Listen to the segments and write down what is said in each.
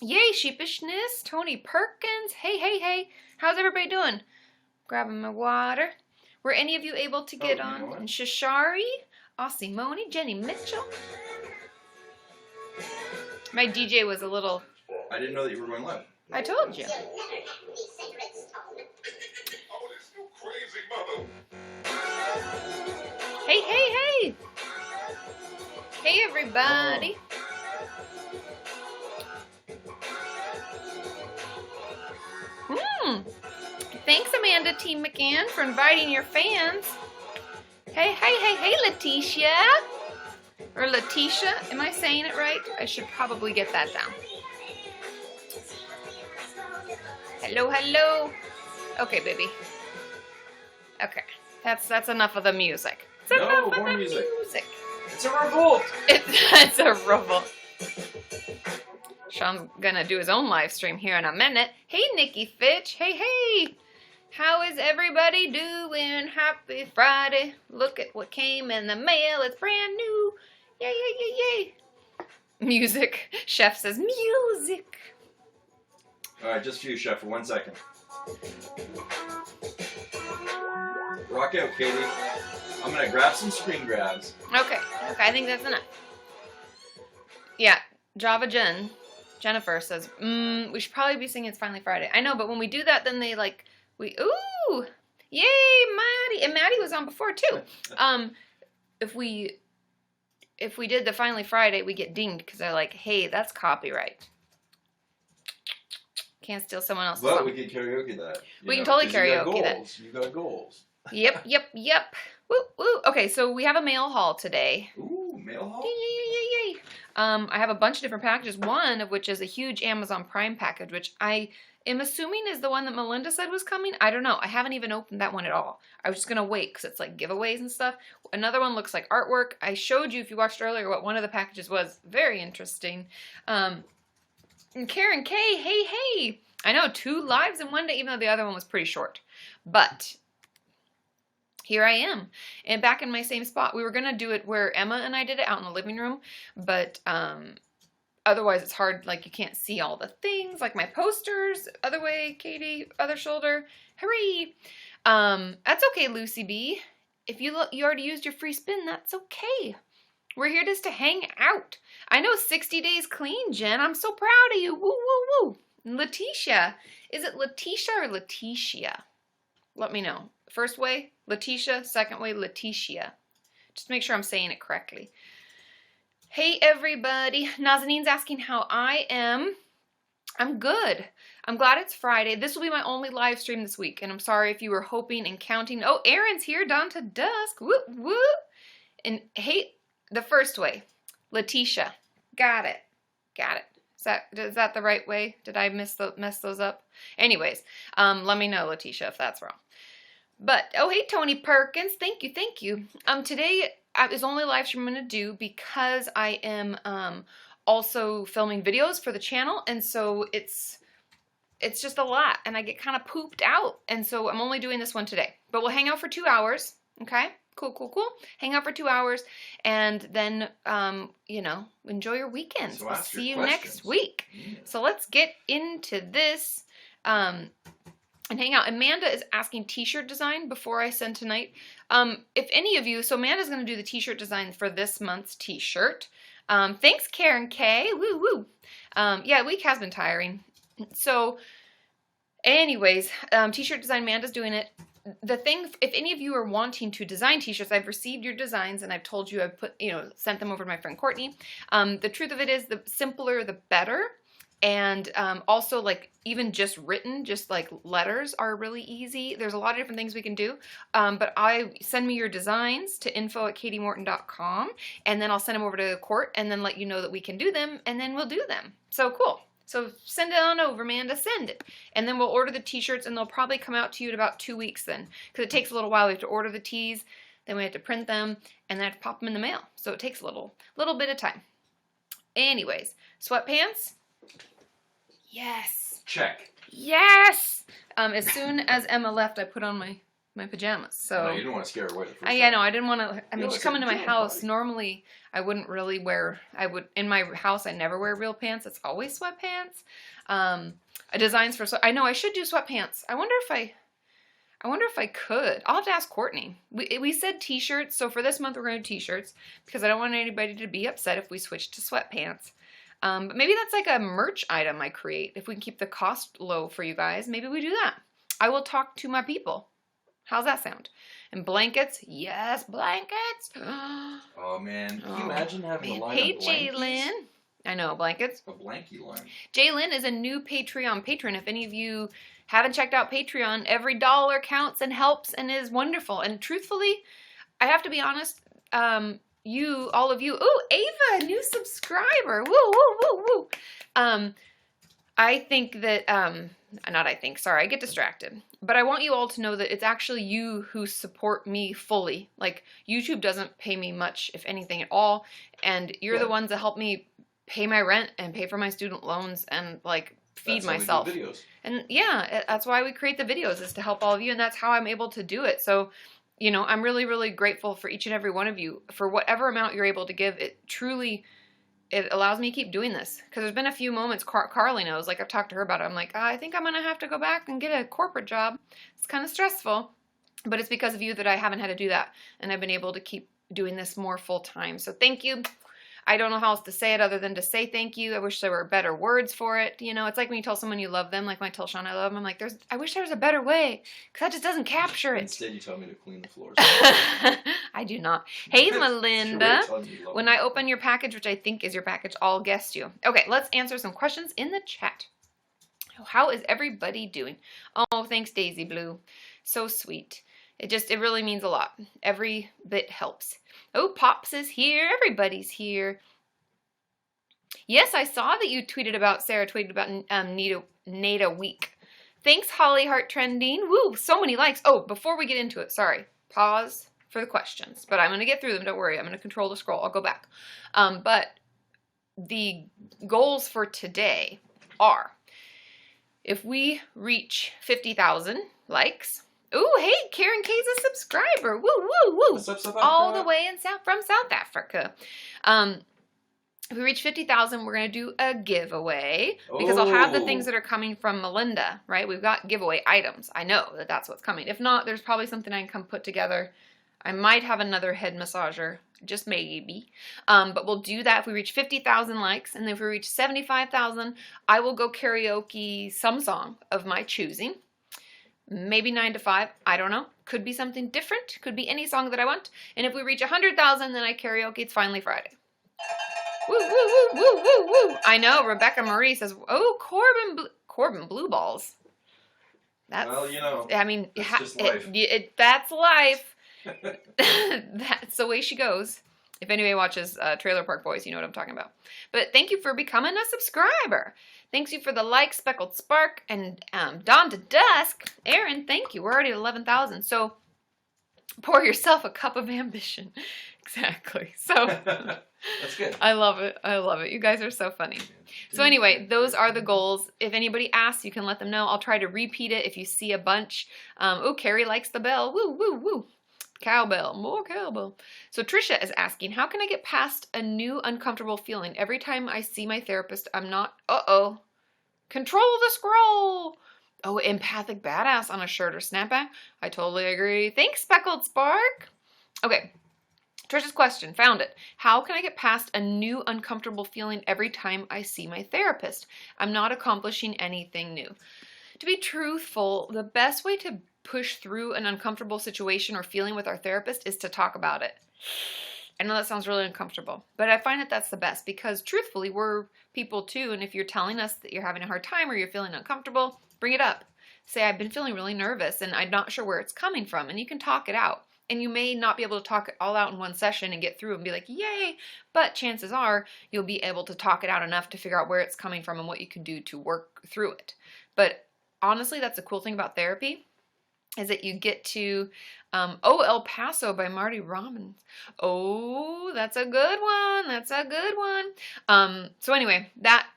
Yay, sheepishness. Tony Perkins. Hey, hey, hey. How's everybody doing? Grabbing my water. Were any of you able to get on? And Shashari, Aussie Moni, Jenny Mitchell. My DJ was a little... I didn't know that you were going live. I told you. Hey, hey, hey. Hey, everybody. Thanks, Amanda T. McCann, for inviting your fans. Hey, hey, hey, hey, Letitia. Or Letitia. Am I saying it right? I should probably get that down. Hello, hello. Okay, baby. Okay. That's enough of the music. No, more music. It's a revolt. It's a revolt. Sean's gonna do his own live stream here in a minute. Hey, Nikki Fitch. Hey, hey. How is everybody doing? Happy Friday. Look at what came in the mail. It's brand new. Yay, yay, yay, yay. Music. Chef says music. All right, just for you, Chef, for 1 second. Rock out, Katie. I'm going to grab some screen grabs. Okay, I think that's enough. Yeah, Jennifer says, we should probably be singing It's Finally Friday. I know, but when we do that, then they ooh, yay, Maddie. And Maddie was on before, too. If we did the Finally Friday, we get dinged because they're like, hey, that's copyright. Can't steal someone else's song. But we can karaoke that. We can totally karaoke that. You got goals. Yep. Woo, woo. Okay, so we have a mail haul today. Ooh, mail haul? Yay. I have a bunch of different packages, one of which is a huge Amazon Prime package, which I am assuming is the one that Melinda said was coming. I don't know. I haven't even opened that one at all. I was just going to wait because it's like giveaways and stuff. Another one looks like artwork. I showed you, if you watched earlier, what one of the packages was. Very interesting. And Karen K, hey. I know, 2 lives in one day, even though the other one was pretty short. But here I am, and back in my same spot. We were going to do it where Emma and I did it out in the living room, but otherwise it's hard, like you can't see all the things, like my posters. Other way, Katie, other shoulder. Hooray! That's okay, Lucy B. If you already used your free spin, that's okay. We're here just to hang out. I know 60 days clean, Jen. I'm so proud of you. Woo, woo, woo. Letitia. Is it Letitia or Letitia? Let me know. First way, Letitia. Second way, Letitia. Just make sure I'm saying it correctly. Hey, everybody. Nazanine's asking how I am. I'm good. I'm glad it's Friday. This will be my only live stream this week, and I'm sorry if you were hoping and counting. Oh, Aaron's here. Dawn to dusk. Woo, woo. And hey, the first way, Letitia. Got it. Is that the right way? Did I mess those up? Anyways, let me know, Letitia, if that's wrong. But, oh, hey, Tony Perkins. Thank you. Today is only live stream I'm going to do because I am also filming videos for the channel, and so it's just a lot, and I get kind of pooped out, and so I'm only doing this one today. But we'll hang out for 2 hours, okay? Cool. Hang out for 2 hours, and then, enjoy your weekends. So we'll see you next week. Yeah. So let's get into this and hang out. Amanda is asking t-shirt design before I send tonight. If any of you, so Amanda's going to do the t-shirt design for this month's t-shirt. Thanks, Karen K. Woo, woo. Yeah, week has been tiring. So, anyways, t-shirt design, Amanda's doing it. The thing, if any of you are wanting to design t-shirts, I've received your designs and I've told you I've sent them over to my friend Courtney. The truth of it is, the simpler the better. And also, like, even just written, just like letters are really easy. There's a lot of different things we can do. But send me your designs to info@katimorton.com, and then I'll send them over to Court and then let you know that we can do them, and then we'll do them. So cool. So send it on over, Amanda. Send it. And then we'll order the t-shirts, and they'll probably come out to you in about 2 weeks then. Because it takes a little while. We have to order the tees, then we have to print them, and then I have to pop them in the mail. So it takes a little bit of time. Anyways, sweatpants. Yes. Check. Yes. As soon as Emma left, I put on my my pajamas. So No, you didn't want to scare her away the first yeah, time. no, I didn't want to. I mean, No, she's it's coming a to my gym house. party. Normally, I wouldn't really wear. I would in my house. I never wear real pants. It's always sweatpants. Designs for. I know I should do sweatpants. I wonder if I could. I'll have to ask Courtney. We said t-shirts, so for this month we're going to do t-shirts because I don't want anybody to be upset if we switch to sweatpants. But maybe that's like a merch item I create. If we can keep the cost low for you guys, maybe we do that. I will talk to my people. How's that sound? And blankets? Yes, blankets. Oh, man. Can you imagine having a line Hey, of blankets? Jalen. I know, blankets. A blankie line. Jalen is a new Patreon patron. If any of you haven't checked out Patreon, every dollar counts and helps and is wonderful. And truthfully, I have to be honest, all of you, ooh, Ava, new subscriber, woo, woo, woo, woo. I think that, sorry, I get distracted. But I want you all to know that it's actually you who support me fully. Like, YouTube doesn't pay me much, if anything at all. And you're the ones that help me pay my rent and pay for my student loans and, like, feed myself. That's how we do videos. And yeah, that's why we create the videos, is to help all of you. And that's how I'm able to do it. So, you know, I'm really, really grateful for each and every one of you. For whatever amount you're able to give, it allows me to keep doing this. Because there's been a few moments, Carly knows, like I've talked to her about it. I'm like, I think I'm going to have to go back and get a corporate job. It's kind of stressful. But it's because of you that I haven't had to do that. And I've been able to keep doing this more full time. So thank you. I don't know how else to say it other than to say thank you. I wish there were better words for it. You know, it's like when you tell someone you love them, like when I tell Sean I love him, I'm like, I wish there was a better way, because that just doesn't capture it. Instead, you tell me to clean the floors. I do not. Hey, Melinda. When I open your package, which I think is your package, I'll guess you. Okay, let's answer some questions in the chat. How is everybody doing? Oh, thanks, Daisy Blue. So sweet. It really means a lot. Every bit helps. Oh, Pops is here. Everybody's here. Yes, I saw that you Sarah tweeted about NADA week. Thanks, Holly Heart Trending. Woo, so many likes. Oh, before we get into it, sorry. Pause for the questions. But I'm going to get through them. Don't worry. I'm going to control the scroll. I'll go back. But the goals for today are, if we reach 50,000 likes. Ooh, hey, Karen K's a subscriber. Woo, woo, woo. What's up, all the way from South Africa. If we reach 50,000, we're going to do a giveaway, because I'll have the things that are coming from Melinda, right? We've got giveaway items. I know that that's what's coming. If not, there's probably something I can come put together. I might have another head massager, just maybe. But we'll do that if we reach 50,000 likes. And if we reach 75,000, I will go karaoke some song of my choosing. Maybe 9 to 5. I don't know. Could be something different. Could be any song that I want. And if we reach 100,000, then I karaoke It's Finally Friday. Woo, woo, woo, woo, woo, woo. I know. Rebecca Marie says, oh, Corbin Blue Balls. That's, well, you know, I mean, just life. That's life. That's the way she goes. If anybody watches Trailer Park Boys, you know what I'm talking about. But thank you for becoming a subscriber. Thanks you for the like, Speckled Spark, and Dawn to Dusk. Aaron, thank you. We're already at 11,000. So pour yourself a cup of ambition. Exactly. So that's good. I love it. I love it. You guys are so funny. So anyway, those are the goals. If anybody asks, you can let them know. I'll try to repeat it if you see a bunch. Oh, Carrie likes the bell. Woo, woo, woo. Cowbell, more cowbell. So Trisha is asking, how can I get past a new uncomfortable feeling? Every time I see my therapist, I'm not, control the scroll. Oh, empathic badass on a shirt or snapback. I totally agree. Thanks, Speckled Spark. Okay, Trisha's question, found it. How can I get past a new uncomfortable feeling every time I see my therapist? I'm not accomplishing anything new. To be truthful, the best way to push through an uncomfortable situation or feeling with our therapist is to talk about it. I know that sounds really uncomfortable, but I find that that's the best, because truthfully, we're people too, and if you're telling us that you're having a hard time or you're feeling uncomfortable, bring it up. Say, I've been feeling really nervous and I'm not sure where it's coming from, and you can talk it out. And you may not be able to talk it all out in one session and get through and be like, yay, but chances are you'll be able to talk it out enough to figure out where it's coming from and what you can do to work through it. But honestly, that's the cool thing about therapy, is that you get to, El Paso by Marty Robbins. Oh, that's a good one. That's a good one. So anyway, that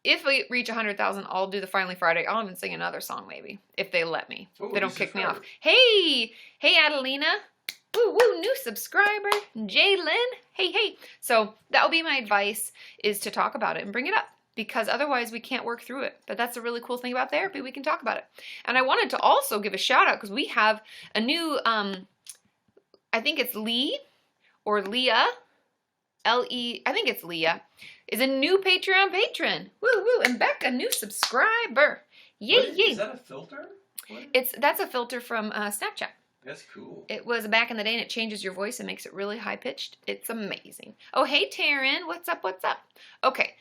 if we reach 100,000, I'll do the Finally Friday. I'll even sing another song maybe, if they let me. Oh, They don't new kick me off. subscriber. Hey, Adelina. Woo, woo, new subscriber. Jalen. Hey. So that'll be my advice, is to talk about it and bring it up, because otherwise we can't work through it. But that's a really cool thing about therapy. We can talk about it. And I wanted to also give a shout out, because we have a new, I think it's Lee or Leah, L-E, I think it's Leah, is a new Patreon patron. Woo, woo. And Becca, new subscriber. Yay. Is that a filter? What? That's a filter from Snapchat. That's cool. It was back in the day, and it changes your voice and makes it really high-pitched. It's amazing. Oh, hey, Taryn. What's up? Okay.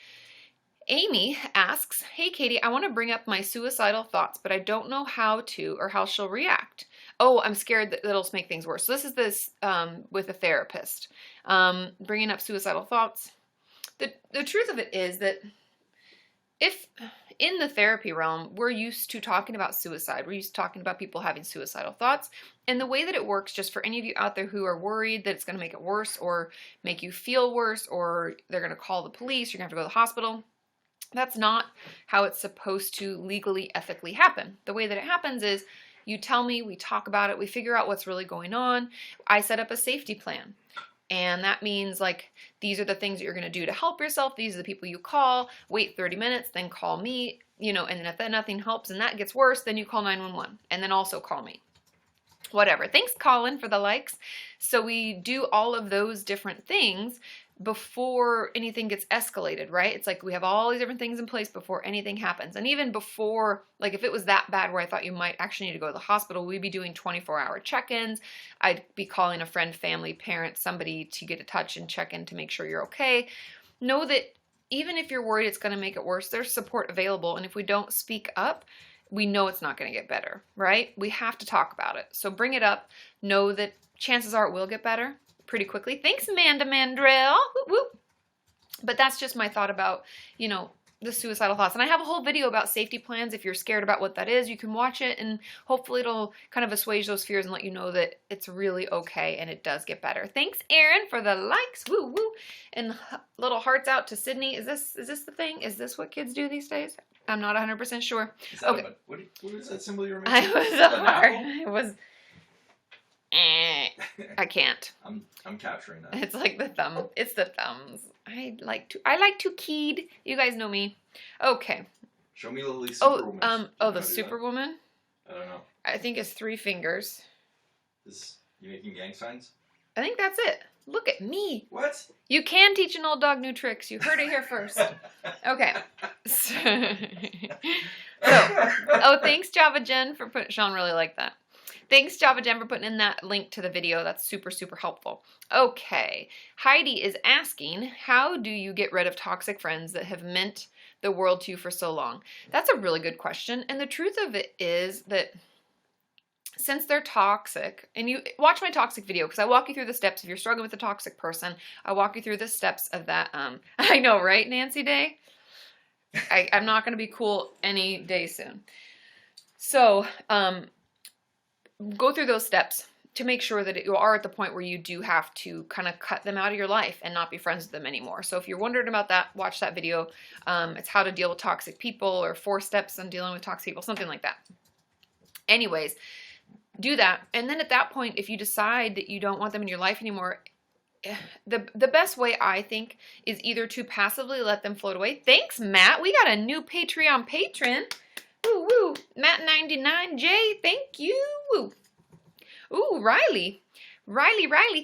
Amy asks, hey, Katie, I want to bring up my suicidal thoughts, but I don't know how to or how she'll react. Oh, I'm scared that it'll make things worse. So this is with a therapist. Bringing up suicidal thoughts. The truth of it is that if in the therapy realm, we're used to talking about suicide. We're used to talking about people having suicidal thoughts. And the way that it works, just for any of you out there who are worried that it's going to make it worse or make you feel worse, or they're going to call the police, you're going to have to go to the hospital, that's not how it's supposed to legally, ethically happen. The way that it happens is you tell me, we talk about it, we figure out what's really going on. I set up a safety plan. And that means, like, these are the things that you're going to do to help yourself. These are the people you call. Wait 30 minutes, then call me, and then if nothing helps and that gets worse, then you call 911 and then also call me. Whatever. Thanks, Colin, for the likes. So we do all of those different things before anything gets escalated, right? It's like we have all these different things in place before anything happens. And even before, like if it was that bad where I thought you might actually need to go to the hospital, we'd be doing 24-hour check-ins. I'd be calling a friend, family, parent, somebody to get in touch and check in to make sure you're okay. Know that even if you're worried it's going to make it worse, there's support available. And if we don't speak up, we know it's not going to get better, right? We have to talk about it. So bring it up. Know that chances are it will get better pretty quickly. Thanks, Amanda Mandrell. Whoop, whoop. But that's just my thought about, the suicidal thoughts. And I have a whole video about safety plans. If you're scared about what that is, you can watch it, and hopefully it'll kind of assuage those fears and let you know that it's really okay and it does get better. Thanks, Erin, for the likes. Woo, woo. And little hearts out to Sydney. Is this the thing? Is this what kids do these days? I'm not 100% sure. Okay. What is that symbol you're I making? was hard. It was... I can't. I'm capturing that. It's like the thumb. It's the thumbs. I like to keyed. You guys know me. Okay. Show me Lily's Superwoman. The Superwoman? I don't know. I think it's 3 fingers. You making gang signs? I think that's it. Look at me. What? You can teach an old dog new tricks. You heard it here first. Okay. So, thanks Java Jen for putting. Sean really liked that. Thanks, Java Jen, for putting in that link to the video. That's super, super helpful. Okay. Heidi is asking, how do you get rid of toxic friends that have meant the world to you for so long? That's a really good question. And the truth of it is that since they're toxic, and you watch my toxic video, because I walk you through the steps. If you're struggling with a toxic person, I walk you through the steps of that. I know, right, Nancy Day? I'm not going to be cool any day soon. So, go through those steps to make sure that you are at the point where you do have to kind of cut them out of your life and not be friends with them anymore. So if you're wondering about that, watch that video. It's how to deal with toxic people, or 4 steps on dealing with toxic people, something like that. Anyways, do that. And then at that point, if you decide that you don't want them in your life anymore, the best way, I think, is either to passively let them float away. Thanks, Matt. We got a new Patreon patron. Woo, woo. Matt99J, thank you. Woo. Ooh, Riley,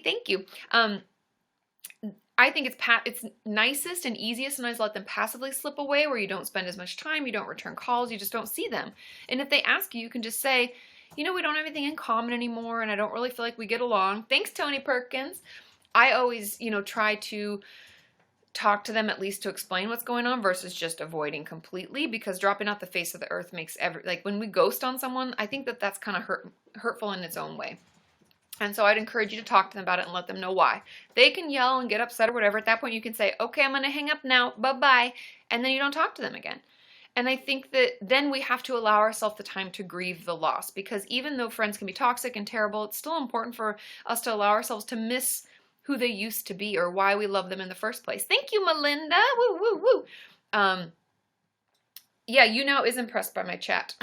thank you. I think it's nicest and easiest sometimes to let them passively slip away, where you don't spend as much time, you don't return calls, you just don't see them. And if they ask you, you can just say, we don't have anything in common anymore, and I don't really feel like we get along. Thanks, Tony Perkins. I always, try to talk to them at least to explain what's going on versus just avoiding completely, because dropping off the face of the earth makes like when we ghost on someone, I think that that's kind of hurtful in its own way. And so I'd encourage you to talk to them about it and let them know why. They can yell and get upset or whatever. At that point, you can say, okay, I'm going to hang up now. Bye-bye. And then you don't talk to them again. And I think that then we have to allow ourselves the time to grieve the loss, because even though friends can be toxic and terrible, it's still important for us to allow ourselves to miss who they used to be or why we love them in the first place. Thank you, Melinda. Woo, woo, woo. Yeah, YouNow is impressed by my chat.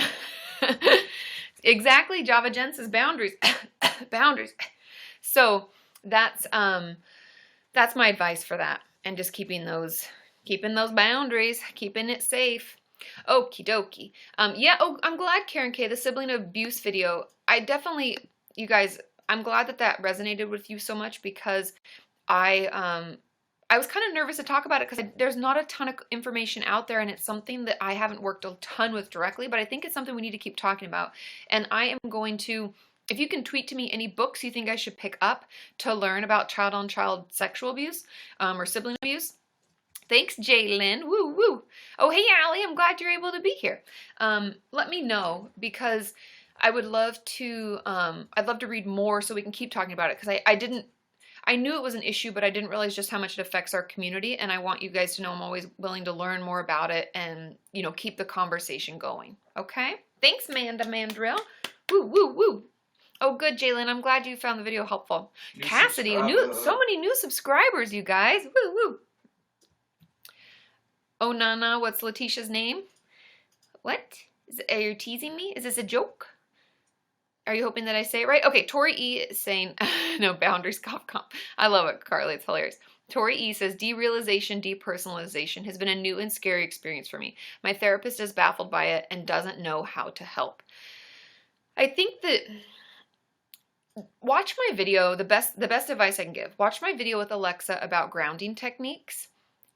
Exactly, Java Jen says boundaries. Boundaries. So that's my advice for that. And just keeping those boundaries, keeping it safe. Okie dokie. Yeah, oh, I'm glad, Karen K, the sibling abuse video. I definitely, you guys, I'm glad that resonated with you so much, because I was kind of nervous to talk about it because there's not a ton of information out there, and it's something that I haven't worked a ton with directly, but I think it's something we need to keep talking about. And I am going to, if you can tweet to me any books you think I should pick up to learn about child-on-child sexual abuse or sibling abuse. Thanks, Jaylyn. Woo, woo. Oh, hey, Allie, I'm glad you're able to be here. Let me know, because I would love to, I'd love to read more so we can keep talking about it, because I knew it was an issue, but I didn't realize just how much it affects our community, and I want you guys to know I'm always willing to learn more about it and, you know, keep the conversation going, okay? Thanks, Manda Mandrill. Woo, woo, woo. Oh, good, Jalen. I'm glad you found the video helpful. Cassidy, so many new subscribers, you guys. Woo, woo. Oh, Nana, what's Letitia's name? What? Are you teasing me? Is this a joke? Are you hoping that I say it right? Okay, Tori E is saying, no, boundaries, cough, comp. I love it, Carly. It's hilarious. Tori E says, derealization, depersonalization has been a new and scary experience for me. My therapist is baffled by it and doesn't know how to help. I think that watch my video, the best advice I can give. Watch my video with Alexa about grounding techniques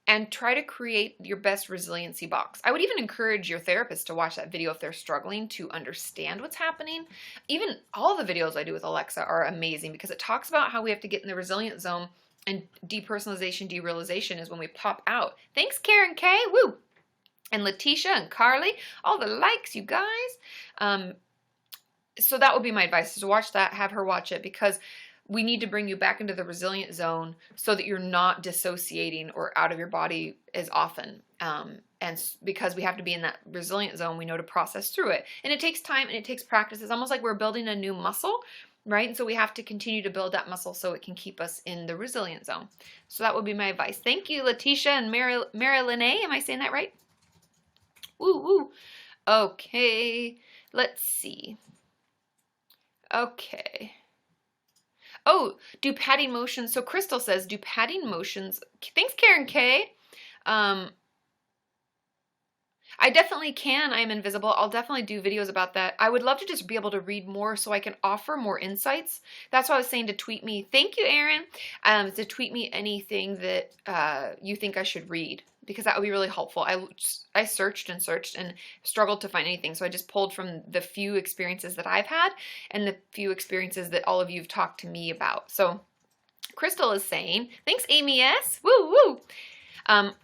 and try to create your best resiliency box. I would even encourage your therapist to watch that video if they're struggling to understand what's happening. Even all the videos I do with Alexa are amazing, because it talks about how we have to get in the resilient zone, and depersonalization, derealization is when we pop out. Thanks, Karen K. Woo! And Letitia and Carly, all the likes, you guys. So that would be my advice, is to watch that, have her watch it, because we need to bring you back into the resilient zone so that you're not dissociating or out of your body as often. And because we have to be in that resilient zone, we know to process through it. And it takes time and it takes practice. It's almost like we're building a new muscle, right? And so we have to continue to build that muscle so it can keep us in the resilient zone. So that would be my advice. Thank you, Letitia and Marilyn A. Am I saying that right? Woo, woo. Okay, let's see. Okay. Oh, do patting motions. So Crystal says, do patting motions. Thanks, Karen K. I definitely can. I am invisible. I'll definitely do videos about that. I would love to just be able to read more so I can offer more insights. That's why I was saying to tweet me. Thank you, Aaron. To tweet me anything that you think I should read, because that would be really helpful. I searched and searched and struggled to find anything. So I just pulled from the few experiences that I've had and the few experiences that all of you have talked to me about. So Crystal is saying, thanks, Amy S. Woo, woo.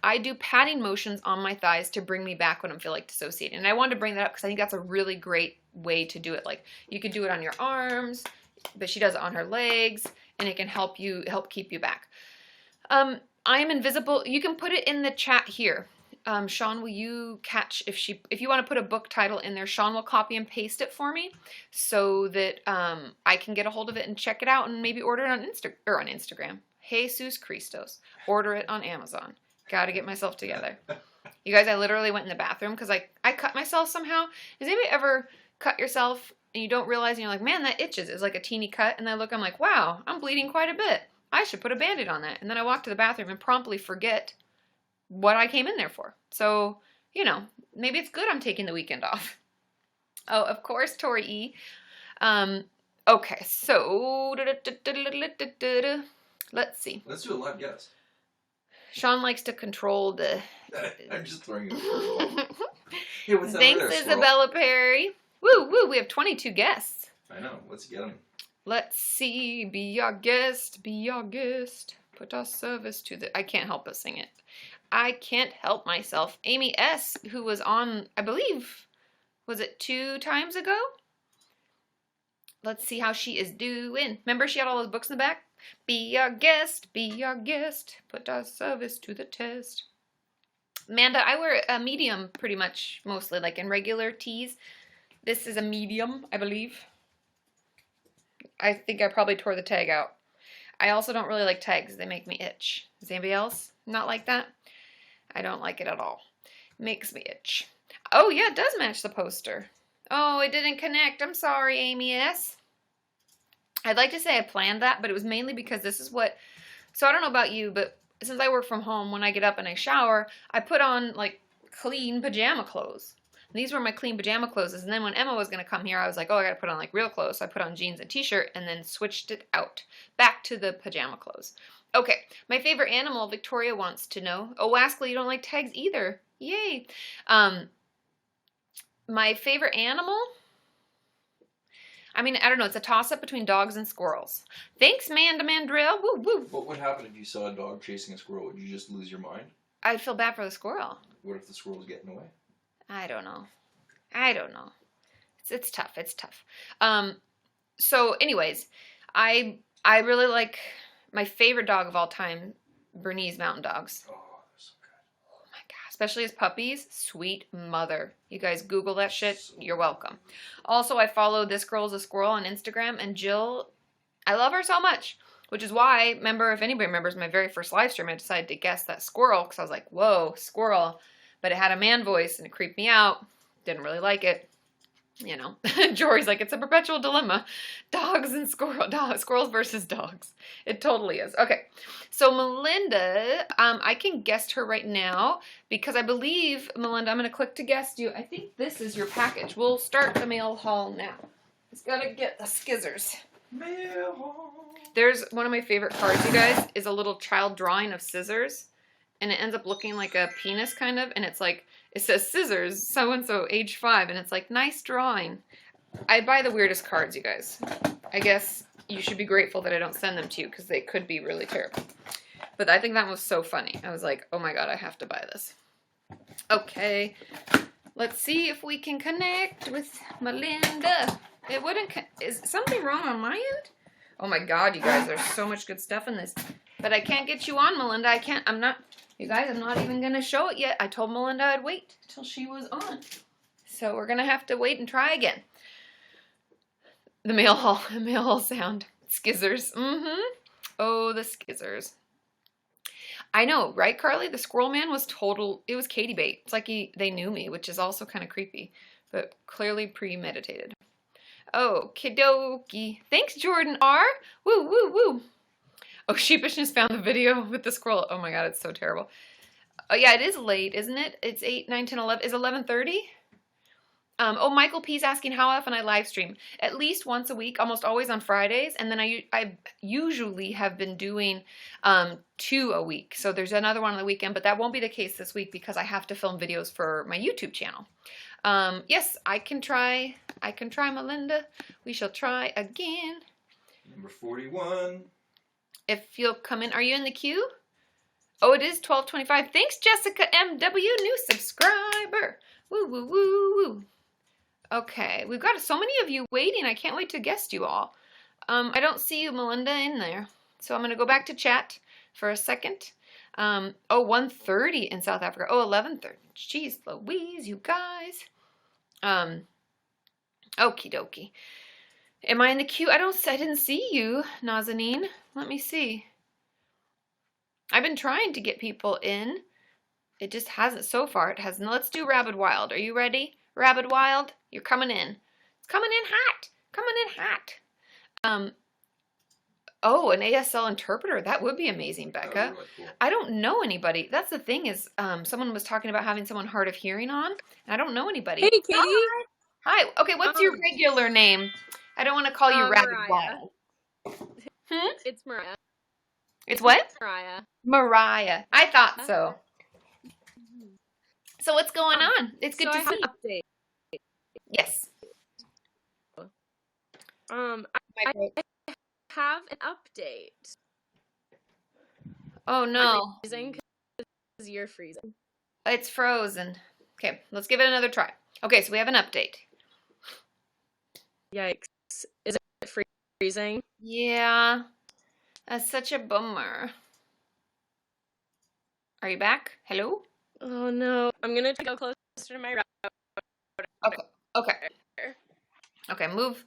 I do patting motions on my thighs to bring me back when I feel like dissociating. And I wanted to bring that up because I think that's a really great way to do it. Like, you could do it on your arms, but she does it on her legs, and it can help keep you back. I am invisible. You can put it in the chat here. Sean, will you catch if you want to put a book title in there, Sean will copy and paste it for me so that I can get a hold of it and check it out and maybe order it on Instagram. Jesus Christos. Order it on Amazon. Got to get myself together. You guys, I literally went in the bathroom because I cut myself somehow. Has anybody ever cut yourself and you don't realize and you're like, man, that itches. It's like a teeny cut. And I look, I'm like, wow, I'm bleeding quite a bit. I should put a Band-Aid on that. And then I walk to the bathroom and promptly forget what I came in there for. So, you know, maybe it's good I'm taking the weekend off. Oh, of course, Tori E. Okay, so let's see. Let's do a live guess. Sean likes to control the... I'm just throwing it. Hey, what's that Thanks, over there, Isabella Perry. Woo, woo, we have 22 guests. I know. Let's get them. Let's see. Be our guest, be our guest. Put our service to the... I can't help but sing it. I can't help myself. Amy S., who was on, I believe, was it 2 times ago? Let's see how she is doing. Remember she had all those books in the back? Be our guest, put our service to the test. Amanda, I wear a medium pretty much, mostly, like in regular tees. This is a medium, I believe. I think I probably tore the tag out. I also don't really like tags. They make me itch. Is anybody else not like that? I don't like it at all. Makes me itch. Oh, yeah, it does match the poster. Oh, it didn't connect. I'm sorry, Amy S. I'd like to say I planned that, but it was mainly because this is what... So I don't know about you, but since I work from home, when I get up and I shower, I put on, like, clean pajama clothes. And these were my clean pajama clothes. And then when Emma was going to come here, I was like, oh, I got to put on, like, real clothes. So I put on jeans and t-shirt and then switched it out. Back to the pajama clothes. Okay, my favorite animal, Victoria wants to know. Oh, Waskley, you don't like tags either. Yay. My favorite animal? I mean, I don't know. It's a toss-up between dogs and squirrels. Thanks, Manda Mandrill. Woo, woo. What would happen if you saw a dog chasing a squirrel? Would you just lose your mind? I'd feel bad for the squirrel. What if the squirrel's getting away? I don't know. It's tough. It's tough. So anyways, I really like my favorite dog of all time, Bernese Mountain Dogs. Oh, they're so good. Oh my God, especially as puppies. Sweet mother. You guys Google that shit. You're welcome. Also, I follow This Girl's a Squirrel on Instagram, and Jill, I love her so much, which is why, remember, if anybody remembers my very first live stream, I decided to guess that squirrel, because I was like, whoa, squirrel. But it had a man voice, and it creeped me out. Didn't really like it. You know, Jory's like, it's a perpetual dilemma. Dogs and squirrels versus dogs. It totally is. Okay, so Melinda, I can guest her right now because I believe, Melinda, I'm going to click to guest you. I think this is your package. We'll start the mail haul now. Just got to get the skizzers. Mail haul. There's one of my favorite cards, you guys, is a little child drawing of scissors. And it ends up looking like a penis, kind of. And it's like, it says scissors, so-and-so, age 5. And it's like, nice drawing. I buy the weirdest cards, you guys. I guess you should be grateful that I don't send them to you, because they could be really terrible. But I think that was so funny. I was like, oh my God, I have to buy this. Okay. Let's see if we can connect with Melinda. It wouldn't... Is something wrong on my end? Oh my God, you guys, there's so much good stuff in this. But I can't get you on, Melinda. I can't... I'm not... You guys, I'm not even going to show it yet. I told Melinda I'd wait till she was on. So we're going to have to wait and try again. The mail haul sound. Skizzers. Mm-hmm. Oh, the skizzers. I know, right, Carly? The squirrel man was total... It was Katie bait. It's like they knew me, which is also kind of creepy. But clearly premeditated. Oh, kidoki. Thanks, Jordan R. Woo, woo, woo. Oh, Sheepishness found the video with the squirrel. Oh my God, it's so terrible. Oh yeah, it is late, isn't it? It's 8, 9, 10, 11. Is 11:30? Oh, Michael P's asking how often I live stream. At least once a week, almost always on Fridays. And then I usually have been doing 2 a week. So there's another one on the weekend, but that won't be the case this week because I have to film videos for my YouTube channel. Yes, I can try, Melinda. We shall try again. Number 41. If you'll come in, are you in the queue? Oh, it is 12:25. Thanks, Jessica MW, new subscriber. Woo, woo, woo, woo. Okay, we've got so many of you waiting. I can't wait to guest you all. I don't see you, Melinda, in there. So I'm going to go back to chat for a second. Oh, 1:30 in South Africa. Oh, 11:30. Jeez Louise, you guys. Okie dokie. Am I in the queue? I didn't see you, Nazanin. Let me see. I've been trying to get people in. It just hasn't so far. It hasn't. Let's do Rabid Wild. Are you ready? Rabid Wild, you're coming in. It's coming in hot. Coming in hot. Oh, an ASL interpreter. That would be amazing, Becca. Really cool. I don't know anybody. That's the thing is, someone was talking about having someone hard of hearing on, and I don't know anybody. Hey, Katie. Hi. Okay, what's your regular name? I don't want to call you Rabid Mariah. Wild. It's Mariah. It's what? Mariah. Mariah. I thought so. So what's going on? It's good to I have see an you. update. Yes. I have an update. Oh no. I'm freezing because you're freezing. It's frozen. Okay, let's give it another try. Okay, so we have an update. Yikes. Is it freezing? Yeah. That's such a bummer. Are you back? Hello? Oh no. I'm gonna go closer to my router. Okay. Okay, move.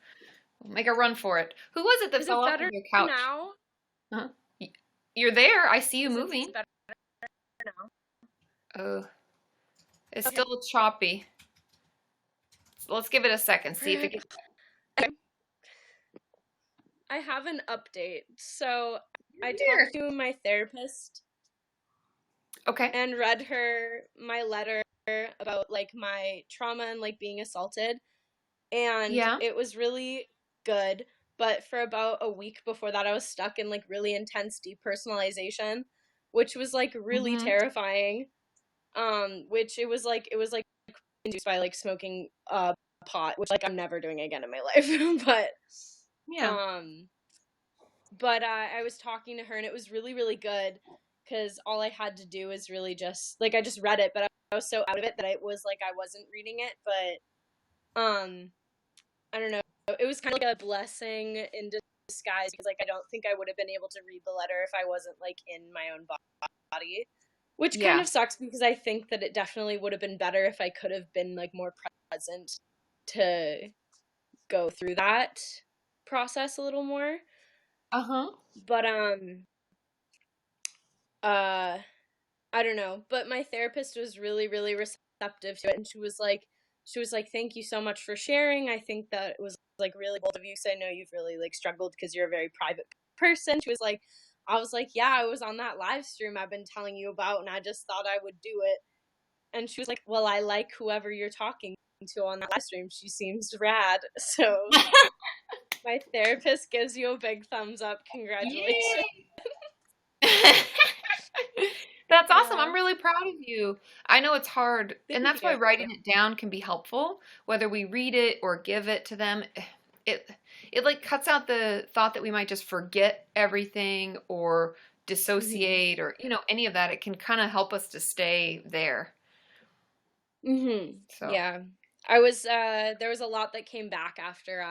Make a run for it. Who was it that Is fell it off better of your couch? now? Huh? You're there. I see you moving. Is it better now? Oh. It's Okay. still choppy. let's give it a second. See if it gets. I have an update. So I Here. talked to my therapist Okay. and read her my letter about like my trauma and like being assaulted. And Yeah. it was really good. But for about a week before that, I was stuck in like really intense depersonalization, which was like really terrifying. Which it was like induced by like smoking pot, which like I'm never doing again in my life. Yeah. But I was talking to her and it was really, really good because all I had to do was really just like I just read it, but I was so out of it that it was like I wasn't reading it. But I don't know. It was kind of like a blessing in disguise because like I don't think I would have been able to read the letter if I wasn't like in my own body. Which kind of sucks because I think that it definitely would have been better if I could have been like more present to go through that process a little more. But I don't know. But my therapist was really, really receptive to it, and she was like, thank you so much for sharing. I think that it was like really bold of you because I know you've really like struggled because you're a very private person. She was like, I was like, yeah, I was on that live stream I've been telling you about, and I just thought I would do it. And she was like, well, I like whoever you're talking to on that live stream. She seems rad. So my therapist gives you a big thumbs up. Congratulations. That's awesome. I'm really proud of you. I know it's hard, and that's why you. writing it down can be helpful, whether we read it or give it to them. It like cuts out the thought that we might just forget everything or dissociate or, any of that. It can kind of help us to stay there. So. Yeah. I was there was a lot that came back after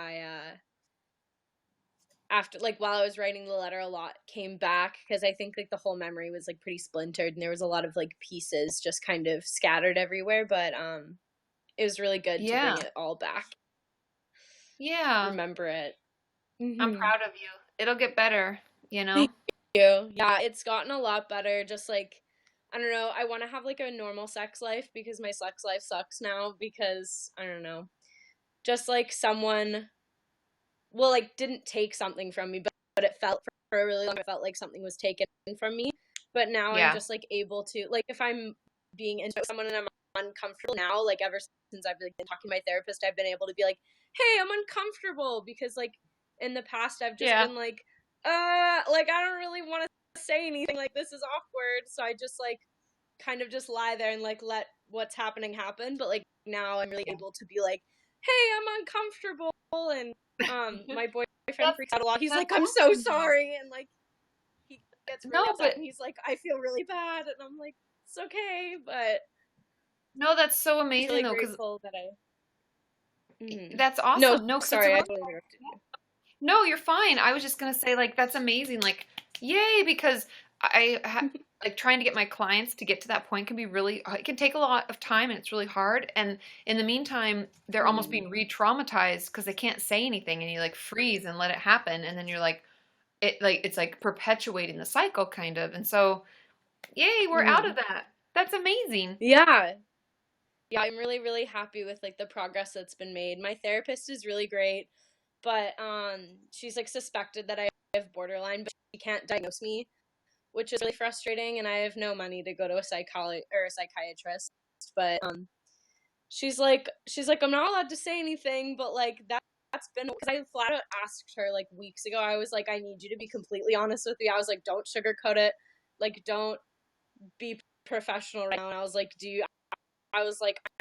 while I was writing the letter, a lot came back because I think like the whole memory was like pretty splintered and there was a lot of like pieces just kind of scattered everywhere, but it was really good to bring it all back. Yeah. Remember it. I'm proud of you. It'll get better, Thank you. Yeah, it's gotten a lot better. Just like, I don't know, I want to have like a normal sex life because my sex life sucks now because, I don't know, just like someone like didn't take something from me, but it felt for a really long time, it felt like something was taken from me. But now I'm just like able to, like, if I'm being into someone and I'm uncomfortable now, like ever since I've been talking to my therapist, I've been able to be like, hey, I'm uncomfortable, because like in the past I've just been like I don't really want to say anything, like this is awkward, so I just like kind of just lie there and like let what's happening happen. But like now I'm really able to be like, hey, I'm uncomfortable, and my boyfriend freaks out a lot. He's like, I'm so sorry, and like he gets really upset, and he's like, I feel really bad, and I'm like, it's okay, but no, that's so amazing really though, because that's awesome. No, sorry, I totally interrupted you. No, you're fine. I was just gonna say, like, that's amazing. Like, yay, because like trying to get my clients to get to that point can be really, it can take a lot of time and it's really hard. And in the meantime, they're almost being re-traumatized because they can't say anything, and you like freeze and let it happen. And then you're like, it's like perpetuating the cycle kind of. And so, yay, we're out of that. That's amazing. Yeah. Yeah, I'm really, really happy with like the progress that's been made. My therapist is really great, but she's like suspected that I have borderline, but she can't diagnose me, which is really frustrating, and I have no money to go to a psychiatrist. But she's like I'm not allowed to say anything, but like that's been, because I flat out asked her like weeks ago. I was like, I need you to be completely honest with me. I was like, don't sugarcoat it, like don't be professional right now. And I was like, I'm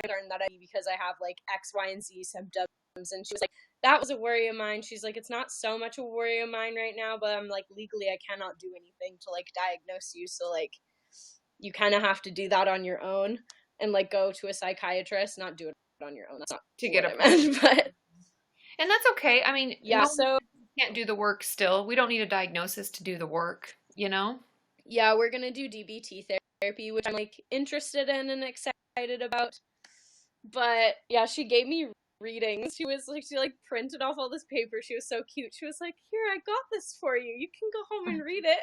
concerned that because I have like X, Y, and Z symptoms. And she was like, that was a worry of mine. She's like, it's not so much a worry of mine right now, but I'm like, legally I cannot do anything to like diagnose you. So like, you kind of have to do that on your own and like go to a psychiatrist, not do it on your own. That's not to get a but. And that's okay. I mean, yeah, so we can't do the work still. We don't need a diagnosis to do the work, you know? Yeah, we're going to do DBT therapy, which I'm like interested in and excited about. But yeah, she gave me readings. She printed off all this paper. She was so cute. She was like, here, I got this for you. You can go home and read it.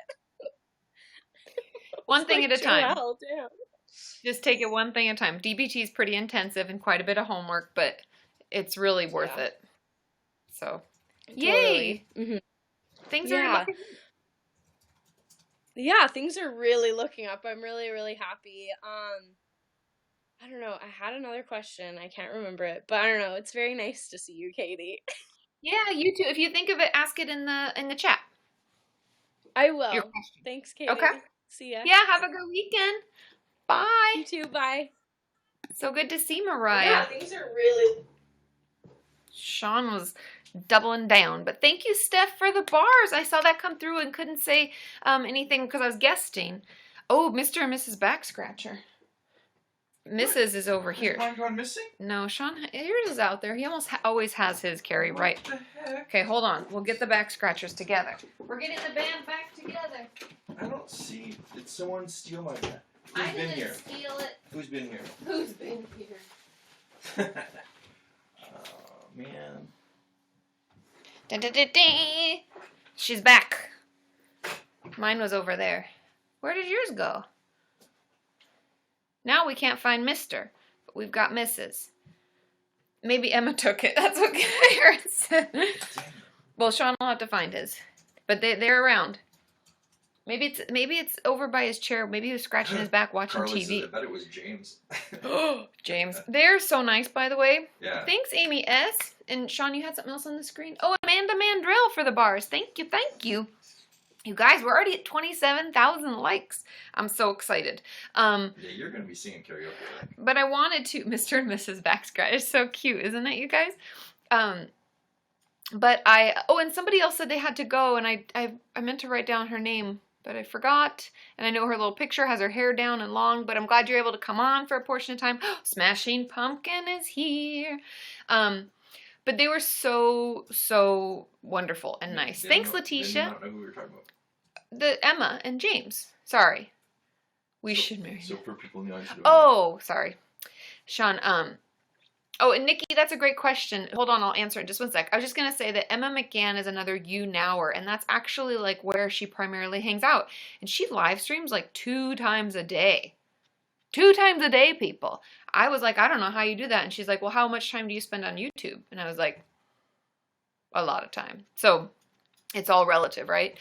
One thing at a time. Damn. Just take it one thing at a time. DBT is pretty intensive and quite a bit of homework, but it's really worth Yeah. it. So, Totally. yay! Things are Yeah. looking. Yeah, things are really looking up. I'm really, really happy. I don't know. I had another question. I can't remember it, but I don't know. It's very nice to see you, Katie. Yeah, you too. If you think of it, ask it in the chat. I Your will. question. Thanks, Katie. Okay. See ya. Yeah, have a good weekend. Bye. You too. Bye. So good to see Yeah, Mariah. things are really. Sean was doubling down. But thank you, Steph, for the bars. I saw that come through and couldn't say anything because I was guesting. Oh, Mr. and Mrs. Back Scratcher. Mrs. is over Has here. mine gone missing? No, Sean, yours is out there. He almost always has his, Carrie, right? What the heck? Okay, hold on. We'll get the back scratchers together. We're getting the band back together. I don't see. Did someone steal my bag? I Who's been didn't here? steal it. Who's been here? Who's been here? Oh, man. Dun, dun, dun, dun. She's back. Mine was over there. Where did yours go? Now we can't find Mr., but we've got Mrs. Maybe Emma took it. That's what Karen said. Well, Sean will have to find his. But they're around. Maybe it's over by his chair. Maybe he was scratching his back watching Carly TV. says, I bet it was James. James. They're so nice, by the way. Yeah. Thanks, Amy S. And Sean, you had something else on the screen? Oh, Amanda Mandrell for the bars. Thank you, thank you. You guys, we're already at 27,000 likes. I'm so excited. Yeah, you're going to be singing karaoke. But I wanted to, Mr. and Mrs. Backscratch. It's so cute, isn't it, you guys? But and somebody else said they had to go, and I meant to write down her name, but I forgot. And I know her little picture has her hair down and long, but I'm glad you're able to come on for a portion of time. Smashing Pumpkin is here. But they were so, so wonderful and nice. Thanks, Letitia. I don't know who we were talking about. The Emma and James. Sorry. We should marry. So for people in the audience who don't Oh, sorry. Sean, oh, and Nikki, that's a great question. Hold on, I'll answer it in just one sec. I was just going to say that Emma McGann is another YouNower, and that's actually like where she primarily hangs out. And she live streams like 2 times a day. 2 times a day, people. I was like, I don't know how you do that. And she's like, well, how much time do you spend on YouTube? And I was like, a lot of time. So it's all relative, right?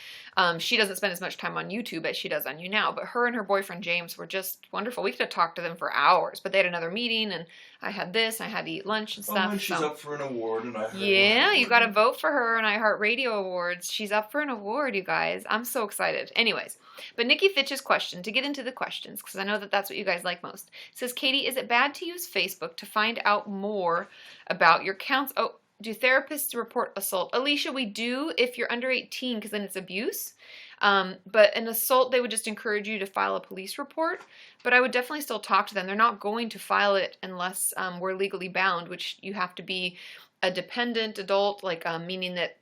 She doesn't spend as much time on YouTube as she does on YouNow, but her and her boyfriend James were just wonderful. We could have talked to them for hours, but they had another meeting, and I had this, and I had to eat lunch and stuff. Oh, and she's up for an award, and yeah, you got to vote for her in iHeartRadio Awards. She's up for an award, you guys. I'm so excited. Anyways, but Nikki Fitch's question, to get into the questions, because I know that that's what you guys like most, says, Katie, is it bad to use Facebook to find out more about your counts? Oh, do therapists report assault? Alicia, we do if you're under 18, because then it's abuse. But an assault, they would just encourage you to file a police report. But I would definitely still talk to them. They're not going to file it unless we're legally bound, which you have to be a dependent adult, like meaning that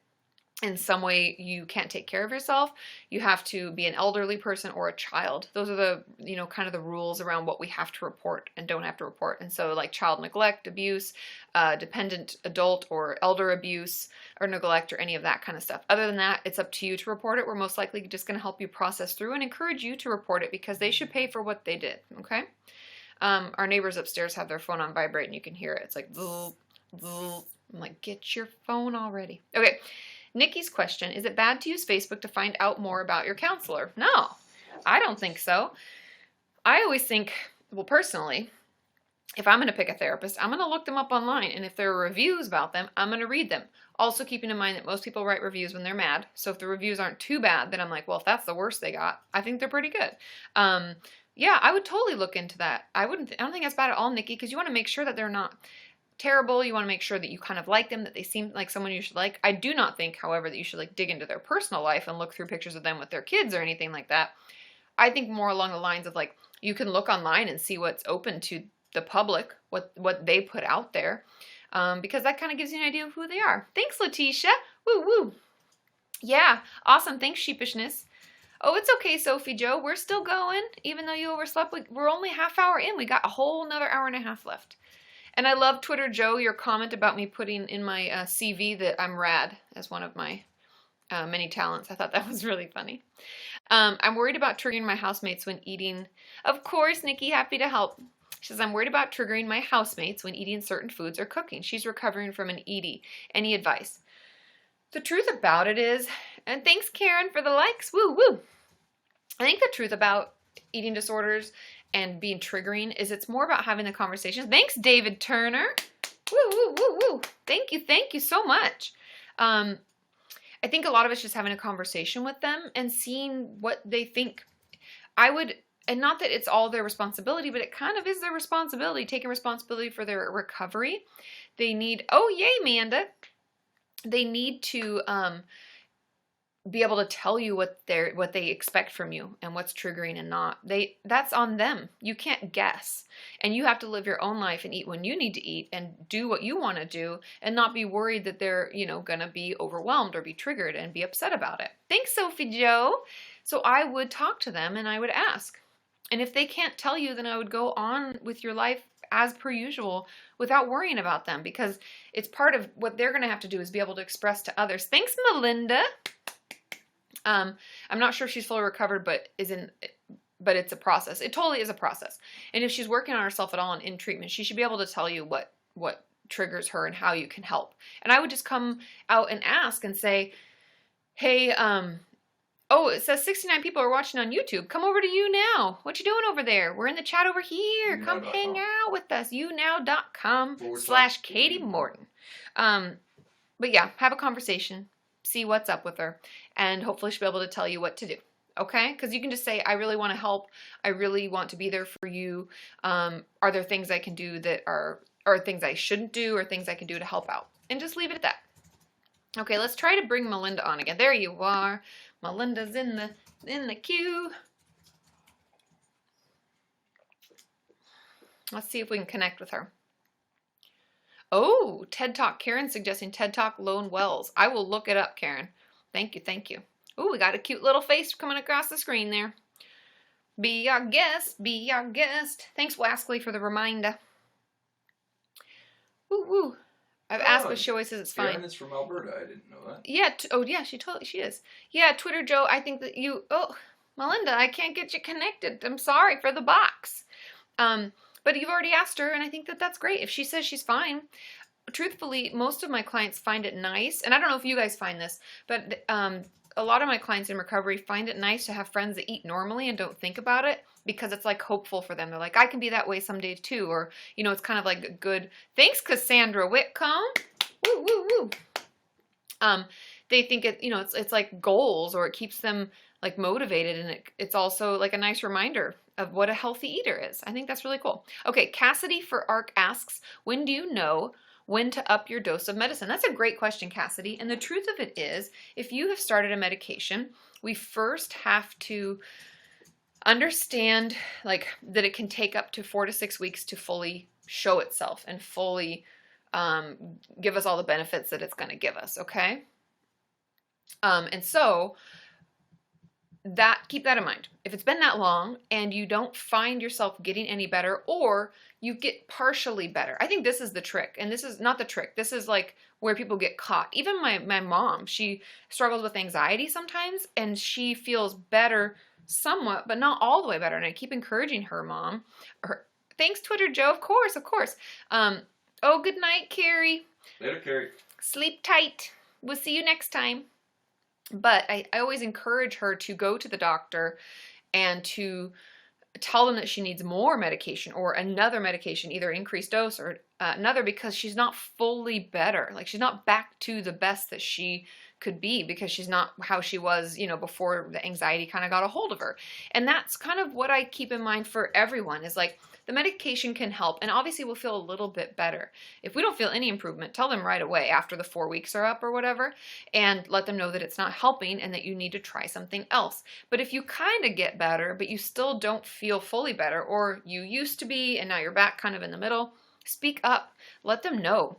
in some way you can't take care of yourself. You have to be an elderly person or a child. Those are the, kind of the rules around what we have to report and don't have to report. And so like child neglect, abuse, dependent adult or elder abuse or neglect or any of that kind of stuff. Other than that, it's up to you to report it. We're most likely just going to help you process through and encourage you to report it because they should pay for what they did. Okay. Our neighbors upstairs have their phone on vibrate and you can hear it. It's like, zzz, zzz. I'm like, get your phone already. Okay. Nikki's question, is it bad to use Facebook to find out more about your counselor? No, I don't think so. I always think, well, personally, if I'm going to pick a therapist, I'm going to look them up online. And if there are reviews about them, I'm going to read them. Also keeping in mind that most people write reviews when they're mad. So if the reviews aren't too bad, then I'm like, well, if that's the worst they got, I think they're pretty good. Yeah, I would totally look into that. I don't think that's bad at all, Nikki, because you want to make sure that they're not terrible. You want to make sure that you kind of like them, that they seem like someone you should like. I do not think, however, that you should like dig into their personal life and look through pictures of them with their kids or anything like that. I think more along the lines of like, you can look online and see what's open to the public, what they put out there, because that kind of gives you an idea of who they are. Thanks, Letitia. Woo woo. Yeah, awesome. Thanks, sheepishness. Oh, it's okay, Sophie Joe. We're still going, even though you overslept. We're only half hour in. We got a whole another hour and a half left. And I love Twitter Joe, your comment about me putting in my CV that I'm rad as one of my many talents. I thought that was really funny. I'm worried about triggering my housemates when eating. Of course, Nikki, happy to help. She says, I'm worried about triggering my housemates when eating certain foods or cooking. She's recovering from an ED. Any advice? The truth about it is, and thanks Karen for the likes, woo woo. I think the truth about eating disorders and being triggering is it's more about having the conversations. Thanks David Turner. Woo woo woo woo. Thank you so much. I think a lot of it's just having a conversation with them and seeing what they think. And not that it's all their responsibility, but it kind of is their responsibility, taking responsibility for their recovery. They need, oh yay, Amanda. They need to be able to tell you what they expect from you and what's triggering and not. That's on them. You can't guess. And you have to live your own life and eat when you need to eat and do what you want to do and not be worried that they're, gonna be overwhelmed or be triggered and be upset about it. Thanks, Sophie Joe. So I would talk to them and I would ask. And if they can't tell you, then I would go on with your life as per usual without worrying about them, because it's part of what they're going to have to do is be able to express to others. Thanks, Melinda. I'm not sure if she's fully recovered, but it's a process. It totally is a process. And if she's working on herself at all and in treatment, she should be able to tell you what triggers her and how you can help. And I would just come out and ask and say, hey, oh, it says 69 people are watching on YouTube. Come over to YouNow. What you doing over there? We're in the chat over here. Come hang out with us. YouNow.com/Kati Morton. But yeah, have a conversation. See what's up with her. And hopefully she'll be able to tell you what to do. Okay? Because you can just say, I really want to help. I really want to be there for you. Are there things I can do that are things I shouldn't do or things I can do to help out? And just leave it at that. Okay, let's try to bring Melinda on again. There you are. Melinda's in the queue. Let's see if we can connect with her. Oh, TED Talk. Karen's suggesting TED Talk Lone Wells. I will look it up, Karen. Thank you. Oh, we got a cute little face coming across the screen there. Be our guest. Thanks, Waskley, for the reminder. Woo woo. I've asked, but she always says it's fine. Karen is from Alberta. I didn't know that. Yeah. Yeah, she is. Yeah, Twitter Joe, I think that Melinda, I can't get you connected. I'm sorry for the box. But you've already asked her, and I think that that's great. If she says she's fine, truthfully, most of my clients find it nice, and I don't know if you guys find this, but a lot of my clients in recovery find it nice to have friends that eat normally and don't think about it, because it's like hopeful for them. They're like, I can be that way someday too. Or, it's kind of like a good, thanks Cassandra Whitcomb. Woo, woo, woo. They think it's like goals, or it keeps them like motivated. And it's also like a nice reminder of what a healthy eater is. I think that's really cool. Okay. Cassidy for ARC asks, when do you know when to up your dose of medicine? That's a great question, Cassidy. And the truth of it is, if you have started a medication, we first have to understand that it can take up to 4 to 6 weeks to fully show itself and fully give us all the benefits that it's going to give us. Okay. And so keep that in mind. If it's been that long and you don't find yourself getting any better, or you get partially better, I think this is the trick. And this is not the trick. This is like where people get caught. Even my mom, she struggles with anxiety sometimes, and she feels better somewhat, but not all the way better. And I keep encouraging her, Mom. Thanks, Twitter Joe. Of course. Good night, Carrie. Later, Carrie. Sleep tight. We'll see you next time. But I always encourage her to go to the doctor and to tell them that she needs more medication or another medication, either increased dose or another, because she's not fully better. Like, she's not back to the best that she could be, because she's not how she was, before the anxiety kind of got a hold of her. And that's kind of what I keep in mind for everyone, is like, the medication can help, and obviously we'll feel a little bit better. If we don't feel any improvement, tell them right away after the 4 weeks are up or whatever, and let them know that it's not helping and that you need to try something else. But if you kind of get better, but you still don't feel fully better, or you used to be and now you're back kind of in the middle, speak up. Let them know.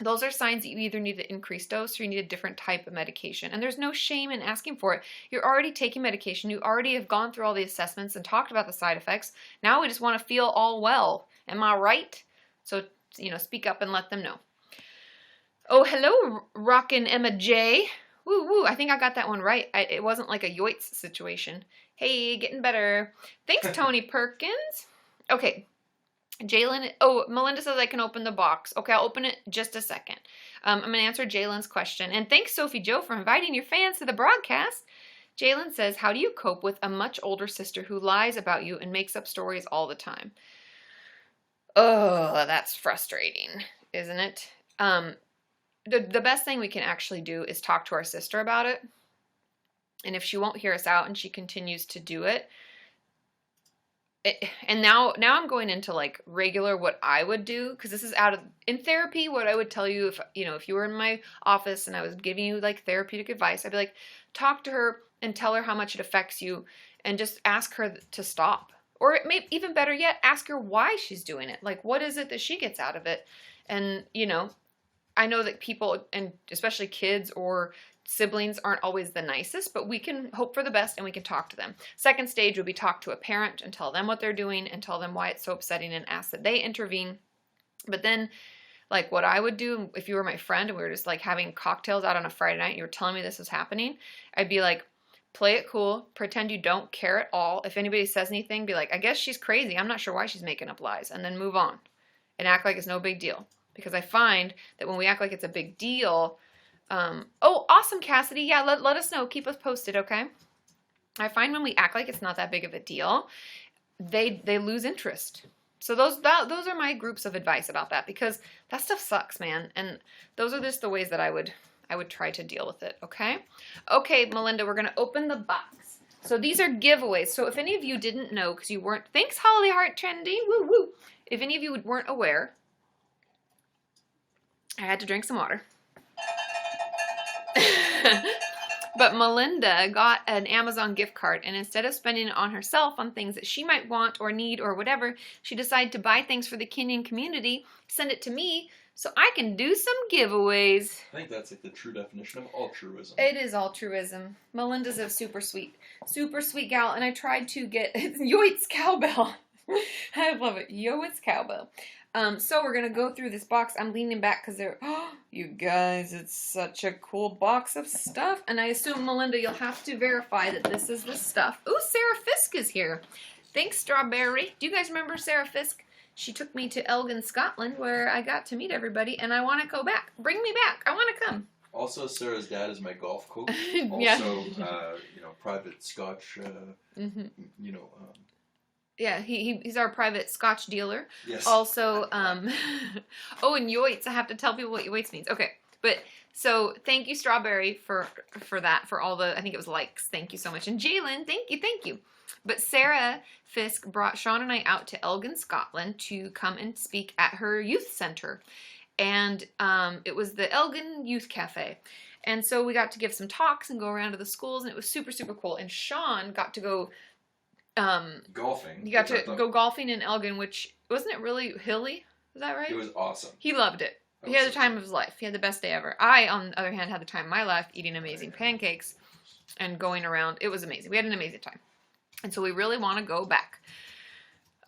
Those are signs that you either need an increased dose or you need a different type of medication. And there's no shame in asking for it. You're already taking medication. You already have gone through all the assessments and talked about the side effects. Now we just want to feel all well. Am I right? So, speak up and let them know. Oh, hello, Rockin' Emma J. Woo, woo. I think I got that one right. It wasn't like a yoits situation. Hey, getting better. Thanks, Tony Perkins. Okay. Jalen, oh, Melinda says I can open the box. Okay, I'll open it just a second. I'm going to answer Jalen's question. And thanks, Sophie Joe, for inviting your fans to the broadcast. Jalen says, how do you cope with a much older sister who lies about you and makes up stories all the time? Oh, that's frustrating, isn't it? The best thing we can actually do is talk to our sister about it. And if she won't hear us out and she continues to do it, and now I'm going into like regular what I would do, because this is out of in therapy. What I would tell you, if you were in my office and I was giving you like therapeutic advice, I'd be like, talk to her and tell her how much it affects you, and just ask her to stop. Or it may, even better yet, ask her why she's doing it. Like, what is it that she gets out of it? And I know that people, and especially kids or siblings, aren't always the nicest, but we can hope for the best and we can talk to them. Second stage would be talk to a parent and tell them what they're doing and tell them why it's so upsetting and ask that they intervene. But then, like, what I would do if you were my friend and we were just like having cocktails out on a Friday night and you were telling me this was happening, I'd be like, play it cool, pretend you don't care at all. If anybody says anything, be like, I guess she's crazy. I'm not sure why she's making up lies. And then move on and act like it's no big deal. Because I find that when we act like it's a big deal, oh, awesome, Cassidy. Yeah, let us know. Keep us posted, okay? I find when we act like it's not that big of a deal, they lose interest. So those are my groups of advice about that, because that stuff sucks, man. And those are just the ways that I would try to deal with it, okay? Okay, Melinda, we're going to open the box. So these are giveaways. So if any of you didn't know, because you weren't, thanks, Holly Heart Trendy, woo woo. If any of you weren't aware, I had to drink some water. But Melinda got an Amazon gift card, and instead of spending it on herself on things that she might want or need or whatever, she decided to buy things for the Kenyan community, send it to me, so I can do some giveaways. I think that's like the true definition of altruism. It is altruism. Melinda's a super sweet gal, and I tried to get yo, it's cowbell. I love it. Yo, it's cowbell. So we're gonna go through this box. I'm leaning back because you guys, it's such a cool box of stuff. And I assume, Melinda, you'll have to verify that this is the stuff. Ooh, Sarah Fisk is here. Thanks, Strawberry. Do you guys remember Sarah Fisk? She took me to Elgin, Scotland, where I got to meet everybody, and I want to go back. Bring me back. I want to come. Also, Sarah's dad is my golf coach. Yeah. Also, private Scotch, yeah, he's our private Scotch dealer. Yes. Also, oh, and yoits. I have to tell people what yoits means. Okay, but so thank you, Strawberry, for that, for all the, I think it was likes. Thank you so much. And Jalen, thank you. But Sarah Fisk brought Sean and I out to Elgin, Scotland to come and speak at her youth center. And it was the Elgin Youth Cafe. And so we got to give some talks and go around to the schools, and it was super, super cool. And Sean got to go golfing. You got to go golfing in Elgin, which, wasn't it really hilly? Is that right? It was awesome. He loved it. He had the time of his life. He had the best day ever. I, on the other hand, had the time of my life eating amazing pancakes and going around. It was amazing. We had an amazing time. And so we really want to go back.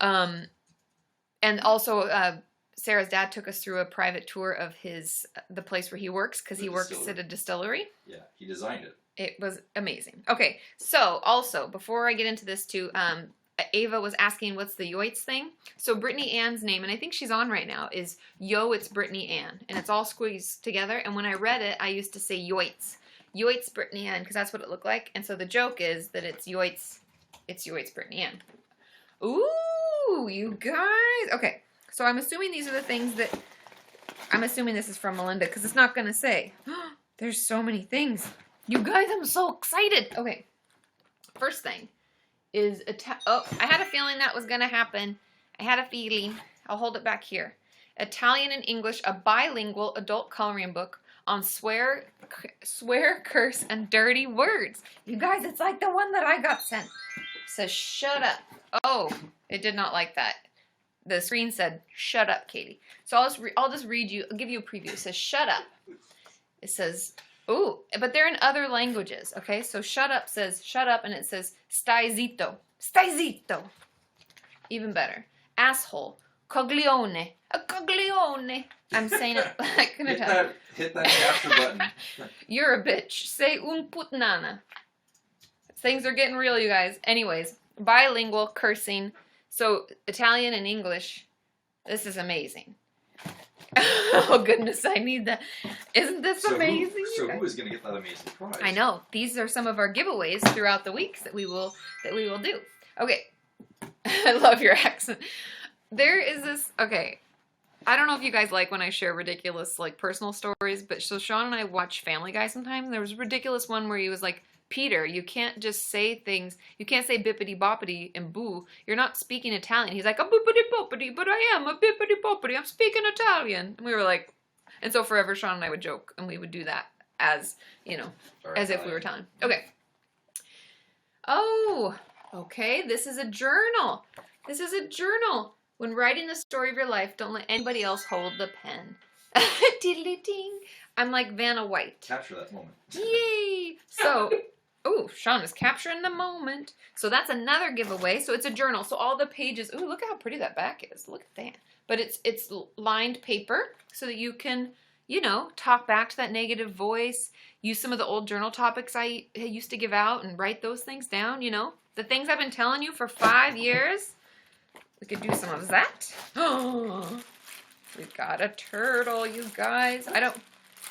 And also, Sarah's dad took us through a private tour of the place where he works, because he works at a distillery. Yeah, he designed it. It was amazing. Okay, so also, before I get into this too, Ava was asking what's the yoits thing. So Brittany Ann's name, and I think she's on right now, is Yo, it's Brittany Ann. And it's all squeezed together. And when I read it, I used to say yoits. Yoits Brittany Ann, because that's what it looked like. And so the joke is that it's yoits Brittany Ann. Ooh, you guys. Okay, so I'm assuming these are the things that, I'm assuming this is from Melinda, because it's not going to say. There's so many things. You guys, I'm so excited. Okay, first thing is, I had a feeling that was going to happen. I had a feeling. I'll hold it back here. Italian and English, a bilingual adult coloring book on swear, curse, and dirty words. You guys, it's like the one that I got sent. It says, shut up. Oh, it did not like that. The screen said, shut up, Katie. So I'll just read you, I'll give you a preview. It says, shut up. It says, ooh, but they're in other languages, okay? So shut up says shut up, and it says stai zitto. Stai zitto. Even better. Asshole. Coglione. A coglione. I'm saying it like an Italian. Hit that capture button. You're a bitch. Say un putnana. Things are getting real, you guys. Anyways, bilingual cursing. So Italian and English. This is amazing. Oh goodness, I need that. Isn't this amazing? Who is going to get that amazing prize? I know. These are some of our giveaways throughout the weeks that we will do. Okay. I love your accent. There is this. Okay. I don't know if you guys like when I share ridiculous like personal stories, but so Sean and I watch Family Guy sometimes. There was a ridiculous one where he was like, Peter, you can't just say things. You can't say bippity boppity and boo. You're not speaking Italian. He's like, a bippity boppity, but I am a bippity boppity. I'm speaking Italian. And we were like, and so forever Sean and I would joke and we would do that as, you know, as if we were Italian. Okay. Oh, okay. This is a journal. This is a journal. When writing the story of your life, don't let anybody else hold the pen. Diddly ding. I'm like Vanna White. Capture that moment. Yay. So... Oh, Sean is capturing the moment. So that's another giveaway. So it's a journal. So all the pages. Ooh, look at how pretty that back is. Look at that. But it's lined paper so that you can, you know, talk back to that negative voice. Use some of the old journal topics I used to give out and write those things down, you know. The things I've been telling you for 5 years. We could do some of that. Oh, we've got a turtle, you guys.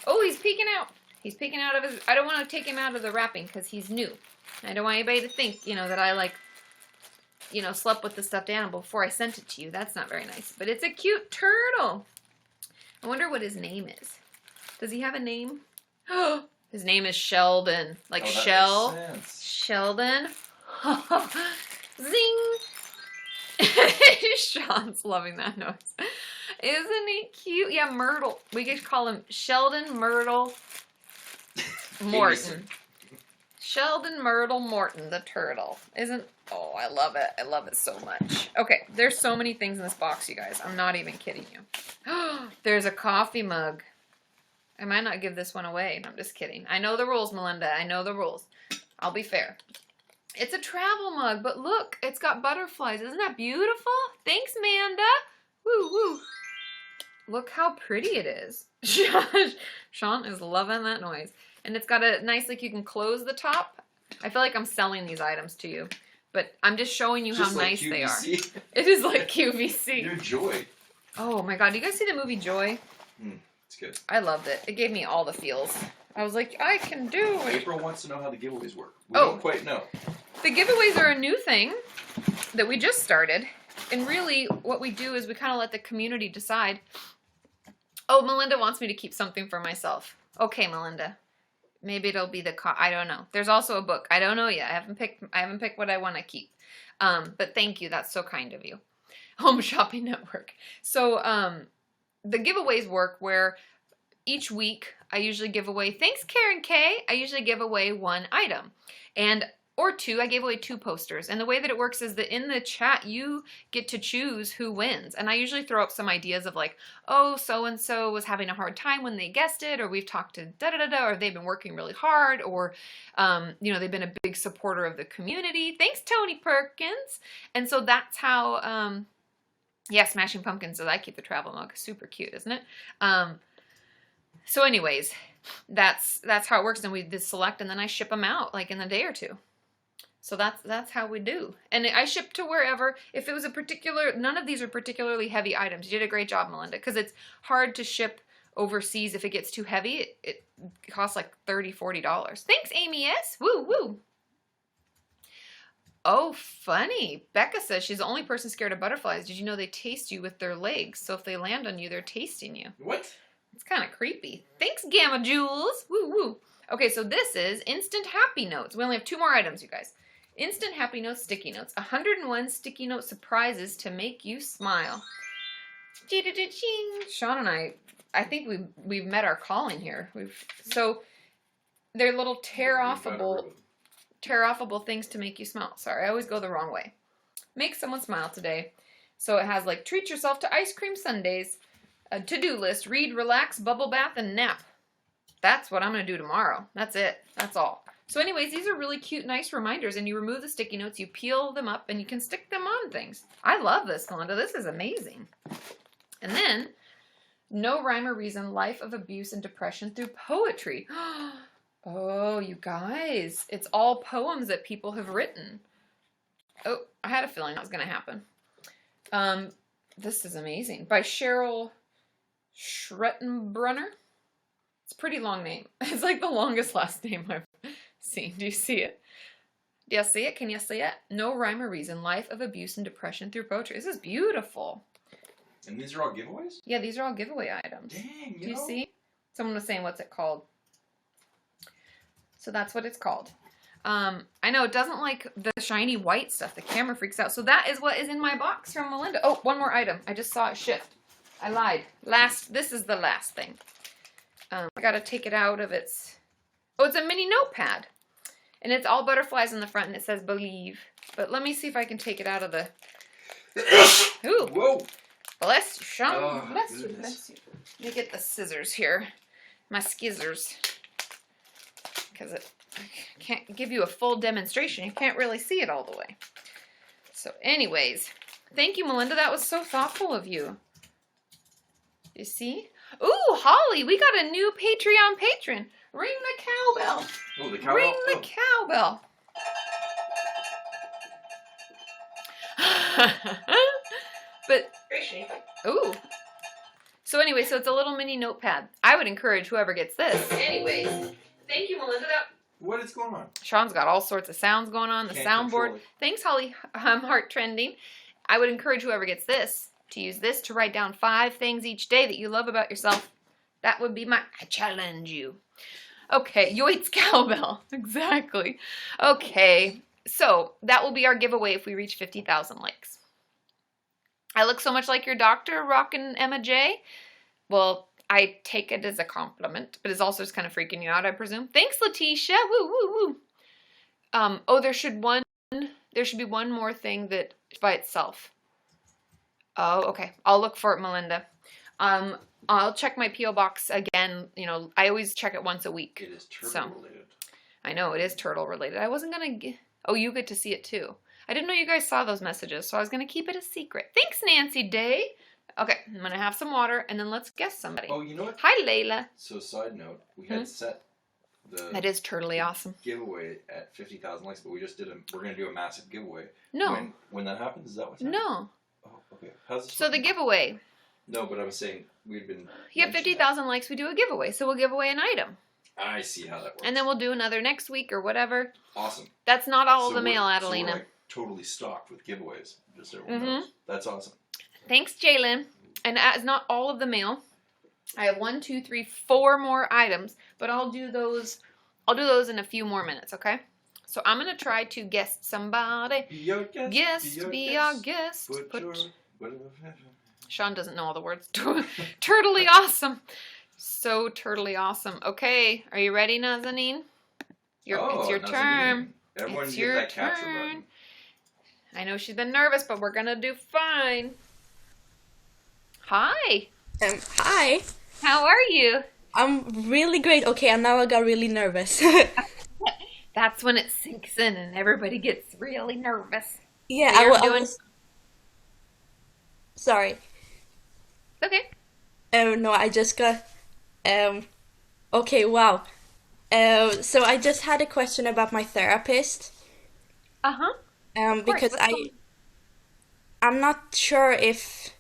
Oh, he's peeking out. He's peeking out of his... I don't want to take him out of the wrapping because he's new. I don't want anybody to think, you know, that I, like, you know, slept with the stuffed animal before I sent it to you. That's not very nice. But it's a cute turtle. I wonder what his name is. Does he have a name? His name is Sheldon. Like Shell. Sheldon. Zing. Sean's loving that noise. Isn't he cute? Yeah, Myrtle. We could call him Sheldon Myrtle Morton. Sheldon Myrtle Morton, the turtle. Oh, I love it. I love it so much. Okay, there's so many things in this box, you guys. I'm not even kidding you. There's a coffee mug. I might not give this one away. I'm just kidding. I know the rules, Melinda. I know the rules. I'll be fair. It's a travel mug, but look, it's got butterflies. Isn't that beautiful? Thanks, Manda. Woo, woo. Look how pretty it is. Sean is loving that noise. And it's got a nice, like, you can close the top. I feel like I'm selling these items to you, but I'm just showing you how nice they are. It is like QVC. You're Joy. Oh my God. Do you guys see the movie Joy? It's good. I loved it. It gave me all the feels. I was like, I can do it. April wants to know how the giveaways work. We don't quite know. The giveaways are a new thing that we just started. And really, what we do is we kind of let the community decide. Oh, Melinda wants me to keep something for myself. Okay, Melinda. Maybe it'll be I don't know. There's also a book. I don't know yet. I haven't picked what I want to keep. But thank you. That's so kind of you. Home Shopping Network. So the giveaways work where each week I usually give away, thanks Karen K, I usually give away one item. Or two. I gave away 2 posters. And the way that it works is that in the chat, you get to choose who wins. And I usually throw up some ideas of like, oh, so-and-so was having a hard time when they guessed it, or we've talked to da-da-da-da, or they've been working really hard, or, you know, they've been a big supporter of the community. Thanks, Tony Perkins. And so that's how, yeah, Smashing Pumpkins says I keep the travel mug. Super cute, isn't it? So anyways, that's how it works. And we just select, and then I ship them out like in a day or 2. So that's how we do. And I ship to wherever. If it was none of these are particularly heavy items. You did a great job, Melinda, because it's hard to ship overseas if it gets too heavy. It costs like $30, $40. Thanks, Amy S. Woo, woo. Oh, funny. Becca says she's the only person scared of butterflies. Did you know they taste you with their legs? So if they land on you, they're tasting you. What? It's kind of creepy. Thanks, Gamma Jules. Woo, woo. Okay, so this is Instant Happy Notes. We only have 2 more items, you guys. Instant Happy Notes sticky notes. 101 sticky note surprises to make you smile. Sean and I think we've met our calling here. So they're little tear-offable things to make you smile. Sorry, I always go the wrong way. Make someone smile today. So it has like treat yourself to ice cream sundaes, a to-do list, read, relax, bubble bath, and nap. That's what I'm going to do tomorrow. That's it. That's all. So anyways, these are really cute, nice reminders, and you remove the sticky notes, you peel them up, and you can stick them on things. I love this, Melinda. This is amazing. And then, no rhyme or reason, life of abuse and depression through poetry. Oh, you guys, it's all poems that people have written. Oh, I had a feeling that was going to happen. This is amazing. By Cheryl Schrettenbrunner. It's a pretty long name. It's like the longest last name I've seen. Do you see it? Do you see it? Can you see it? No rhyme or reason. Life of abuse and depression through poetry. This is beautiful. And these are all giveaways? Yeah, these are all giveaway items. Dang, Do you see? Someone was saying, what's it called? So that's what it's called. I know it doesn't like the shiny white stuff. The camera freaks out. So that is what is in my box from Melinda. Oh, one more item. I just saw it shift. I lied. This is the last thing. I gotta take it out of its... Oh, it's a mini notepad. And it's all butterflies in the front and it says believe. But let me see if I can take it out of the... Ooh. Whoa. Bless you, Sean. Oh, bless you, goodness. bless you. Let me get the scissors here. My skizzers. Because I can't give you a full demonstration. You can't really see it all the way. So anyways, thank you, Melinda. That was so thoughtful of you. You see? Ooh, Holly, we got a new Patreon patron. Ring the cowbell. Oh, the cowbell. Ring the cowbell. But, ooh. So anyway, so it's a little mini notepad. I would encourage whoever gets this. Anyways, thank you, Melinda. What is going on? Sean's got all sorts of sounds going on. The Can't soundboard. control it. Thanks, Holly. Heart trending. I would encourage whoever gets this to use this to write down 5 things each day that you love about yourself. That would be I challenge you. Okay, yoits cowbell. Exactly. Okay, so that will be our giveaway if we reach 50,000 likes. I look so much like your doctor, Rockin' Emma J. Well, I take it as a compliment, but it's also just kind of freaking you out, I presume. Thanks, Letitia. Woo, woo, woo. Oh, there should be one more thing that by itself. Oh, okay. I'll look for it, Melinda. I'll check my P.O. box again. You know, I always check it once a week. It is turtle related. I know, it is turtle related. I wasn't going to... Oh, you get to see it too. I didn't know you guys saw those messages, so I was going to keep it a secret. Thanks, Nancy Day. Okay, I'm going to have some water, and then let's guess somebody. Oh, you know what? Hi, Layla. So, side note, we had set the That is totally awesome. giveaway at 50,000 likes, but we're going to do a massive giveaway. No. When that happens, is that what's happening? No. Oh, okay. How's this So the working? giveaway. No, but I was saying we'd been... You have mentioning 50,000 likes, we do a giveaway. So we'll give away an item. that. I see how that works. And then we'll do another next week or whatever. Awesome. That's not all of So the mail, we're Adelina. like totally stocked with giveaways. Just so everyone knows. That's awesome. Thanks, Jalen. And that is not all of the mail. I have 1, 2, 3, 4 more items, but I'll do those in a few more minutes, okay? So I'm going to try to guess somebody. Be your guest. Yes, be our guest. Put your... Sean doesn't know all the words. Turtly awesome. So turtly awesome. Okay, are you ready, Nazanin? It's your Nazanin. turn. Everyone It's get your that capture turn. button. I know she's been nervous, but we're gonna do fine. Hi. Hi. How are you? I'm really great. Okay, and now I got really nervous. That's when it sinks in and everybody gets really nervous. Yeah, So you're I doing- was. Sorry. Okay. No, I just got. Okay, wow. So I just had a question about my therapist. Uh-huh. course, Because what's going- I'm not sure if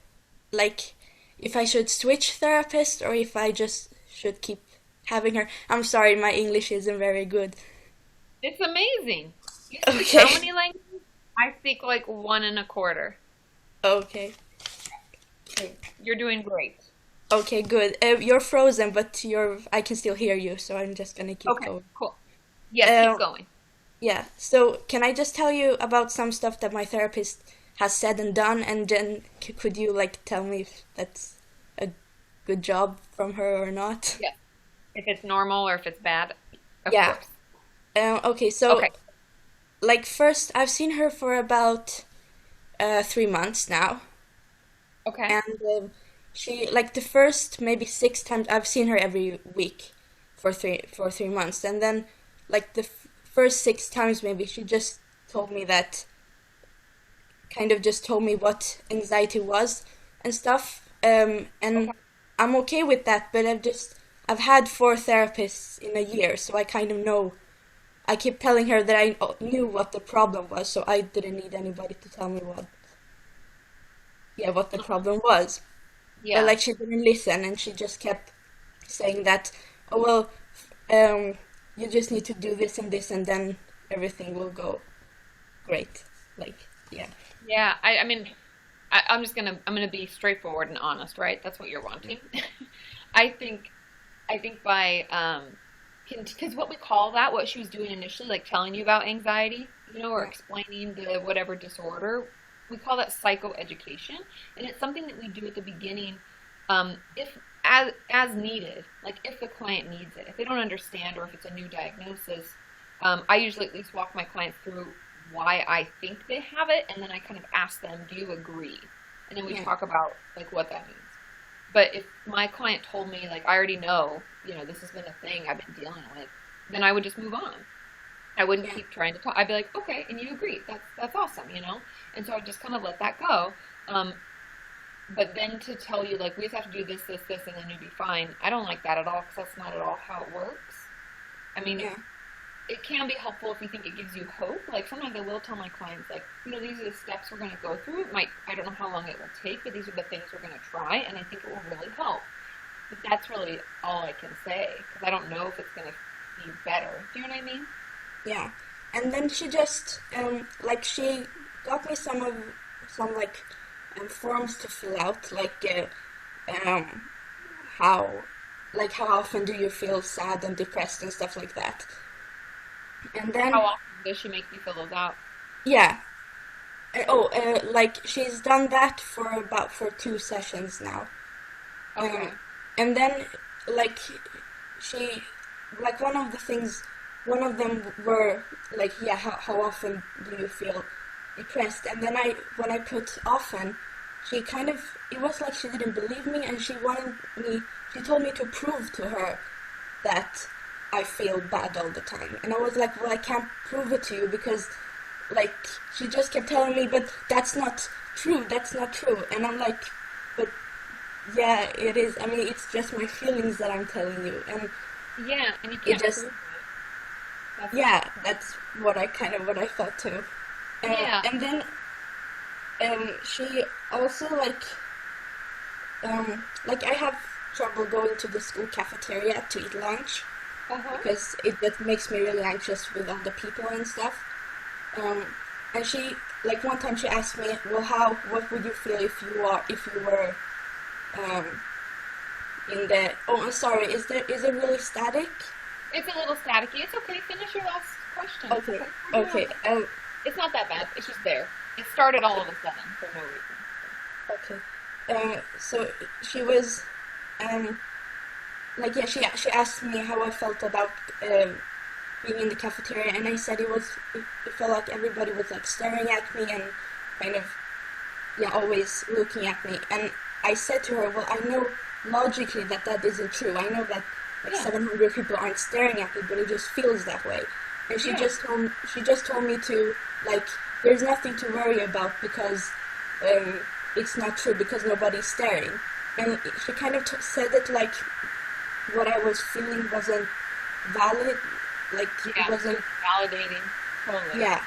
I should switch therapist or if I just should keep having her. I'm sorry, my English isn't very good. It's amazing. You speak Okay. how many languages? I speak like 1 1/4. Okay. You're doing great. Okay, good. You're frozen, but I can still hear you, so I'm just gonna keep Okay, going. cool. Yes, Um, keep going. Yeah, so can I just tell you about some stuff that my therapist has said and done, and then could you tell me if that's a good job from her or not? Yeah. If it's normal or if it's bad. Of Yeah. course. Okay, so Okay. first I've seen her for about 3 months now, Okay. and she the first maybe 6 times I've seen her every week for 3 months, and then the first 6 times maybe she just told me that kind of just told me what anxiety was and stuff, and I'm okay with that, but I've had 4 therapists in a year, so I kind of know. I keep telling her that I knew what the problem was, so I didn't need anybody to tell me what. what the problem was. But Yeah. like she didn't listen, and she just kept saying that, oh well, um, you just need to do this and this, and then everything will go great. Like, yeah, Yeah. I mean, I'm gonna be straightforward and honest, right? That's what you're wanting. I think I think by because what we call that, what she was doing initially, like telling you about anxiety, or yeah, explaining the whatever disorder, we call that psychoeducation, and it's something that we do at the beginning, if as needed, like if the client needs it, if they don't understand, or if it's a new diagnosis. I usually at least walk my clients through why I think they have it, and then I kind of ask them, "Do you agree?" And then we yeah, talk about like what that means. But if my client told me, like, I already know, this has been a thing I've been dealing with, then I would just move on. I wouldn't yeah, keep trying to talk. I'd be like, okay, and you agree. That's awesome. And so I just kind of let that go. Um, but then to tell you, like, we just have to do this, this, this, and then you'll be fine. I don't like that at all, because that's not at all how it works. I mean, yeah, it can be helpful if you think it gives you hope. Like sometimes I will tell my clients, like, these are the steps we're going to go through. I don't know how long it will take, but these are the things we're going to try, and I think it will really help. But that's really all I can say, because I don't know if it's going to be better. Do you know what I mean? yeah. And then she just like she got me some like forms to fill out, like um how how often do you feel sad and depressed and stuff like that. And How then often does she make you fill those out? yeah, like she's done that for 2 sessions now. Okay. Um, and then like she like one of them were like, yeah, how often do you feel depressed? And then when I put often, she kind of, it was like she didn't believe me, and she told me to prove to her that I feel bad all the time. And I was like, well, I can't prove it to you, because like she just kept telling me, but that's not true. And I'm like, but yeah, it is. I mean, it's just my feelings that I'm telling you. And Yeah, and you it can't just, prove it. That's yeah, that's what I thought too. yeah. And then she also like I have trouble going to the school cafeteria to eat lunch, Uh-huh. because it just makes me really anxious with all the people and stuff. Um, and she, like, one time she asked me, well, what would you feel if you were um in the, oh, I'm sorry, is it really static? It's a little staticky. It's okay. Finish your last question. It's Okay, okay. We're doing okay, okay. It's not that bad. It's just there. It started all of a sudden for no reason. okay. So she was, um, like, yeah, she asked me how I felt about being in the cafeteria, and I said it felt like everybody was like staring at me and kind of, yeah, always looking at me. And I said to her, well, I know logically that isn't true. I know that like Yeah. 700 people aren't staring at me, but it just feels that way. And Yeah. she just told me to, like, there's nothing to worry about, because um, it's not true, because nobody's staring. And she kind of said it like what I was feeling wasn't valid, like it Yeah. wasn't, It's validating. Totally. yeah.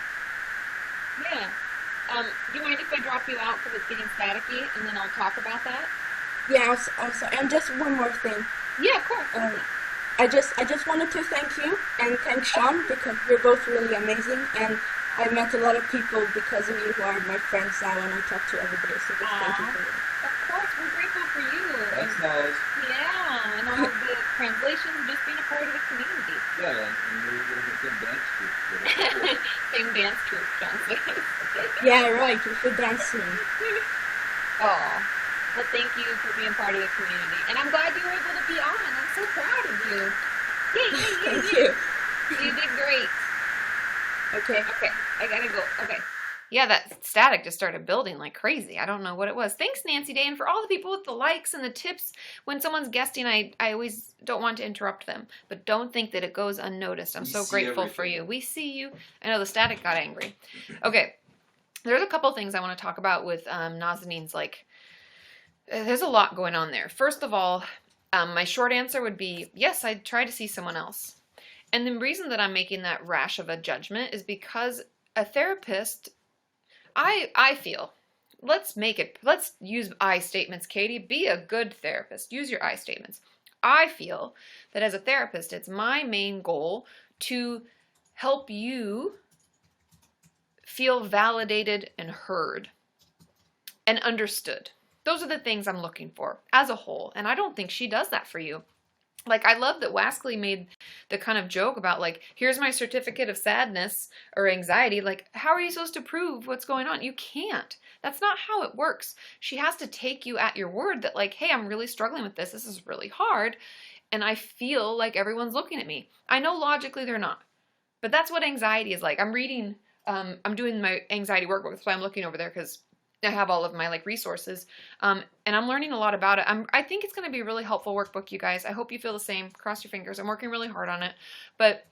Yeah. Do you mind if I drop you out because it's getting staticky, and then I'll talk about that? Yeah, also, and just one more thing. Yeah, of course. Um, I just wanted to thank you and thank Sean, because you're both really amazing, and I met a lot of people because of you who are my friends now, and I talk to every day. So just thank you Aw. for that. Of course, we're grateful for you. That's nice. Yeah, and all of the translations, just being a part of the community. Yeah, and we're in the same dance group. Same dance troupe, John says. Yeah, right. We should dance soon. Oh, well, thank you for being part of the community. And I'm glad you were able to be on. I'm so proud of you. Yay, yay, yay, Thank yay. you. You did great. Okay. Okay, I gotta go. Okay. Yeah, that static just started building like crazy. I don't know what it was. Thanks, Nancy Day, and for all the people with the likes and the tips. When someone's guesting, I always don't want to interrupt them, but don't think that it goes unnoticed. I'm We so see grateful for everything. you. We see you. I know the static got angry. Okay, there's a couple things I want to talk about with Nazanin's, like, there's a lot going on there. First of all, my short answer would be, yes, I'd try to see someone else. And the reason that I'm making that rash of a judgment is because a therapist, I feel, let's use I statements, Katie. Be a good therapist. Use your I statements. I feel that as a therapist, it's my main goal to help you feel validated and heard and understood. Those are the things I'm looking for as a whole. And I don't think she does that for you. Like, I love that Waskley made the kind of joke about, like, here's my certificate of sadness or anxiety. Like, how are you supposed to prove what's going on? You can't. That's not how it works. She has to take you at your word that, like, hey, I'm really struggling with this. This is really hard. And I feel like everyone's looking at me. I know logically they're not. But that's what anxiety is like. I'm doing my anxiety workbook. So I'm looking over there because I have all of my like resources, and I'm learning a lot about it. I think it's going to be a really helpful workbook, you guys. I hope you feel the same. Cross your fingers. I'm working really hard on it, but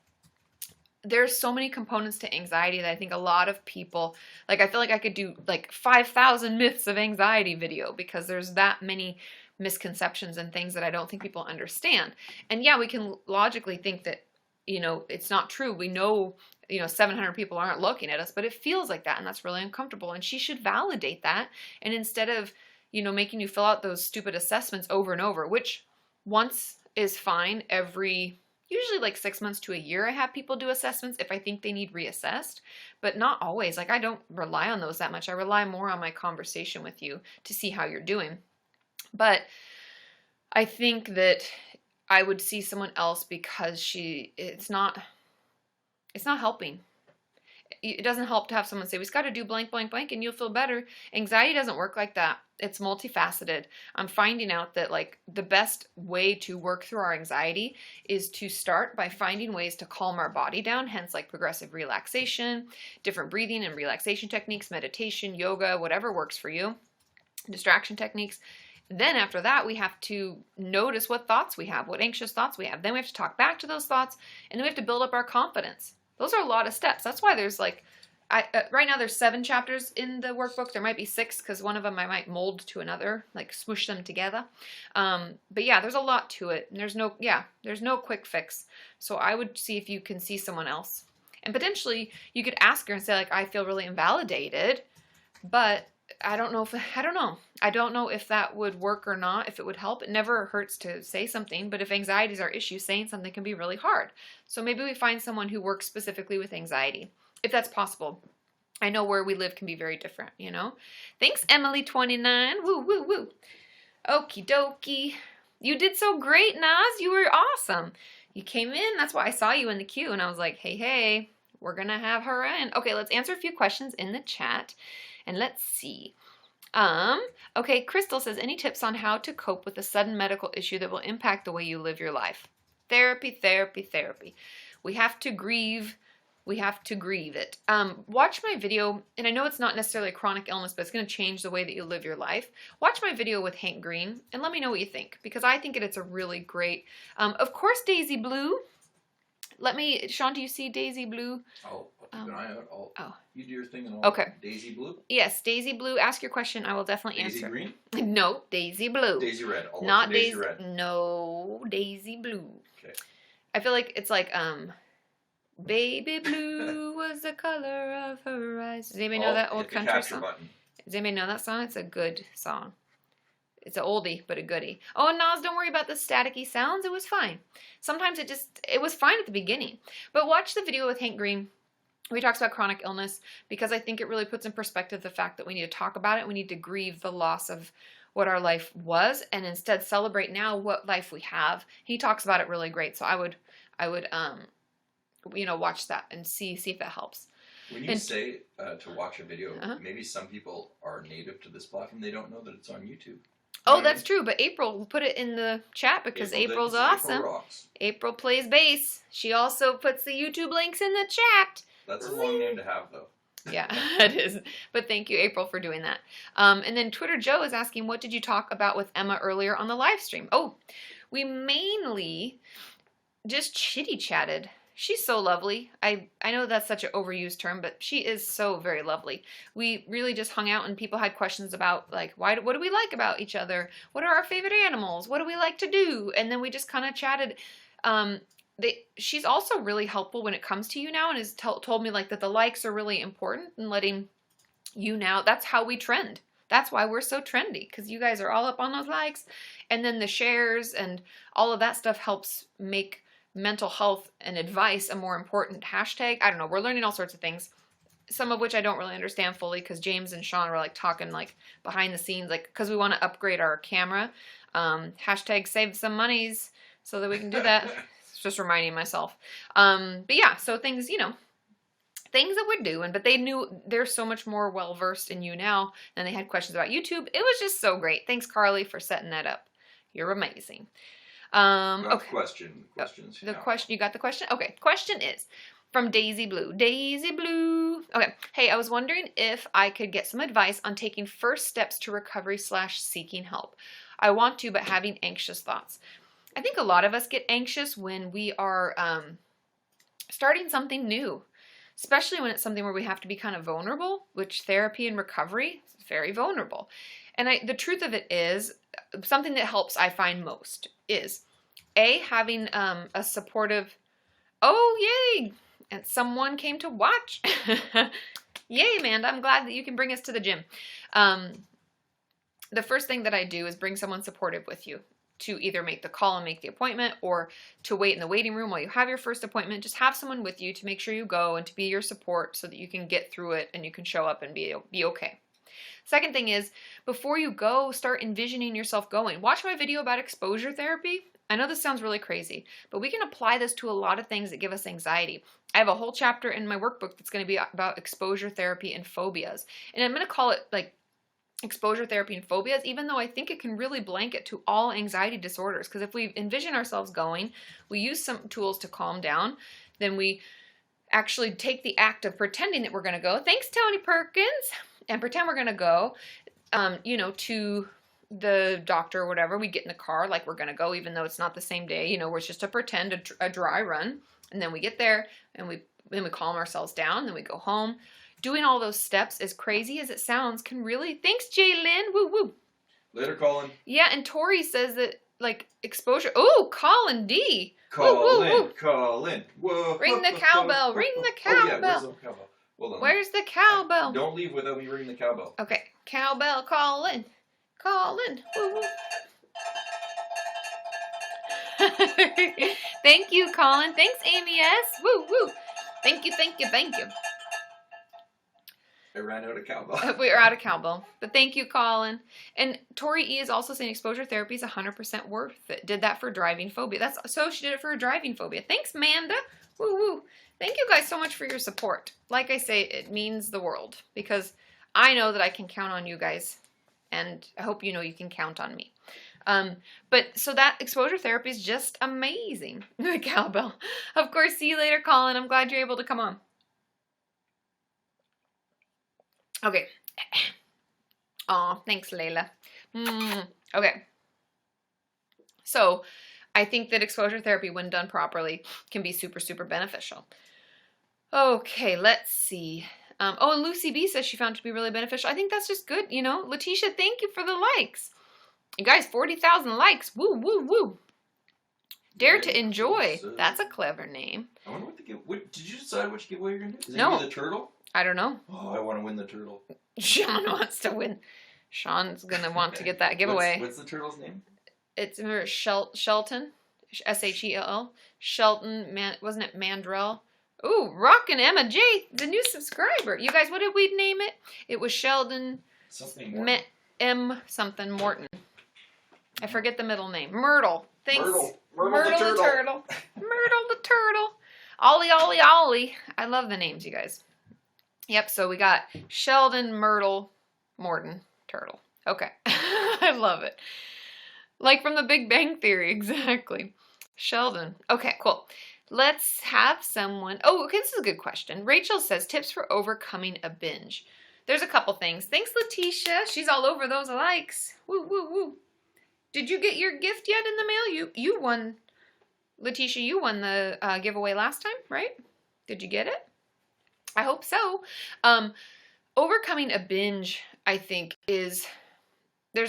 there's so many components to anxiety that I think a lot of people, like, I feel like I could do like 5,000 myths of anxiety video because there's that many misconceptions and things that I don't think people understand. And yeah, we can logically think that, you know, it's not true. We know, you know, 700 people aren't looking at us, but it feels like that, and that's really uncomfortable. And she should validate that. And instead of, you know, making you fill out those stupid assessments over and over, which once is fine, usually like 6 months to a year, I have people do assessments if I think they need reassessed, but not always. Like, I don't rely on those that much. I rely more on my conversation with you to see how you're doing. But I think that I would see someone else because it's not helping. It doesn't help to have someone say, we just got to do blank, blank, blank, and you'll feel better. Anxiety doesn't work like that. It's multifaceted. I'm finding out that, like, the best way to work through our anxiety is to start by finding ways to calm our body down, hence like progressive relaxation, different breathing and relaxation techniques, meditation, yoga, whatever works for you, distraction techniques. Then after that, we have to notice what thoughts we have, what anxious thoughts we have. Then we have to talk back to those thoughts, and then we have to build up our confidence. Those are a lot of steps. That's why there's like, right now there's 7 chapters in the workbook. There might be 6 because one of them I might mold to another, like smoosh them together. But yeah, there's a lot to it. And there's no quick fix. So I would see if you can see someone else. And potentially you could ask her and say, like, I feel really invalidated, but I don't know if that would work or not, if it would help. It never hurts to say something, but if anxiety is our issue, saying something can be really hard. So maybe we find someone who works specifically with anxiety, if that's possible. I know where we live can be very different, you know? Thanks, Emily29. Woo, woo, woo. Okie dokie. You did so great, Naz. You were awesome. You came in. That's why I saw you in the queue, and I was like, hey, we're going to have her in. Okay, let's answer a few questions in the chat. And let's see. Okay, Crystal says, any tips on how to cope with a sudden medical issue that will impact the way you live your life? Therapy, therapy, therapy. We have to grieve. We have to grieve it. Watch my video, and I know it's not necessarily a chronic illness, but it's going to change the way that you live your life. Watch my video with Hank Green, and let me know what you think, because I think it's a really great, of course, Daisy Blue. Sean, do you see Daisy Blue? Oh, keep an eye out. You do your thing and okay. Daisy Blue? Yes, Daisy Blue. Ask your question. I will definitely answer. Daisy Green? No, Daisy Blue. Daisy Red. Not Daisy Red. No, Daisy Blue. Okay. I feel like it's like, baby blue was the color of her eyes. Does anybody know that old country song? Button. Does anybody know that song? It's a good song. It's an oldie, but a goodie. Oh, and Naz, don't worry about the staticky sounds. It was fine. Sometimes it was fine at the beginning. But watch the video with Hank Green where he talks about chronic illness, because I think it really puts in perspective the fact that we need to talk about it. We need to grieve the loss of what our life was and instead celebrate now what life we have. He talks about it really great. So I would watch that and see if that helps. When you say to watch a video, maybe some people are native to this platform. They don't know that it's on YouTube. Oh, that's true. But April put it in the chat because April's awesome. April plays bass. She also puts the YouTube links in the chat. That's a long name to have, though. Yeah, it is. But thank you, April, for doing that. And then Twitter Joe is asking, what did you talk about with Emma earlier on the live stream? Oh, we mainly just chitty-chatted. She's so lovely. I know that's such an overused term, but she is so very lovely. We really just hung out and people had questions about, like, what do we like about each other? What are our favorite animals? What do we like to do? And then we just kind of chatted. She's also really helpful when it comes to YouNow and has told me, like, that the likes are really important and letting YouNow, that's how we trend. That's why we're so trendy, because you guys are all up on those likes. And then the shares and all of that stuff helps make mental health and advice a more important hashtag. I don't know. We're learning all sorts of things, some of which I don't really understand fully, because James and Sean were like talking like behind the scenes, like because we want to upgrade our camera. Hashtag save some monies so that we can do that. It's just reminding myself. But yeah, so things, you know, things that we're doing, but they knew they're so much more well-versed in YouNow, and they had questions about YouTube. It was just so great. Thanks, Carly, for setting that up. You're amazing. Okay. Questions. The question, you got the question? Okay. Question is from Daisy Blue. Daisy Blue. Okay. Hey, I was wondering if I could get some advice on taking first steps to recovery / seeking help. I want to, but having anxious thoughts. I think a lot of us get anxious when we are starting something new, especially when it's something where we have to be kind of vulnerable, which therapy and recovery is very vulnerable. And the truth of it is, something that helps, I find most, is having a supportive, oh, yay, and someone came to watch. Yay, Amanda, I'm glad that you can bring us to the gym. The first thing that I do is bring someone supportive with you to either make the call and make the appointment, or to wait in the waiting room while you have your first appointment. Just have someone with you to make sure you go and to be your support so that you can get through it and you can show up and be okay. Second thing is, before you go, start envisioning yourself going. Watch my video about exposure therapy. I know this sounds really crazy, but we can apply this to a lot of things that give us anxiety. I have a whole chapter in my workbook that's going to be about exposure therapy and phobias. And I'm going to call it like exposure therapy and phobias, even though I think it can really blanket to all anxiety disorders. Because if we envision ourselves going, we use some tools to calm down, then we actually take the act of pretending that we're going to go. Thanks, Tony Perkins. And pretend we're going to go, you know, to the doctor or whatever. We get in the car like we're going to go, even though it's not the same day, you know, where it's just a pretend, a dry run. And then we get there and then we calm ourselves down. Then we go home. Doing all those steps, as crazy as it sounds, can really, thanks, Jaylyn, woo woo. Later, Colin. Yeah, and Tori says that, like, exposure, oh, Colin D. Colin, woo, woo, woo. Colin. Whoa. Ring the cowbell, ring the cowbell. Oh, yeah, where's the cowbell? Hold on. Where's the cowbell? Don't leave without me ringing the cowbell. Okay, cowbell, Colin. Colin, woo woo. Thank you, Colin. Thanks, Amy S. Woo woo. Thank you, thank you, thank you. I ran out of cowbell. We are out of cowbell. But thank you, Colin. And Tori E is also saying exposure therapy is 100% worth it. Did that for driving phobia. So she did it for a driving phobia. Thanks, Manda. Woo woo. Thank you guys so much for your support. Like I say, it means the world, because I know that I can count on you guys, and I hope you know you can count on me. But so that exposure therapy is just amazing. The cowbell. Of course, see you later, Colin. I'm glad you're able to come on. Okay. Oh, thanks, Layla. Okay. So I think that exposure therapy, when done properly, can be super, super beneficial. Okay, let's see. Oh, and Lucy B says she found it to be really beneficial. I think that's just good, you know. Letitia, thank you for the likes. You guys, 40,000 likes. Woo, woo, woo. Dare to enjoy. That's a clever name. I wonder what did you decide which giveaway you're going to do? Is it No. going to be the turtle? I don't know. Oh, I want to win the turtle. Sean wants to win. Sean's going to want to get that giveaway. What's the turtle's name? It's Shelton. S-H-E-L-L. Shelton, wasn't it Mandrell? Ooh, Rockin' Emma J, the new subscriber. You guys, what did we name it? It was Sheldon Something M something Morton. I forget the middle name. Myrtle. Thanks. Myrtle the turtle. Myrtle the turtle. Ollie, Ollie, Ollie. I love the names, you guys. Yep, so we got Sheldon, Myrtle, Morton, turtle. Okay. I love it. Like from the Big Bang Theory, exactly. Sheldon. Okay, cool. Let's have someone. Oh, okay, this is a good question. Rachel says, tips for overcoming a binge. There's a couple things. Thanks, Letitia. She's all over those likes. Woo, woo, woo. Did you get your gift yet in the mail? You won, Letitia, you won the giveaway last time, right? Did you get it? I hope so. Overcoming a binge, I think, there's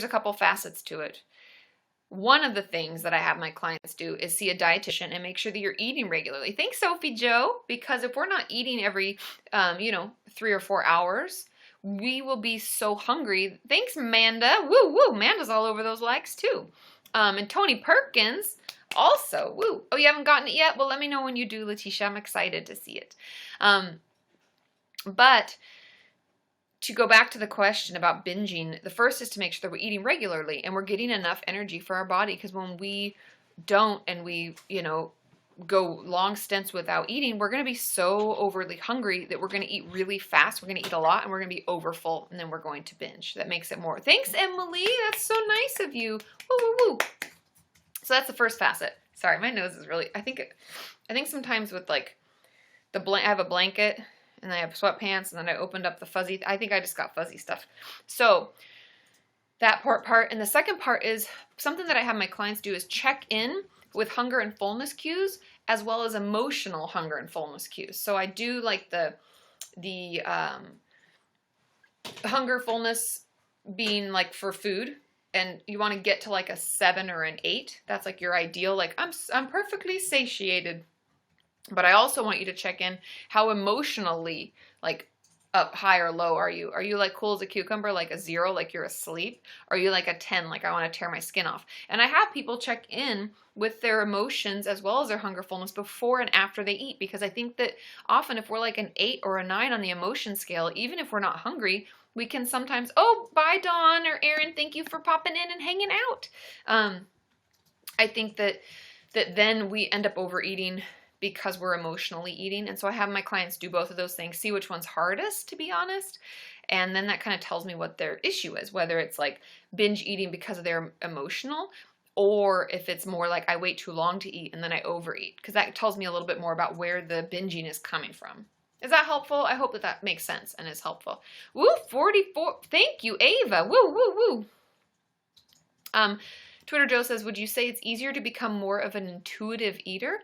a couple facets to it. One of the things that I have my clients do is see a dietitian and make sure that you're eating regularly. Thanks, Sophie Joe, because if we're not eating every, 3 or 4 hours, we will be so hungry. Thanks, Amanda. Woo, woo. Amanda's all over those likes, too. And Tony Perkins also. Woo. Oh, you haven't gotten it yet? Well, let me know when you do, Letitia. I'm excited to see it. But to go back to the question about binging, the first is to make sure that we're eating regularly and we're getting enough energy for our body, because when we don't and we, go long stints without eating, we're going to be so overly hungry that we're going to eat really fast. We're going to eat a lot and we're going to be over full, and then we're going to binge. That makes it more. Thanks, Emily. That's so nice of you. Woo, woo, woo. So that's the first facet. Sorry, my nose is really, I think sometimes with like I have a blanket and I have sweatpants, and then I opened up the fuzzy, I think I just got fuzzy stuff. So that part. And the second part is something that I have my clients do is check in with hunger and fullness cues, as well as emotional hunger and fullness cues. So I do like the hunger, fullness being like for food, and you want to get to like a 7 or an 8. That's like your ideal, like I'm perfectly satiated. But I also want you to check in how emotionally, like, up high or low are you? Are you like cool as a cucumber, like a 0, like you're asleep? Or are you like a 10, like I want to tear my skin off? And I have people check in with their emotions as well as their hunger, fullness before and after they eat, because I think that often if we're like an 8 or a 9 on the emotion scale, even if we're not hungry, we can sometimes, oh, bye Dawn or Erin, thank you for popping in and hanging out. I think that then we end up overeating because we're emotionally eating. And so I have my clients do both of those things, see which one's hardest, to be honest. And then that kind of tells me what their issue is, whether it's like binge eating because of their emotional, or if it's more like I wait too long to eat and then I overeat, because that tells me a little bit more about where the binging is coming from. Is that helpful? I hope that makes sense and is helpful. Woo, 44. Thank you, Ava. Woo, woo, woo. Twitter Joe says, would you say it's easier to become more of an intuitive eater?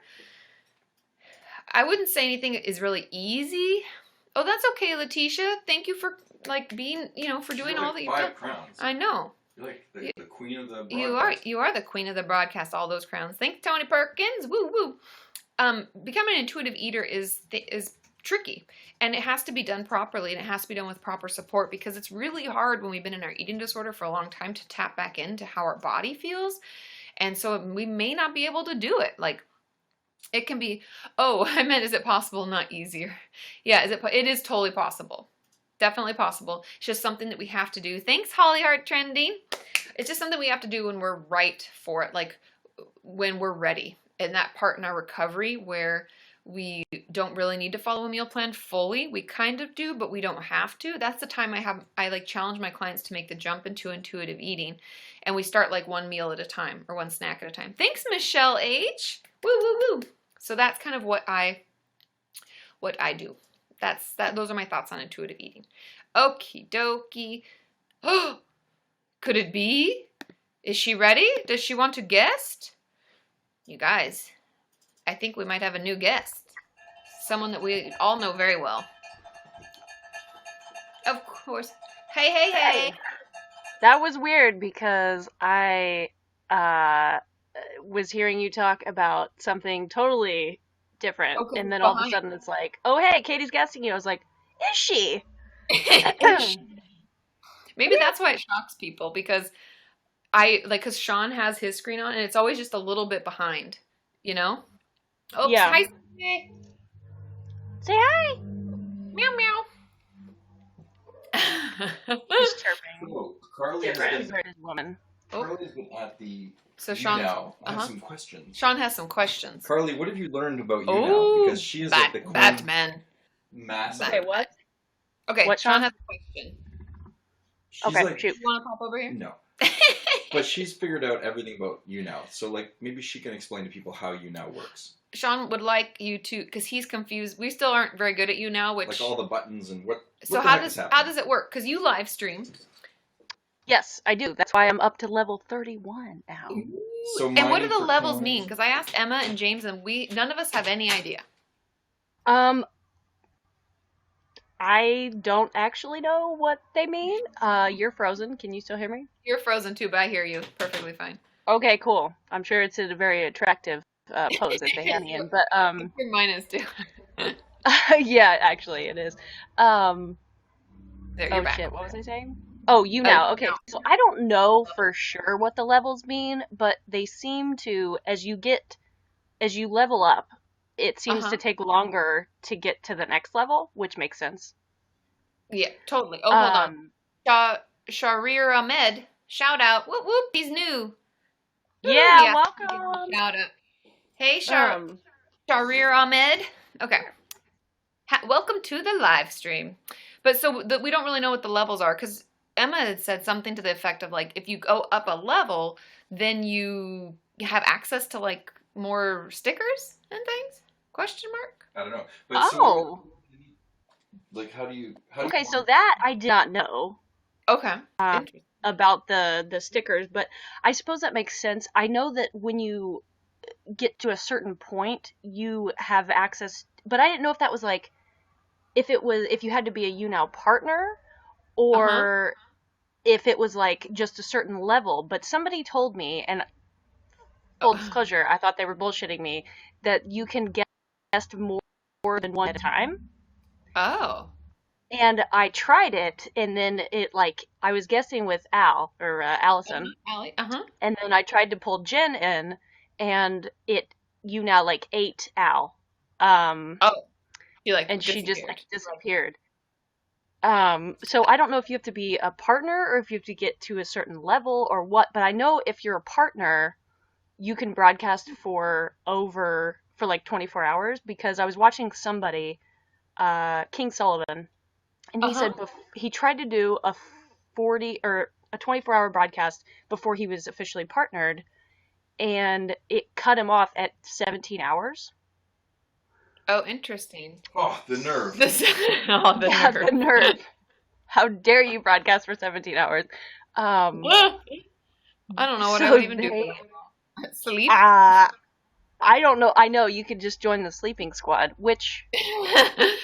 I wouldn't say anything is really easy. Oh, that's okay, Letitia. Thank you for like being, for doing all that you've done. 5 crowns. I know. You're like the queen of the broadcast. You are the queen of the broadcast, all those crowns. Thanks, Tony Perkins. Woo, woo. Becoming an intuitive eater is tricky, and it has to be done properly, and it has to be done with proper support, because it's really hard when we've been in our eating disorder for a long time to tap back into how our body feels. And so we may not be able to do it. Like, it can be, is it possible, not easier? Yeah, it is totally possible. Definitely possible. It's just something that we have to do. Thanks, Holly Heart Trending. It's just something we have to do when we're right for it, like when we're ready. And that part in our recovery where we don't really need to follow a meal plan fully. We kind of do, but we don't have to. That's the time I like challenge my clients to make the jump into intuitive eating. And we start like one meal at a time or one snack at a time. Thanks, Michelle H. Woo, woo, woo. So that's kind of what I do. Those are my thoughts on intuitive eating. Okie dokie. Oh, could it be? Is she ready? Does she want to guest? You guys, I think we might have a new guest. Someone that we all know very well. Of course. Hey. That was weird because I was hearing you talk about something totally different, Okay, and then all of a sudden it's like, oh hey, Katie's guesting you. I was like, is she? Maybe that's why it shocks people, because because Sean has his screen on and it's always just a little bit behind, Oops, Yeah. Hi. Say hi. Meow meow. Just chirping. So, Carly has Different. been Woman. Carly's been at the So Sean, YouNow. I have some questions. Sean has some questions. Carly, what have you learned about YouNow? Oh, Because she is like the queen Batman. master. Okay, what? Okay, What, Sean Sean? has a question. She's Okay, like, shoot. You want to pop over here? no. But she's figured out everything about YouNow. So like maybe she can explain to people how YouNow works. Sean would like you to, because he's confused. We still aren't very good at you now, which. Like all the buttons and what So the how heck is does happening? it work? Because you live stream. Yes, I do. That's why I'm up to level 31 now. So And what do mining the for levels coins- mean? Because I asked Emma and James, and none of us have any idea. I don't actually know what they mean. You're frozen. Can you still hear me? You're frozen too, but I hear you perfectly fine. Okay, cool. I'm sure it's a very attractive pose that they have me in, but Your mine is too. yeah, actually it is. There, you're Oh back. shit, what was I saying? Oh, YouNow. Okay, No. so I don't know for sure what the levels mean, but they seem to, as you level up, it seems Uh-huh. to take longer to get to the next level, which makes sense. Yeah, totally. Oh, hold on. Um, Sharir Ahmed, shout out. Whoop whoop, he's new. Woo, yeah, yeah. welcome. Shout out. Hey, Um, Sharir Ahmed. Okay. Welcome to the live stream. But so we don't really know what the levels are because Emma had said something to the effect of like if you go up a level, then you have access to like more stickers and things? Question mark? I don't know. But oh, like, how do you? okay, so that I did not know Okay. Interesting. about the stickers, but I suppose that makes sense. I know that when you get to a certain point, you have access, but I didn't know if that was like if you had to be a YouNow partner Uh-huh. or if it was like just a certain level. But somebody told me, and full disclosure, I thought they were bullshitting me, that you can guest more than one at a time. Oh. And I tried it, and then it like I was guessing with Allison, Allie. Uh-huh. and then I tried to pull Jen in, and YouNow like ate Al, Oh, you like and she just disappeared. like disappeared. So I don't know if you have to be a partner or if you have to get to a certain level or what, but I know if you're a partner, you can broadcast for like 24 hours because I was watching somebody, King Sullivan, and he Uh-huh. said he tried to do a 40 or a 24-hour broadcast before he was officially partnered, and it cut him off at 17 hours. Oh, interesting. Oh, the nerve. The Yeah, nerve. the nerve. How dare you broadcast for 17 hours? I don't know what I So would even do. Sleep? I don't know. I know you could just join the sleeping squad, which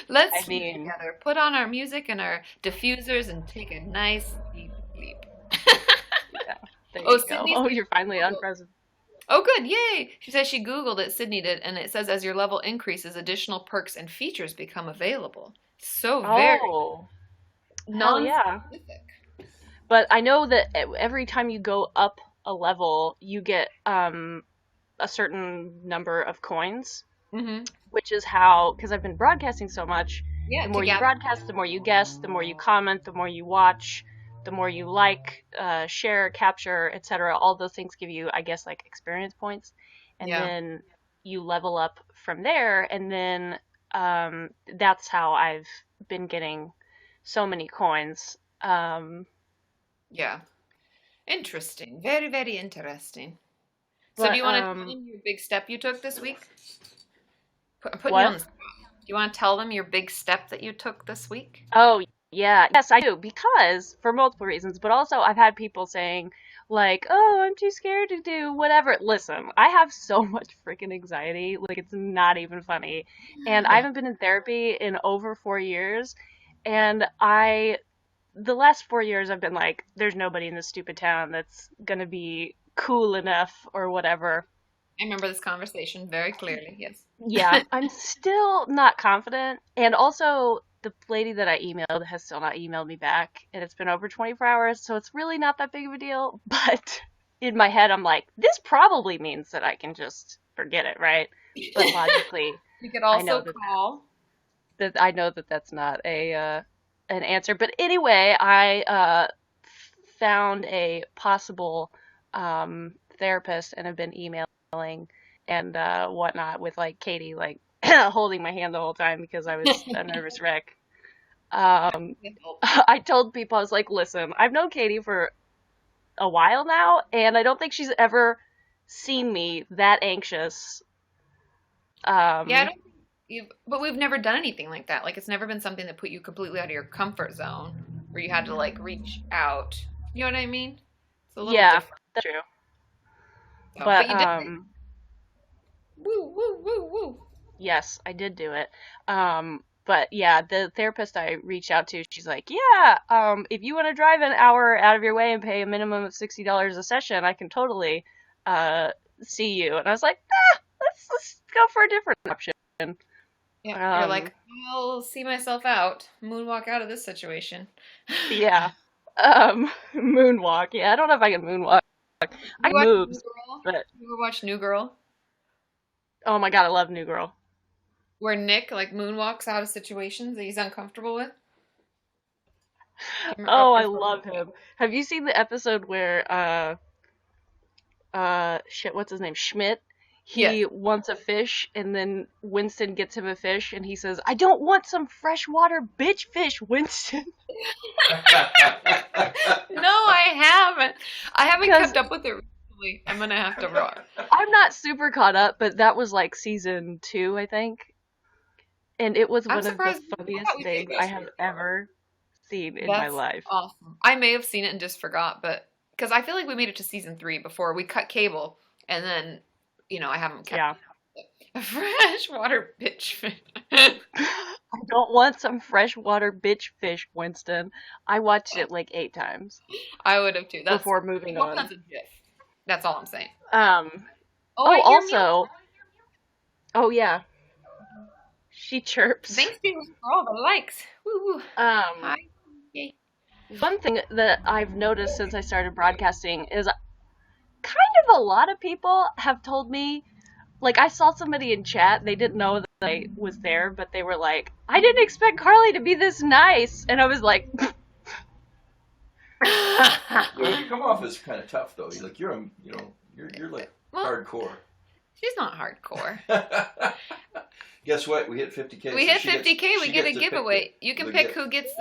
Let's I sleep mean, together. Put on our music and our diffusers and take a nice deep sleep. yeah, there Oh, you go. Sydney's Oh, you're finally Googled. unpresent. Oh, good. Yay. She says she Googled it. Sydney did. And it says as your level increases, additional perks and features become available. So very Oh, hell yeah. non-specific. But I know that every time you go up a level, you get a certain number of coins, Mm-hmm. which is how, because I've been broadcasting so much, Yeah, the more you together. broadcast, the more you guess, the more you comment, the more you watch, the more you like, share, capture, etc. All those things give you, I guess, like experience points, and Yeah. then you level up from there, and then that's how I've been getting so many coins. Yeah. Interesting. Very, very interesting. So do But you want to tell them your big step you took this week? I'm putting you on what? the spot. Do you want to tell them your big step that you took this week? Oh, yeah. Yes, I do. Because, for multiple reasons, but also I've had people saying, like, oh, I'm too scared to do whatever. Listen, I have so much freaking anxiety. Like, it's not even funny. And I haven't been in therapy in over 4 years. And the last 4 years, I've been like, there's nobody in this stupid town that's gonna be cool enough or whatever. I remember this conversation very clearly. Yes. Yeah, I'm still not confident. And also, the lady that I emailed has still not emailed me back. And it's been over 24 hours, so it's really not that big of a deal. But in my head, I'm like, this probably means that I can just forget it, right? But logically, You could I know also call. I know that that's not an answer. But anyway, I found a possible therapist and have been emailing and whatnot with like Katie like holding my hand the whole time because I was a nervous wreck. I told people, I was like, listen, I've known Katie for a while now, and I don't think she's ever seen me that anxious. Yeah, I don't think but we've never done anything like that. Like it's never been something that put you completely out of your comfort zone where you had to like reach out. You know what I mean? It's a little Yeah, different. that's true. So, But but you did it. Woo, woo, woo, woo. yes, I did do it. But yeah, the therapist I reached out to, she's like, yeah, if you want to drive an hour out of your way and pay a minimum of $60 a session, I can totally see you. And I was like, let's go for a different option. Yeah, you're Um, like, I'll see myself out, moonwalk out of this situation. yeah. Moonwalk. Yeah, I don't know if I can moonwalk. I You can watch New moves, Girl? but You ever watch New Girl? oh my god, I love New Girl. Where Nick like moonwalks out of situations that he's uncomfortable with. Oh, I love him. Have you seen the episode where shit, what's his name? Schmidt? Yes. He wants a fish and then Winston gets him a fish and he says, "I don't want some freshwater bitch fish, Winston." No, I haven't. I haven't Because kept up with it recently. I'm gonna have to rock. I'm not super caught up, but that was like season 2, I think. And it was I'm one of the surprised. I funniest thought we things did. I have ever seen in my That's life. awesome. I may have seen it and just forgot, but because I feel like we made it to season 3 before we cut cable, and then I haven't kept Yeah. a freshwater bitch fish. I don't want some freshwater bitch fish, Winston. I watched it like 8 times I would have too. That's before moving well, on. that's a gif. That's all I'm saying. Oh, I hear meow. also, oh yeah, she chirps. Thanks to for all the likes. Woo woo. Hi. Yay. One thing that I've noticed since I started broadcasting is kind of a lot of people have told me, like I saw somebody in chat, they didn't know that I was there, but they were like, "I didn't expect Carly to be this nice," and I was like, Well, you come off as kind of tough though. You're like Well, hardcore. she's not hardcore. Guess what? We hit 50K. We so hit she gets- 50K. We she get a gets to pick giveaway. You can the pick gift. who gets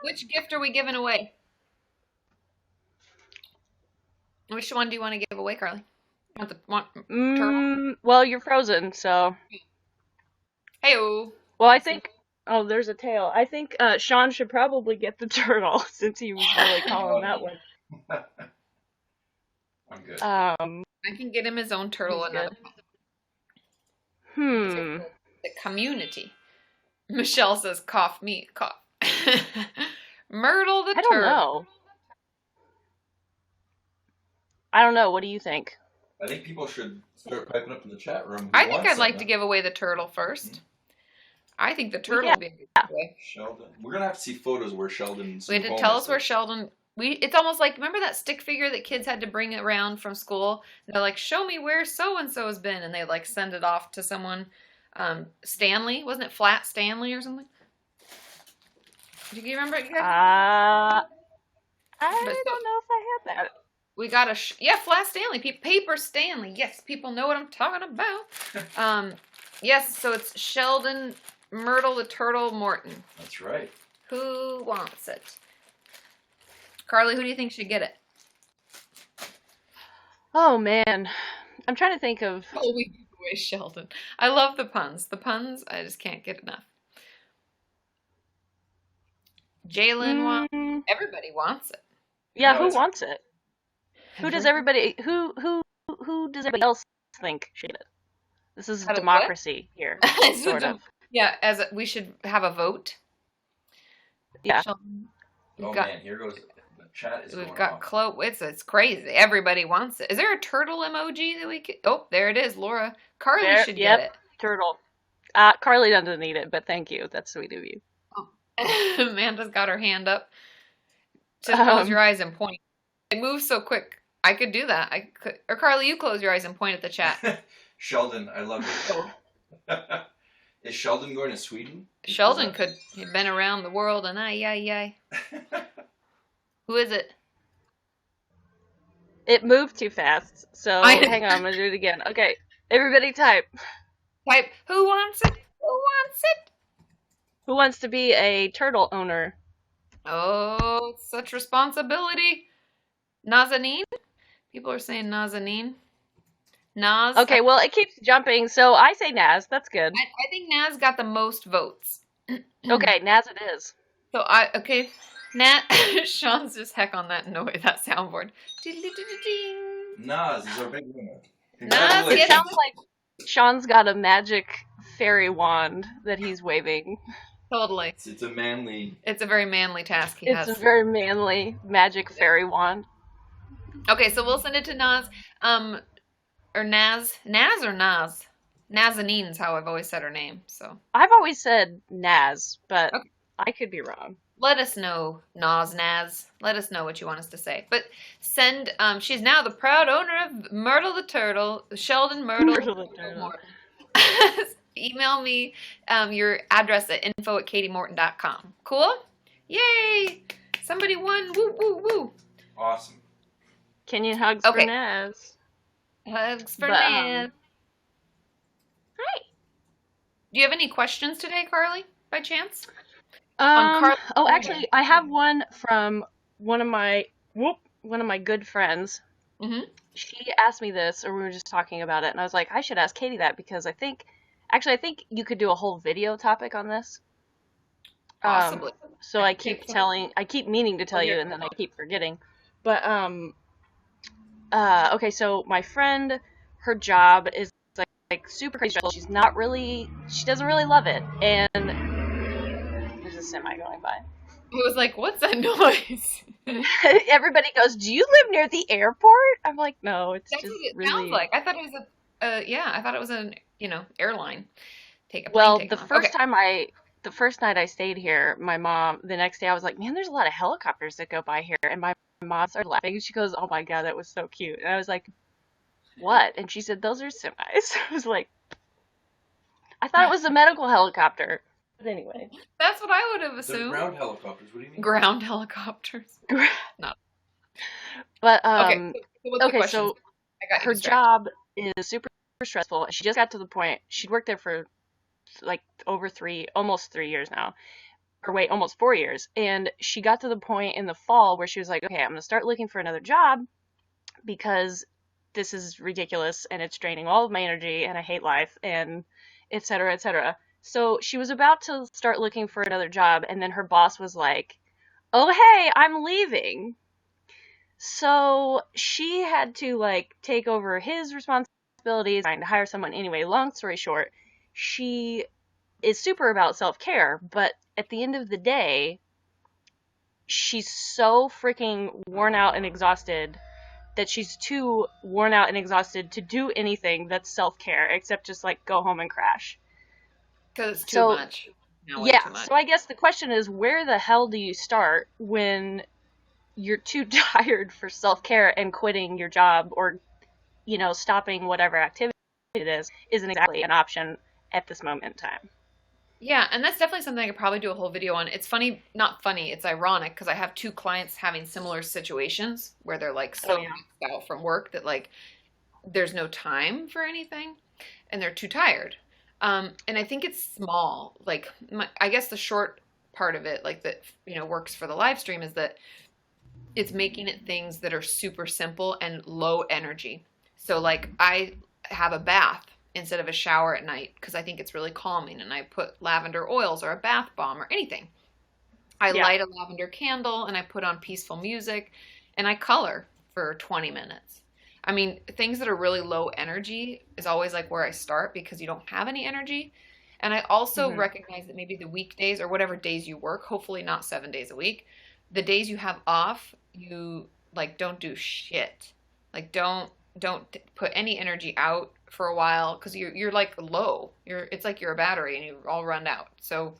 which gift are we giving away? Which one do you want to give away, Carly? Want turtle? well, you're frozen, so. Hey-oh. Well, I think. Oh, there's a tail. I think Sean should probably get the turtle since he was really calling that one. I'm good. I can get him his own turtle. He's Another good. the community. Michelle says, "Cough me, cough." Myrtle the I don't turtle. I don't know. What do you think? I think people should start piping up in the chat room. I think I'd like to give away the turtle first. I think the turtle would be a good giveaway. Sheldon. We're gonna have to see photos where Sheldon's. We had to tell us where Sheldon. It's almost like, remember that stick figure that kids had to bring around from school? They're like, "Show me where so and so has been," and they like send it off to someone. Stanley, wasn't it Flat Stanley or something? Do you remember it? I don't know if I had that. We got Flat Stanley, Paper Stanley. Yes, people know what I'm talking about. Yes, so it's Sheldon, Myrtle the Turtle, Morton. That's right. Who wants it? Carly, who do you think should get it? Oh man, I'm trying to think of. Oh, we give away Sheldon. I love the puns. The puns, I just can't get enough. Jalen wants. Everybody wants it. Yeah, No, who it's- wants it? Who does everybody? Who does everybody else think should get it? This is Out of democracy here, sort of. Yeah, we should have a vote. Yeah. Sheldon, Oh man, here goes. The chat is we've going got off. Chloe. It's crazy. Everybody wants it. Is there a turtle emoji that we could? Oh, there it is. Laura. Carly There, should yep. get it. Turtle. Carly doesn't need it, but thank you. That's sweet of you. Amanda's got her hand up. Just close your eyes and point. It moves so quick. I could do that. Or Carly, you close your eyes and point at the chat. Sheldon, I love it. Is Sheldon going to Sweden? Sheldon could. He'd been around the world and ay. Who is it? It moved too fast, so I- hang on, I'm gonna do it again. Okay, everybody type. Type. Who wants it? Who wants it? Who wants to be a turtle owner? Oh, such responsibility. Nazanin? People are saying Nazanin. Naz. Okay, well, it keeps jumping, so I say Naz. That's good. I think Naz got the most votes. Okay, Naz it is. So okay. Nat, Sean's just heck on that soundboard. Nas is our big winner. Nas, Congratulations. It sounds like Sean's got a magic fairy wand that he's waving. Totally. It's a manly. It's a very manly task he It's has. a very manly magic fairy wand. Okay, so we'll send it to Naz. Or Naz. Naz or Naz? Nazanin's how I've always said her name. So I've always said Naz, but okay. I could be wrong. Let us know, Naz. Let us know what you want us to say. But send. She's now the proud owner of Myrtle the Turtle, Sheldon Myrtle. Myrtle the Turtle. Morton. Email me your address at info@katiemorton.com. Cool? Yay! Somebody won. Woo, woo, woo. Awesome. Kenyan hugs Okay. for Naz. Hugs for But, Naz. Hi. Do you have any questions today, Carly, by chance? On Actually, I have one from one of my good friends. Mm-hmm. She asked me this, or we were just talking about it, and I was like, I should ask Katie that because I think you could do a whole video topic on this. Possibly. So I keep meaning to tell you, and then I keep forgetting. But okay, so my friend, her job is like super crazy stressful. She doesn't really love it, and there's a semi going by. It was like, what's that noise? Everybody goes, "Do you live near the airport?" I'm like, no, it's That's just what it really. sounds like. I thought it was I thought it was an airline. Well, the first night I stayed here, my mom, the next day I was like, man, there's a lot of helicopters that go by here, and my mom started laughing. She goes, oh my god, that was so cute, and I was like, what? And she said, those are semis. I was like, I thought it was a medical helicopter. But anyway. That's what I would have They're assumed. ground helicopters. What do you mean? Ground helicopters. No. But Okay, so I got her job is super stressful. She just got to the point, she'd worked there for like almost 3 years now. Or wait, almost 4 years. And she got to the point in the fall where she was like, okay, I'm going to start looking for another job because this is ridiculous and it's draining all of my energy and I hate life and et cetera, et cetera. So she was about to start looking for another job, and then her boss was like, oh, hey, I'm leaving. So she had to like take over his responsibilities, trying to hire someone. Anyway, long story short, she is super about self-care, but at the end of the day, she's so freaking worn out and exhausted that she's too worn out and exhausted to do anything that's self-care except just like go home and crash. Because it's too much. Yeah, so I guess the question is, where the hell do you start when you're too tired for self-care and quitting your job or, stopping whatever activity it is isn't exactly an option at this moment in time. Yeah, and that's definitely something I could probably do a whole video on. It's funny, not funny, it's ironic because I have 2 clients having similar situations where they're like so maxed out from work that like there's no time for anything and they're too tired. And I think it's small. Like I guess the short part of it, like that, works for the live stream is that it's making it things that are super simple and low energy. So like I have a bath instead of a shower at night because I think it's really calming, and I put lavender oils or a bath bomb or anything. I light a lavender candle and I put on peaceful music and I color for 20 minutes. I mean, things that are really low energy is always like where I start because you don't have any energy. And I also recognize that maybe the weekdays or whatever days you work, hopefully not 7 days a week, the days you have off, you like don't do shit. Like don't put any energy out for a while because you're like low. It's like you're a battery and you're all run out. So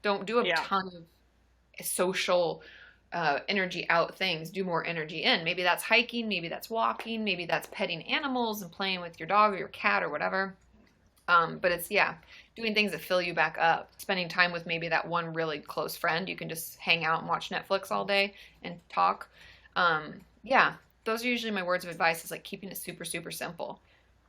don't do a ton of social energy out things. Do more energy in. Maybe that's hiking, maybe that's walking, maybe that's petting animals and playing with your dog or your cat or whatever. But it's doing things that fill you back up. Spending time with maybe that one really close friend. You can just hang out and watch Netflix all day and talk. Those are usually my words of advice, is like keeping it super, super simple.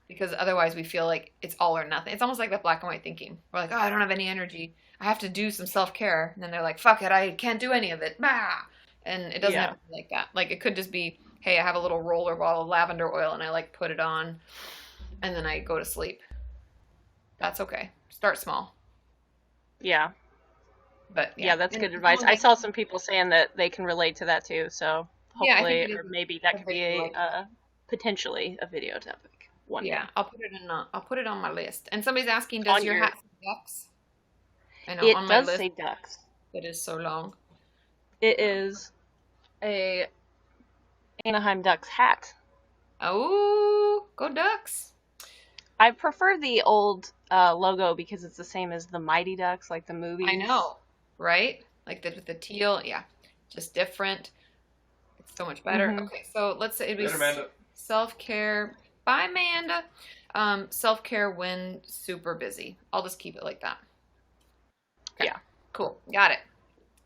Because otherwise we feel like it's all or nothing. It's almost like that black and white thinking. We're like, oh, I don't have any energy. I have to do some self-care. And then they're like, fuck it, I can't do any of it. Bah! And it doesn't have to be like that. Like it could just be, hey, I have a little roller bottle of lavender oil and I like put it on and then I go to sleep. That's okay. Start small. Yeah. But yeah, that's good advice. I saw some people saying that they can relate to that too. So hopefully, or maybe that could be potentially a video topic. One day. I'll put it on my list. And somebody's asking, does your hat say ducks? I know it on my does list, say ducks. It is so long. It is a Anaheim Ducks hat. Oh, go Ducks! I prefer the old logo because it's the same as the Mighty Ducks, like the movies. I know, right? Like with the teal, yeah, just different. It's so much better. Mm-hmm. Okay, so let's say it'd be Later, Amanda. self-care. Bye, Amanda. Self-care when super busy. I'll just keep it like that. Okay. Yeah. Cool. Got it.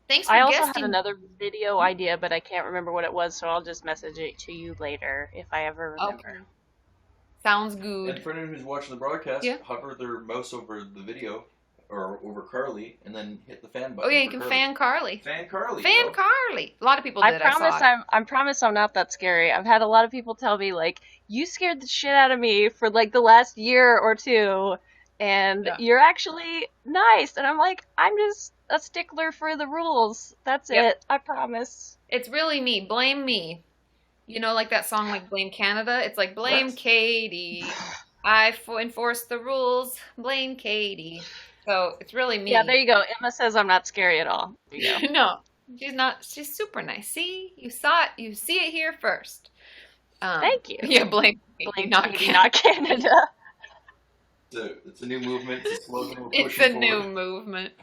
Thanks for I also guesting. had another video idea, but I can't remember what it was, so I'll just message it to you later if I ever remember. Okay. Sounds And good. for anyone who's watching the broadcast, Yeah. hover their mouse over the video or over Carly, and then hit the fan button. Oh yeah, you for can Carly. fan Carly. Fan Carly. Fan bro. Carly. A lot of people I did. promise I saw it. I promise I'm not that scary. I've had a lot of people tell me like, you scared the shit out of me for like the last year or two, and Yeah. you're actually nice. And I'm like, I'm just a stickler for the rules. That's Yep. it. I promise. It's really me. Blame me. You know, like that song, like Blame Canada? It's like, blame What? Katie. I enforce the rules. Blame Katie. So it's really me. Yeah, there you go. Emma says I'm not scary at all. There you go. No, she's not. She's super nice. See? You saw it. You see it here first. Thank you. Yeah, blame Katie, Blame not Katie, Canada. not Canada. It's a new movement. It's a slogan we're It's pushing a new forward. movement.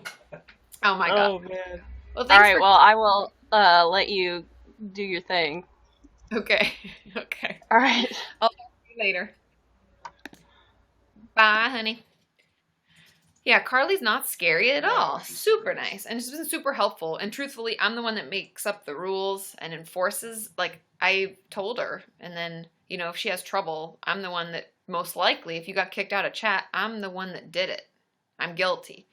Oh my god. Oh man. Well, All thanks right. for. Well, I will let you do your thing. Okay. Okay. All right. I'll talk to you later. Bye, honey. Yeah, Carly's not scary at No, all. she's Super nice. nice. And she's been super helpful. And truthfully, I'm the one that makes up the rules and enforces. Like, I told her. And then, you know, if she has trouble, I'm the one that most likely, if you got kicked out of chat, I'm the one that did it. I'm guilty.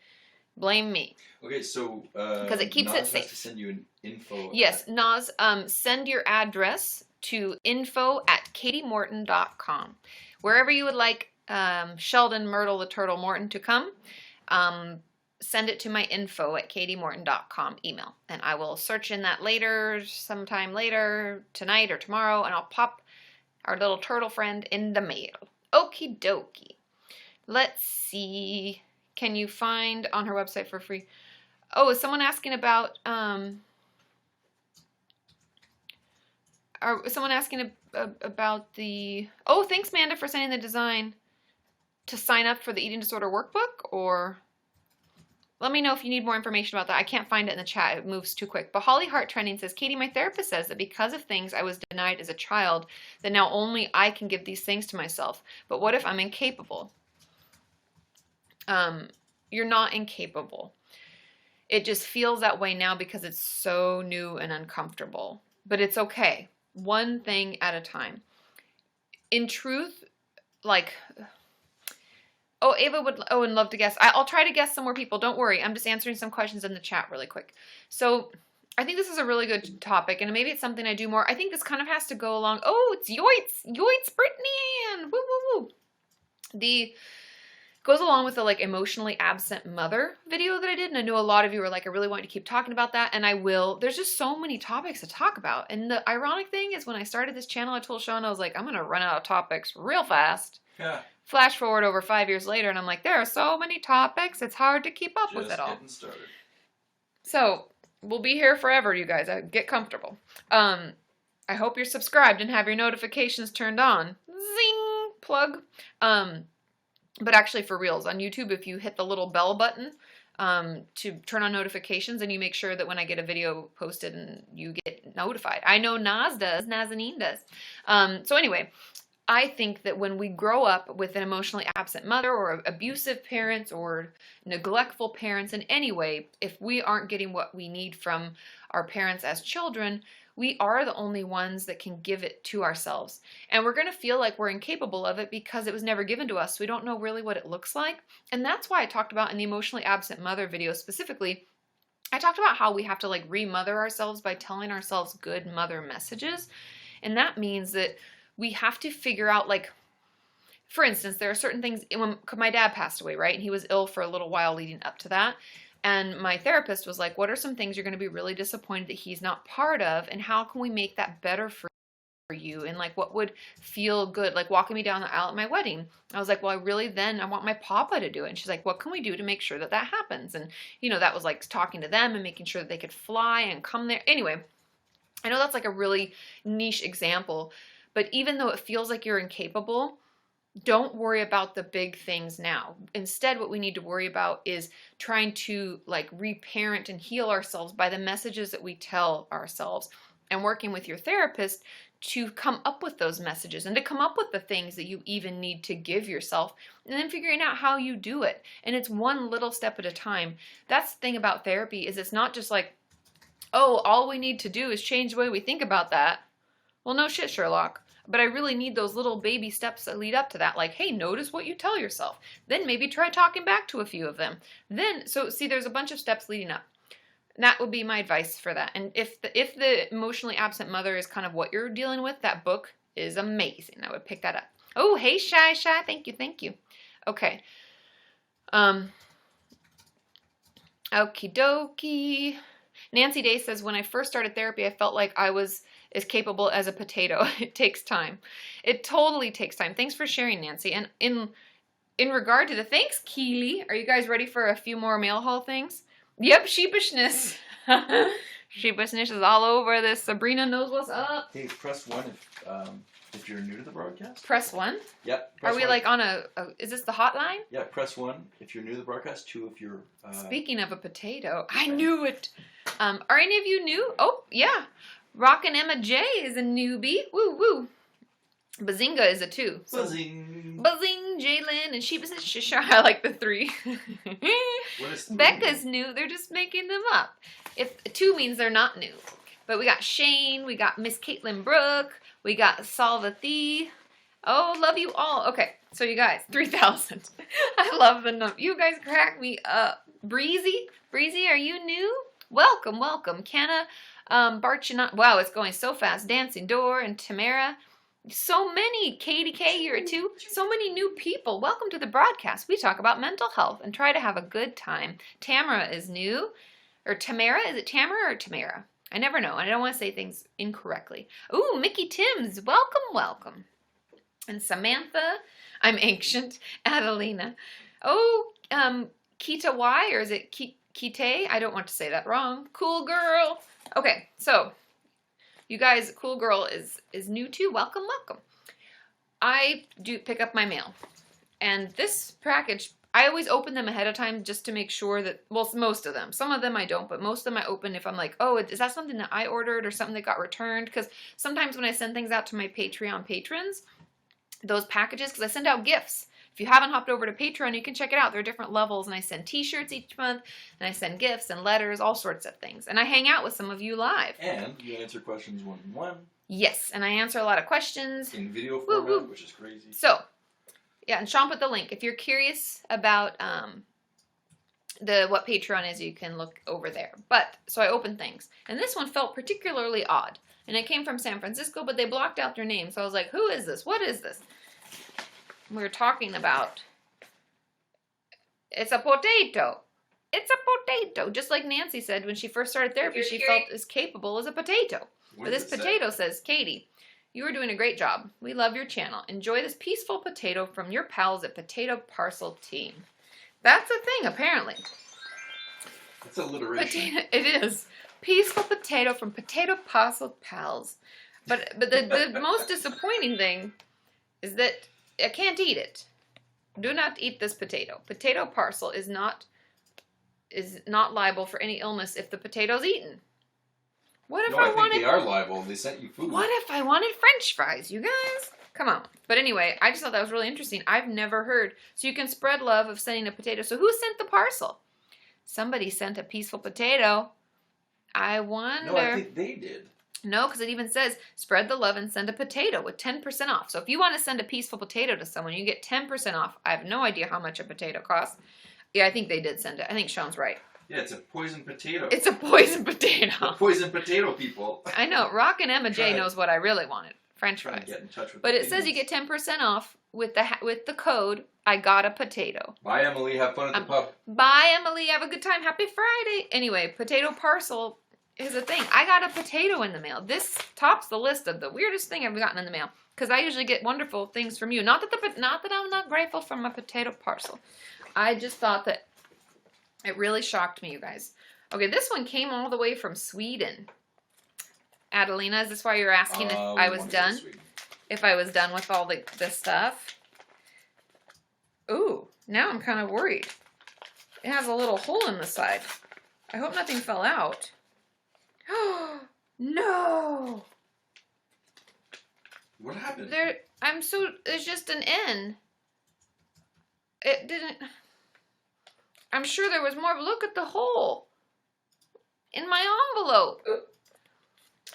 Blame me. Okay, so Because it keeps it Nas has safe. to send you an info. Yes, Nas, send your address to info@katiemorton.com. Wherever you would like Sheldon Myrtle the Turtle Morton to come, send it to my info@katiemorton.com email. And I will search in that later, sometime later, tonight or tomorrow, and I'll pop our little turtle friend in the mail. Okie dokie. Let's see. Can you find on her website for free? Oh, is someone asking about is someone asking about the... Oh, thanks, Manda, for sending the design to sign up for the eating disorder workbook, or... Let me know if you need more information about that. I can't find it in the chat. It moves too quick. But Holly Hart Trending says, Katie, my therapist says that because of things I was denied as a child, that now only I can give these things to myself. But what if I'm incapable? You're not incapable. It just feels that way now because it's so new and uncomfortable. But it's okay. One thing at a time. In truth, like... Oh, Ava would love to guess. I'll try to guess some more people. Don't worry. I'm just answering some questions in the chat really quick. So I think this is a really good topic, and maybe it's something I do more. I think this kind of has to go along. Oh, it's Yoitz. Yoitz, Brittany Ann. Woo, woo, woo. Goes along with the like emotionally absent mother video that I did. And I know a lot of you are like, I really want you to keep talking about that. And I will. There's just so many topics to talk about. And the ironic thing is when I started this channel, I told Sean, I was like, I'm going to run out of topics real fast. Yeah. Flash forward over 5 years later, and I'm like, there are so many topics, it's hard to keep up with Just it all. getting started. So, we'll be here forever, you guys. Get comfortable. I hope you're subscribed and have your notifications turned on. Zing! Plug. But actually, for reals, on YouTube, if you hit the little bell button to turn on notifications, and you make sure that when I get a video posted and you get notified. I know Nas does. Nazanin does. So anyway... I think that when we grow up with an emotionally absent mother or abusive parents or neglectful parents in any way, if we aren't getting what we need from our parents as children, we are the only ones that can give it to ourselves. And we're going to feel like we're incapable of it because it was never given to us. So we don't know really what it looks like. And that's why I talked about in the emotionally absent mother video specifically, I talked about how we have to like re-mother ourselves by telling ourselves good mother messages. And that means that we have to figure out, like, for instance, there are certain things, when my dad passed away, right? And he was ill for a little while leading up to that. And my therapist was like, what are some things you're going to be really disappointed that he's not part of? And how can we make that better for you? And like, what would feel good? Like walking me down the aisle at my wedding. I was like, well, I want my papa to do it. And she's like, what can we do to make sure that that happens? And, you know, that was like talking to them and making sure that they could fly and come there. Anyway, I know that's like a really niche example. But even though it feels like you're incapable, don't worry about the big things now. Instead, what we need to worry about is trying to like reparent and heal ourselves by the messages that we tell ourselves, and working with your therapist to come up with those messages and to come up with the things that you even need to give yourself, and then figuring out how you do it. And it's one little step at a time. That's the thing about therapy, is it's not just like, oh, all we need to do is change the way we think about that. Well, no shit, Sherlock. But I really need those little baby steps that lead up to that. Like, hey, notice what you tell yourself. Then maybe try talking back to a few of them. Then, so see, there's a bunch of steps leading up. That would be my advice for that. And if the emotionally absent mother is kind of what you're dealing with, that book is amazing. I would pick that up. Oh, hey, Shy. Thank you. Okay. Okie dokie. Nancy Day says, when I first started therapy, I felt like I was as capable as a potato. It takes time. It totally takes time. Thanks for sharing, Nancy. And in regard to the thanks, Keely, are you guys ready for a few more mail haul things? Yep, sheepishness. Sheepishness is all over this. Sabrina knows what's up. Hey, press 1 if you're new to the broadcast. Press 1? Yep. Are we 1. like on is this the hotline? Yeah, press 1 if you're new to the broadcast, 2 if you're... Speaking of a potato, I knew it. Are any of you new? Oh, yeah. Rockin' Emma J is a newbie. Woo, woo. Bazinga is a 2. So Buzzing. Buzzing, Jalen, and Sheepus Shishar. I like the 3. What is 3? Becca's new. They're just making them up. If 2 means they're not new. But we got Shane. We got Miss Caitlin Brooke. We got Salvathy. Oh, love you all. Okay, so you guys, 3,000. I love the number. You guys crack me up. Breezy, are you new? Welcome. Kenna, Barchina. Wow, it's going so fast. Dancing Door and Tamara. So many. Katie K, you're a 2. So many new people. Welcome to the broadcast. We talk about mental health and try to have a good time. Tamara is new. Or Tamara. Is it Tamara or Tamara? I never know. I don't want to say things incorrectly. Ooh, Mickey Timms. Welcome. And Samantha. I'm ancient. Adelina. Oh, Kita Y, or is it Kite? I don't want to say that wrong. Cool girl. Okay, so you guys, cool girl is new too. Welcome. I do pick up my mail. And this package, I always open them ahead of time just to make sure that, well, most of them. Some of them I don't, but most of them I open if I'm like, oh, is that something that I ordered or something that got returned? Because sometimes when I send things out to my Patreon patrons, those packages, because I send out gifts. If you haven't hopped over to Patreon, you can check it out. There are different levels, and I send t-shirts each month, and I send gifts and letters, all sorts of things. And I hang out with some of you live. And you answer questions 1-on-1. Yes, and I answer a lot of questions. In video format, which is crazy. So, yeah, and Sean put the link. If you're curious about what Patreon is, you can look over there. But, so I opened things. And this one felt particularly odd. And it came from San Francisco, but they blocked out their name. So I was like, who is this? What is this? We were talking about, it's a potato. It's a potato. Just like Nancy said when she first started therapy, she felt as capable as a potato. But this potato says, Katie, you are doing a great job. We love your channel. Enjoy this peaceful potato from your pals at Potato Parcel Team. That's a thing, apparently. It's alliteration. It is. Peaceful potato from Potato Parcel Pals. But the most disappointing thing is that I can't eat it. Do not eat this potato. Potato Parcel is not liable for any illness if the potato's eaten. What if I wanted... think they are liable. They sent you food. What if I wanted French fries, you guys? Come on. But anyway, I just thought that was really interesting. I've never heard. So you can spread love of sending a potato. So who sent the parcel? Somebody sent a peaceful potato. I wonder... No, I think they did. No, because it even says, spread the love and send a potato with 10% off. So if you want to send a peaceful potato to someone, you get 10% off. I have no idea how much a potato costs. Yeah, I think they did send it. I think Sean's right. Yeah, it's a poison potato. It's a poison potato. The poison potato people. I know. Rockin' Emma J knows what I really wanted. French fries. Get in touch with but it says you get 10% off with the code, I got a potato. Bye, Emily. Have fun at the pub. Bye, Emily. Have a good time. Happy Friday. Anyway, Potato Parcel is a thing. I got a potato in the mail. This tops the list of the weirdest thing I've gotten in the mail. Because I usually get wonderful things from you. Not that I'm not grateful for my potato parcel. I just thought that it really shocked me, you guys. Okay, this one came all the way from Sweden. Adelina, is this why you're asking if I was done? If I was done with all the stuff? Ooh, now I'm kind of worried. It has a little hole in the side. I hope nothing fell out. Oh, no! What happened? It's just an N. It didn't, I'm sure there was more, but look at the hole in my envelope.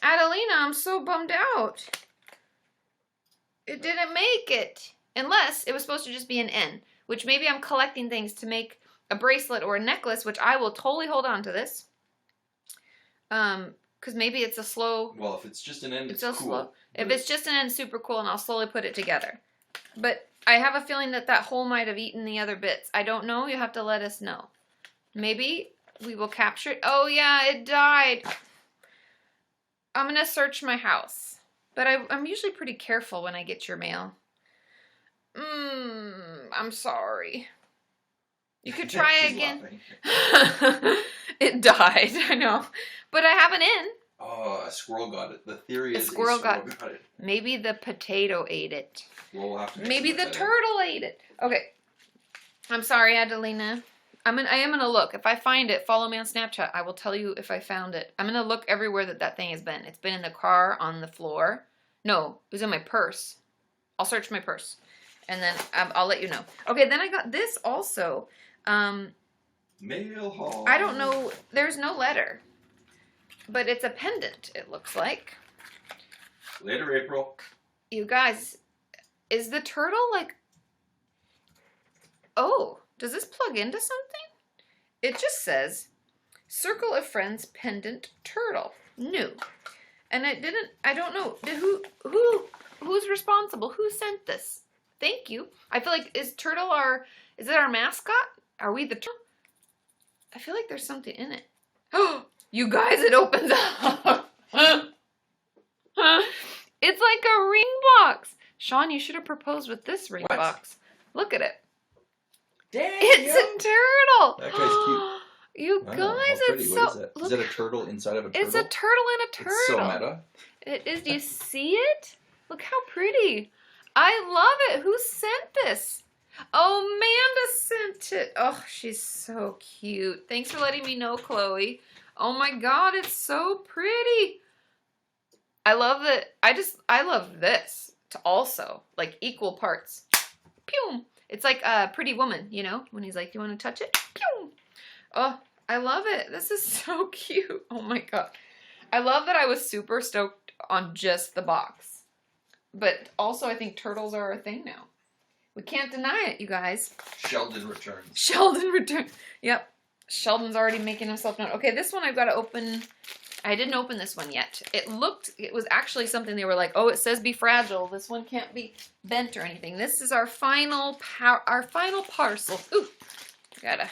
Adelina, I'm so bummed out. It didn't make it. Unless it was supposed to just be an N, which maybe I'm collecting things to make a bracelet or a necklace, which I will totally hold on to this. Because maybe it's a slow... Well, if it's just an N, it's cool. slow. If it's just an N, super cool, and I'll slowly put it together. But I have a feeling that hole might have eaten the other bits. I don't know. You have to let us know. Maybe we will capture it. Oh, yeah, it died. I'm going to search my house. But I'm usually pretty careful when I get your mail. I'm sorry. You could try again. It died, I know. But I have an N. Oh, a squirrel got it. The theory is a squirrel got it. Maybe the potato ate it. We'll have to Maybe the turtle ate it. Okay. I'm sorry, Adelina. I am going to look. If I find it, follow me on Snapchat. I will tell you if I found it. I'm going to look everywhere that thing has been. It's been in the car, on the floor. No, it was in my purse. I'll search my purse. And then I'll let you know. Okay, then I got this also. Mail haul. I don't know. There's no letter. But it's a pendant, it looks like. Later, April. You guys, is the turtle like... Oh, does this plug into something? It just says, Circle of Friends pendant turtle. New. And it didn't... I don't know. Who's responsible? Who sent this? Thank you. I feel like, is it our mascot? Are we the turtle? I feel like there's something in it. Oh, you guys, it opens up. It's like a ring box. Sean, you should have proposed with this ring box. Look at it. Damn, it's a turtle. That guy's cute. You guys, it's so... What is that? Is that a turtle inside of a turtle? It's a turtle in a turtle. It's so meta. It is. Do you see it? Look how pretty. I love it. Who sent this? Oh, Amanda sent it. Oh, she's so cute. Thanks for letting me know, Chloe. Oh my God, it's so pretty. I love that. I love this to also, like, equal parts. Pew. It's like a Pretty Woman, you know, when he's like, "Do you want to touch it?" Pew. Oh, I love it. This is so cute. Oh my God. I love that I was super stoked on just the box. But also, I think turtles are a thing now. We can't deny it, you guys. Sheldon returns. Sheldon returns. Yep. Sheldon's already making himself known. Okay, this one I've got to open. I didn't open this one yet. It was actually something they were like, oh, it says be fragile. This one can't be bent or anything. This is our final parcel. Ooh, got a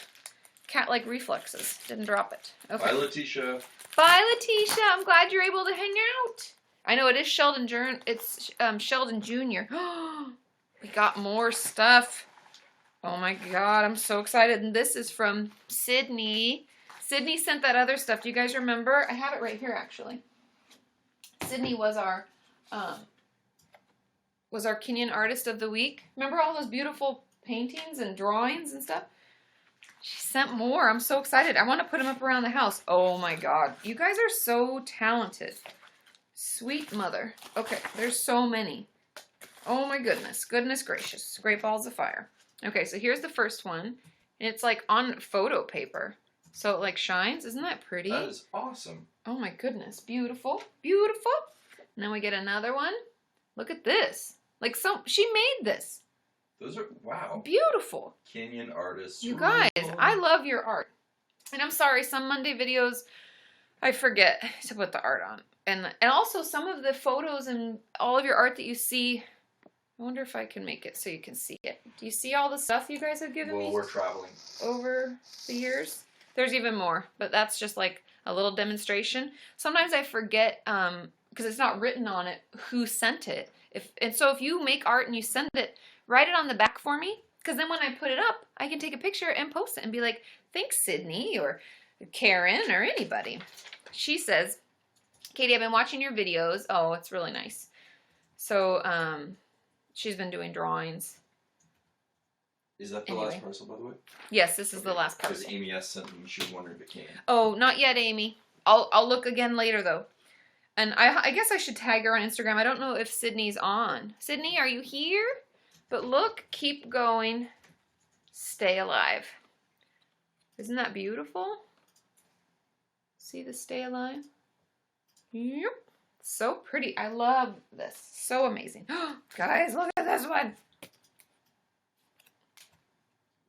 cat-like reflexes. Didn't drop it. Okay. Bye, Letitia. Bye, Letitia. I'm glad you're able to hang out. I know it is Sheldon Jr. It's Sheldon Jr. We got more stuff. Oh my God, I'm so excited. And this is from Sydney. Sydney sent that other stuff. Do you guys remember? I have it right here, actually. Sydney was our Kenyan Artist of the Week. Remember all those beautiful paintings and drawings and stuff? She sent more. I'm so excited. I want to put them up around the house. Oh my God. You guys are so talented. Sweet mother. Okay, there's so many. Oh my goodness. Goodness gracious. Great balls of fire. Okay, so here's the first one. And it's like on photo paper. So it like shines. Isn't that pretty? That is awesome. Oh my goodness. Beautiful. Beautiful. And then we get another one. Look at this. Like she made this. Those are, wow. Beautiful. Kenyan artists. You guys, I love your art. And I'm sorry, some Monday videos, I forget to put the art on. And also some of the photos and all of your art that you see, I wonder if I can make it so you can see it. Do you see all the stuff you guys have given me? Well, we're traveling. Over the years? There's even more, but that's just like a little demonstration. Sometimes I forget, because it's not written on it, who sent it. So if you make art and you send it, write it on the back for me, because then when I put it up, I can take a picture and post it and be like, thanks, Sydney, or Karen, or anybody. She says, Katie, I've been watching your videos. Oh, it's really nice. So, she's been doing drawings. Is that the Anyway. last parcel, by the way? Yes, this is the Okay, last Because parcel. Amy S sent me. She was wondering if it came. Oh, not yet, Amy. I'll look again later though. And I guess I should tag her on Instagram. I don't know if Sydney's on. Sydney, are you here? But look, keep going. Stay alive. Isn't that beautiful? See the stay alive? Yep. So pretty. I love this. So amazing. Guys, look at this one.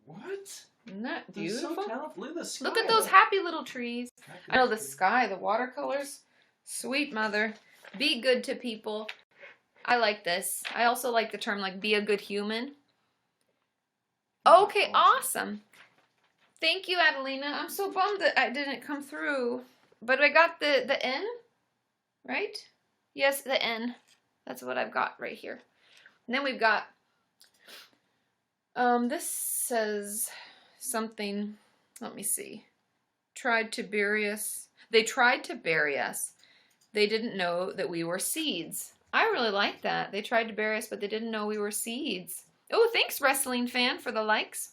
What? Isn't that They're beautiful? so talented. Look at the sky. Look at those happy little trees. Happy I know the trees. sky, the watercolors. Sweet mother. Be good to people. I like this. I also like the term like be a good human. Okay, awesome. Thank you, Adelina. I'm so bummed that I didn't come through. But I got the N, right? Yes, the N. That's what I've got right here. And then we've got, this says something, let me see. Tried to bury us. They tried to bury us. They didn't know that we were seeds. I really like that. They tried to bury us, but they didn't know we were seeds. Oh, thanks, wrestling fan, for the likes.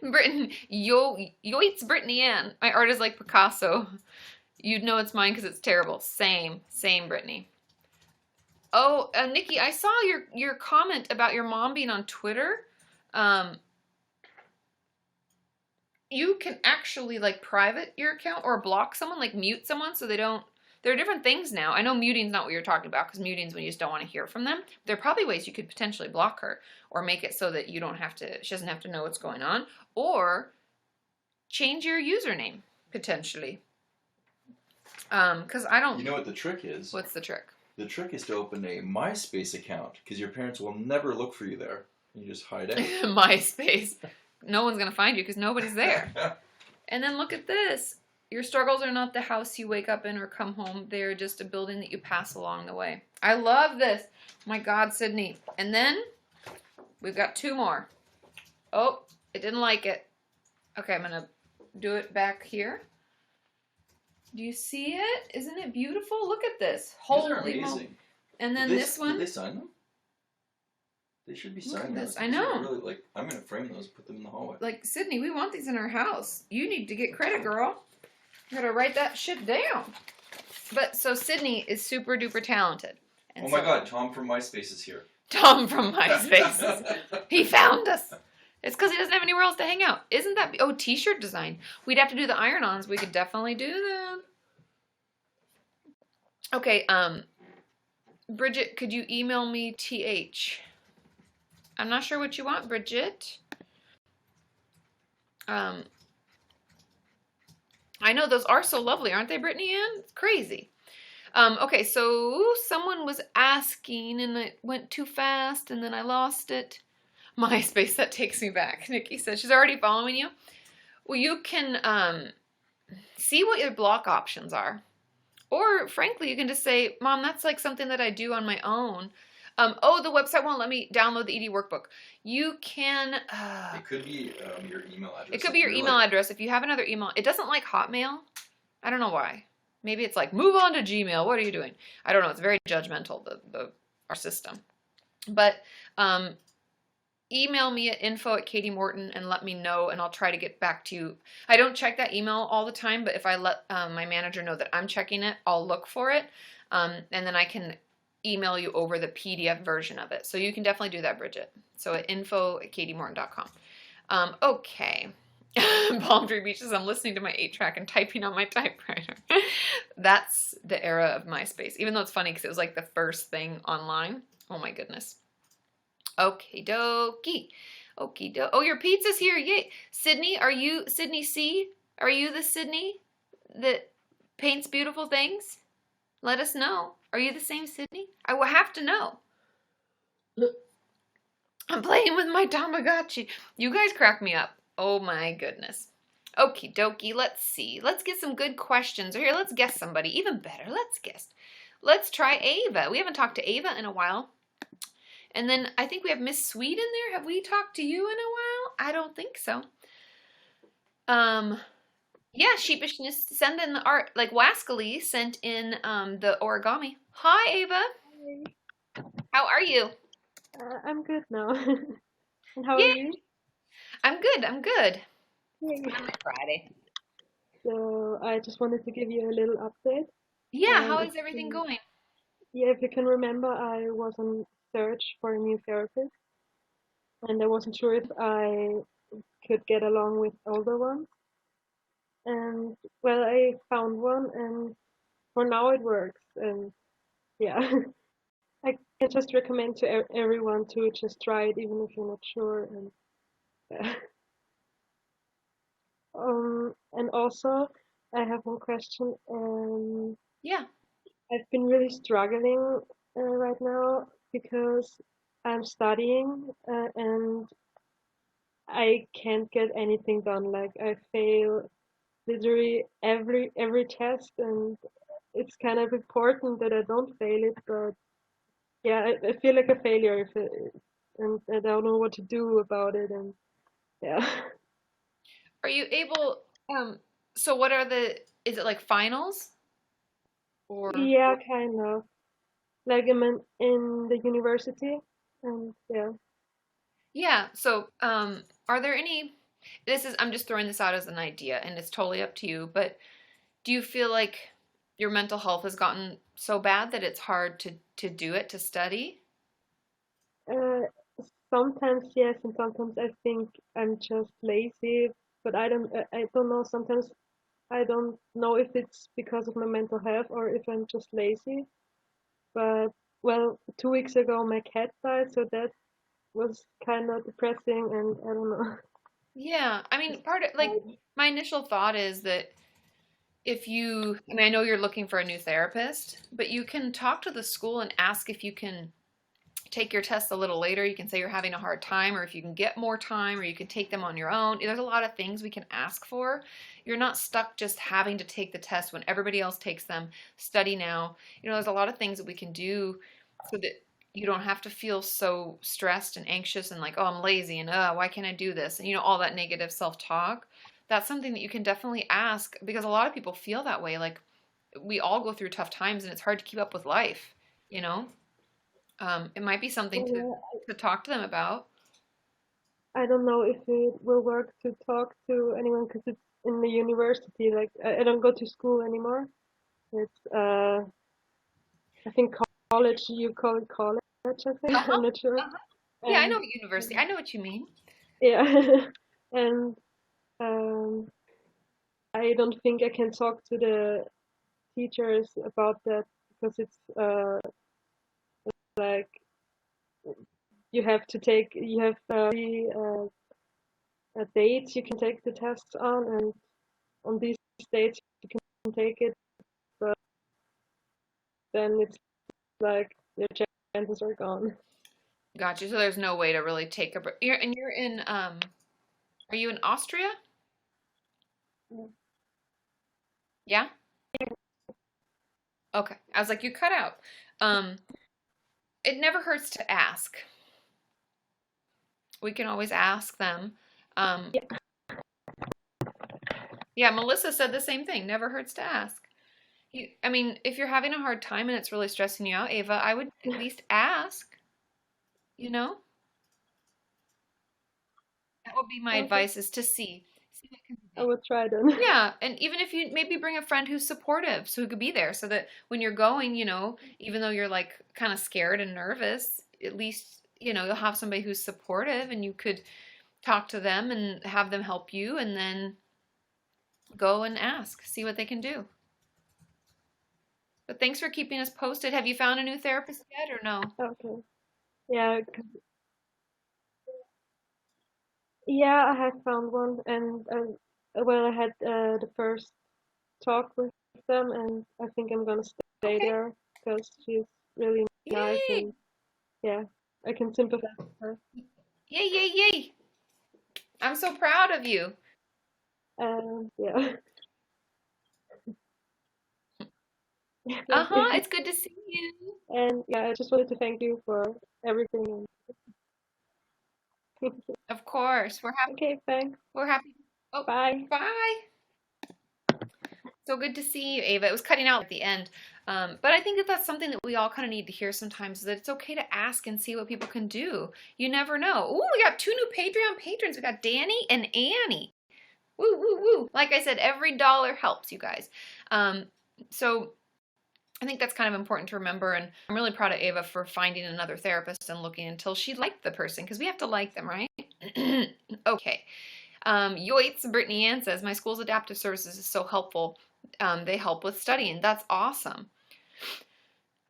Britain, yoits Brittany Ann. My art is like Picasso. You'd know it's mine because it's terrible. Same, Brittany. Oh, Nikki, I saw your comment about your mom being on Twitter. You can actually like private your account or block someone, like mute someone so they don't. There are different things now. I know muting's not what you're talking about because muting's when you just don't want to hear from them. There are probably ways you could potentially block her or make it so that you don't have to, she doesn't have to know what's going on, or change your username potentially. Because I don't. You know what the trick is? What's the trick? The trick is to open a MySpace account because your parents will never look for you there. You just hide out. MySpace. No one's gonna find you because nobody's there. And then look at this. Your struggles are not the house you wake up in or come home. They are just a building that you pass along the way. I love this. My God, Sydney. And then we've got two more. Oh, it didn't like it. Okay, I'm gonna do it back here. Do you see it? Isn't it beautiful? Look at this. These are Holy moly. amazing. And then this one. Did they sign them? They should be Look at signed. this. Those. I These are know. Really, like, I'm gonna frame those, put them in the hallway. Like, Sydney, we want these in our house. You need to get credit, girl. You gotta write that shit down. But, so Sydney is super duper talented. And Oh my so- God, Tom from MySpace is here. Tom from MySpace. He found us. It's because he doesn't have anywhere else to hang out. Isn't that... Oh, t-shirt design. We'd have to do the iron-ons. We could definitely do that. Okay, Bridget, could you email me TH? I'm not sure what you want, Bridget. I know those are so lovely, aren't they, Brittany Ann? It's crazy. Okay, so someone was asking and it went too fast and then I lost it. MySpace, that takes me back. Nikki says she's already following you. Well, you can see what your block options are. Or, frankly, you can just say, Mom, that's like something that I do on my own. Oh, the website won't let me download the ED workbook. You can... It could be your email address. It could be your email address. If you have another email, it doesn't like Hotmail. I don't know why. Maybe it's like, move on to Gmail. What are you doing? I don't know. It's very judgmental, our system. But email me at info@KatiMorton and let me know, and I'll try to get back to you. I don't check that email all the time, but if I let my manager know that I'm checking it, I'll look for it, and then I can email you over the PDF version of it. So you can definitely do that, Bridget. So at info@KatiMorton.com. Okay. Palm Tree Beaches, I'm listening to my 8-track and typing on my typewriter. That's the era of MySpace. Even though it's funny because it was like the first thing online. Oh my goodness. Okie dokie. Okie dokie. Oh, your pizza's here. Yay. Sydney, are you Sydney C? Are you the Sydney that paints beautiful things? Let us know. Are you the same Sydney? I will have to know. I'm playing with my Tamagotchi. You guys crack me up. Oh my goodness. Okie dokie. Let's see. Let's get some good questions. Or here, let's guess somebody. Even better. Let's guess. Let's try Ava. We haven't talked to Ava in a while. And then I think we have Miss Sweet in there. Have we talked to you in a while? I don't think so. Yeah, Sheepishness, send in the art. Like Wascally sent in the origami. Hi, Ava. How are you? I'm good now. And how are Yay! you? I'm good. I'm good. It's Yay. finally Friday. So I just wanted to give you a little update. Yeah, how If is everything you, going? yeah, if you can remember, I was on search for a new therapist, and I wasn't sure if I could get along with older ones. And well, I found one, and for now it works. And yeah, I can just recommend to everyone to just try it, even if you're not sure. And yeah. And also, I have one question. Yeah. I've been really struggling right now because I'm studying and I can't get anything done. Like I fail literally every test, and it's kind of important that I don't fail it. But yeah, I feel like a failure if and I don't know what to do about it. And yeah, Are you able, so what are is it like finals or? yeah, kind of. Like I'm in the university, and yeah. Yeah, so are there any, I'm just throwing this out as an idea and it's totally up to you, but do you feel like your mental health has gotten so bad that it's hard to do it, to study? Uh, Sometimes yes, and sometimes I think I'm just lazy. But I don't know. Sometimes I don't know if it's because of my mental health or if I'm just lazy. But well, 2 weeks ago my cat died, so that was kind of depressing, and I don't know. Yeah, I mean, Just part of like like, my initial thought is that I mean, I know you're looking for a new therapist, but you can talk to the school and ask if you can take your tests a little later. You can say you're having a hard time, or if you can get more time, or you can take them on your own. There's a lot of things we can ask for. You're not stuck just having to take the test when everybody else takes them. Study now. There's a lot of things that we can do so that you don't have to feel so stressed and anxious and like, oh, I'm lazy and why can't I do this? And all that negative self-talk. That's something that you can definitely ask because a lot of people feel that way. Like we all go through tough times and it's hard to keep up with life, you know? It might be something well, to talk to them about. I don't know if it will work to talk to anyone because it's in the university. Like I don't go to school anymore. It's I think college. You call it college. I think Uh-huh. I'm not sure. Uh-huh. Yeah, I know And what university. um, I know what you mean. yeah, and um, I don't think I can talk to the teachers about that because it's like you have three dates you can take the tests on, and on these dates you can take it, but then it's like your chances are gone. Gotcha. So there's no way to really take a break. You're in are you in Austria? Yeah? Okay. I was like, you cut out. Um, it never hurts to ask. We can always ask them. Um, Yeah, yeah, Melissa said the same thing. Never hurts to ask. I mean, if you're having a hard time and it's really stressing you out, Ava, I would at least ask, you know? That would be my okay, advice is to see what can be I done. will try then. Yeah, and even if you maybe bring a friend who's supportive, so who could be there, so that when you're going, even though you're like kind of scared and nervous, at least, you'll have somebody who's supportive and you could talk to them and have them help you and then go and ask, see what they can do. But thanks for keeping us posted. Have you found a new therapist yet or no? Okay, yeah, yeah, I have found one, and well, I had the first talk with them, and I think I'm gonna stay Okay. there because she's really nice, Yay! and yeah, I can sympathize with her. Yay, yay, yay! I'm so proud of you. Yeah. Thank Uh-huh, you. it's good to see you. And yeah, I just wanted to thank you for everything. And thank you. Of course. Okay, thanks. We're happy. Oh, Bye. bye. So good to see you, Ava. It was cutting out at the end. But I think that that's something that we all kind of need to hear sometimes, is that it's okay to ask and see what people can do. You never know. Ooh, we got 2 new Patreon patrons. We got Danny and Annie. Woo, woo, woo. Like I said, every dollar helps, you guys. So I think that's kind of important to remember, and I'm really proud of Ava for finding another therapist and looking until she liked the person, because we have to like them, right? Okay. Yoitz, Brittany Ann says, my school's adaptive services is so helpful. They help with studying. That's awesome.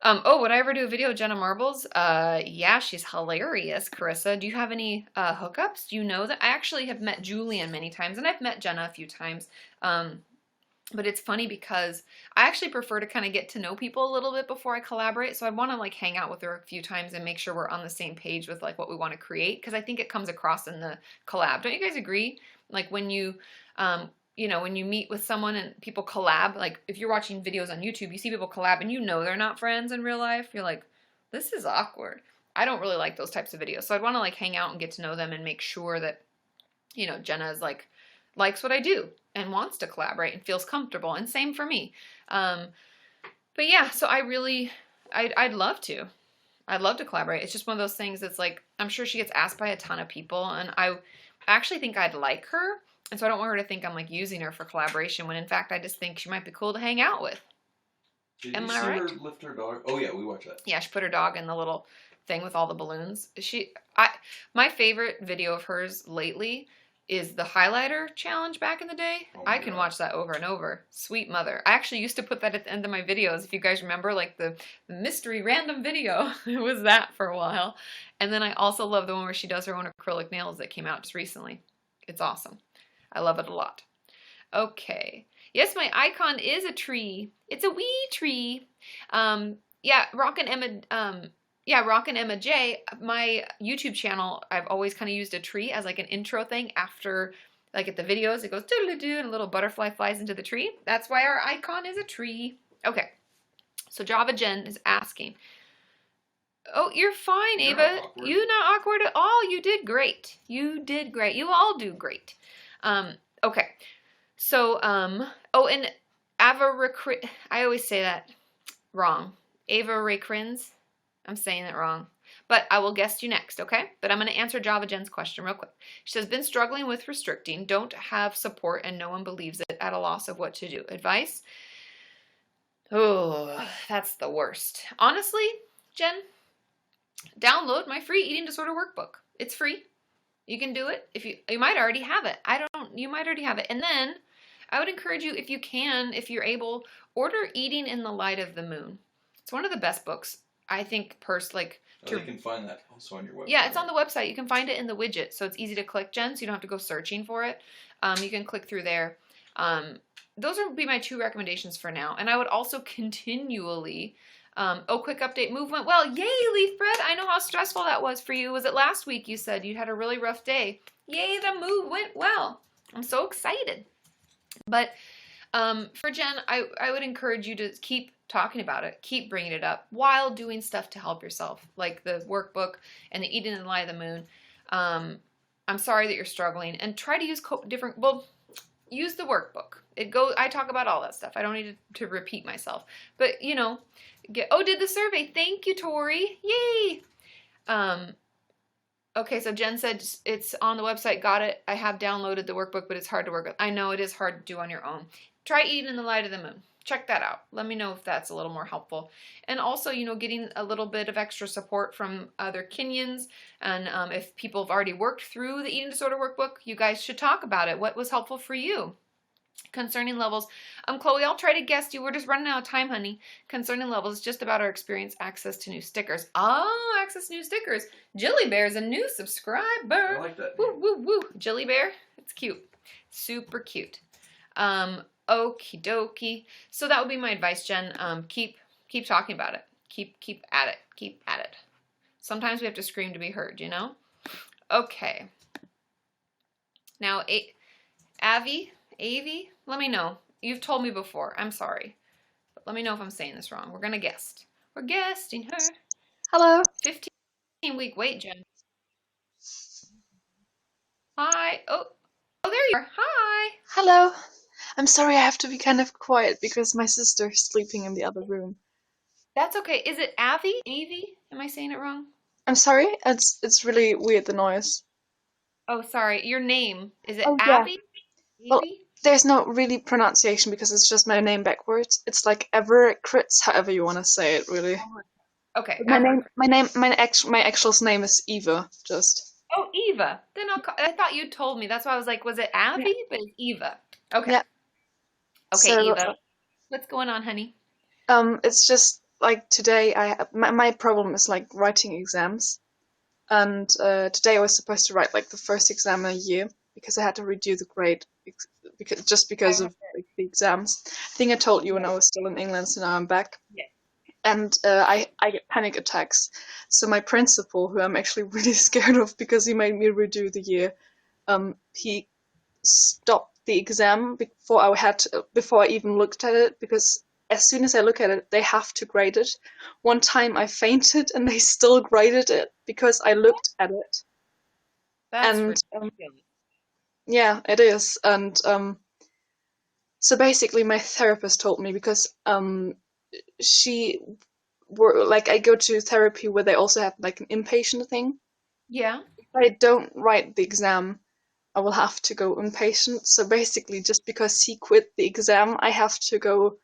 Oh, would I ever do a video of Jenna Marbles? Yeah, she's hilarious, Carissa. Do you have any hookups? Do you know that? I actually have met Julian many times, and I've met Jenna a few times. But it's funny because I actually prefer to kind of get to know people a little bit before I collaborate. So I want to like hang out with her a few times and make sure we're on the same page with like what we want to create. Because I think it comes across in the collab. Don't you guys agree? Like when you, when you meet with someone and people collab, like if you're watching videos on YouTube, you see people collab and you know they're not friends in real life. You're like, this is awkward. I don't really like those types of videos. So I'd want to like hang out and get to know them and make sure that, Jenna is like, likes what I do and wants to collaborate and feels comfortable, and same for me. But yeah, so I'd love to. I'd love to collaborate. It's just one of those things that's like, I'm sure she gets asked by a ton of people, and I actually think I'd like her, and so I don't want her to think I'm like using her for collaboration, when in fact I just think she might be cool to hang out with. Did you see her lift her dog? Oh yeah, we watched that. Yeah, she put her dog in the little thing with all the balloons. My favorite video of hers lately is the highlighter challenge back in the day. I can watch that over and over. Sweet mother. I actually used to put that at the end of my videos. If you guys remember, like the mystery random video, it was that for a while. And then I also love the one where she does her own acrylic nails that came out just recently. It's awesome. I love it a lot. Okay. Yes, my icon is a tree. It's a wee tree. Yeah, Rockin' Emma J, my YouTube channel, I've always kind of used a tree as like an intro thing after, like at the videos, it goes doodle-doo and a little butterfly flies into the tree. That's why our icon is a tree. Okay, so Java Jen is asking. Oh, you're fine, Ava. You're not awkward at all. You did great. You did great. You all do great. Okay, so, oh, and I always say that wrong. Ava Raycrins. I'm saying it wrong. But I will guest you next, okay? But I'm going to answer Java Jen's question real quick. She says, been struggling with restricting, don't have support, and no one believes it, at a loss of what to do. Advice? Oh, that's the worst. Honestly, Jen, download my free eating disorder workbook. It's free. You can do it. If you might already have it. You might already have it. And then I would encourage you, if you can, if you're able, order Eating in the Light of the Moon. It's one of the best books. I think you can find that also on your website. Yeah, it's on the website. You can find it in the widget, so it's easy to click, Jen, so you don't have to go searching for it. You can click through there. Those would be my 2 recommendations for now. And I would also continually, quick update, move went well. Yay, Leaf Bread! I know how stressful that was for you. Was it last week you said you had a really rough day? Yay, the move went well. I'm so excited. But for Jen, I would encourage you to keep talking about it, keep bringing it up while doing stuff to help yourself, like the workbook and the Eating in the Light of the Moon. I'm sorry that you're struggling, and try to use use the workbook. I talk about all that stuff. I don't need to repeat myself, but did the survey. Thank you, Tori. Yay. Okay, so Jen said it's on the website. Got it. I have downloaded the workbook, but it's hard to work with. I know it is hard to do on your own. Try Eating in the Light of the Moon. Check that out. Let me know if that's a little more helpful. And also, getting a little bit of extra support from other Kenyans. And if people have already worked through the eating disorder workbook, you guys should talk about it. What was helpful for you? Concerning levels. Chloe, I'll try to guest you. We're just running out of time, honey. Concerning levels, just about our experience, access to new stickers. Oh, access to new stickers. Jilly Bear's a new subscriber. I like that. Woo, woo, woo. Jilly Bear. It's cute. Super cute. Okie dokie. So that would be my advice, Jen. Keep talking about it. Keep at it. Keep at it. Sometimes we have to scream to be heard, Okay. Now, Avi, let me know. You've told me before. I'm sorry. But let me know if I'm saying this wrong. We're going to guest. We're guesting her. Hello. 15-week wait, Jen. Hi. Oh, there you are. Hi. Hello. I'm sorry I have to be kind of quiet because my sister is sleeping in the other room. That's okay. Is it Avi? Avi? Am I saying it wrong? I'm sorry, it's really weird, the noise. Oh, sorry. Your name. Is it Oh yeah. Avi? Well, Avi? there's no really pronunciation because it's just my name backwards. It's like Everett, however you want to say it, really. Okay, But I've heard. my actual name is Eva. Just. Oh, Eva. Then I thought you told me. That's why I was like, was it Yeah. Avi? But it's Eva. Okay. Yeah. Okay, So Eva. What's going on, honey? it's just like today my problem is like writing exams, and today I was supposed to write like the first exam in a year because I had to redo the grade because I of like, the exams. I think I told you when I was still in England, so now I'm back. Yeah. And I get panic attacks. So my principal, who I'm actually really scared of because he made me redo the year, he stopped the exam before I even looked at it, because as soon as I look at it, they have to grade it. One time I fainted and they still graded it because I looked at it. That's And ridiculous. yeah, it is. And so basically, my therapist told me because she were like I go to therapy where they also have like an inpatient thing. Yeah. If I don't write the exam, I will have to go inpatient. So basically, just because he quit the exam, I have to go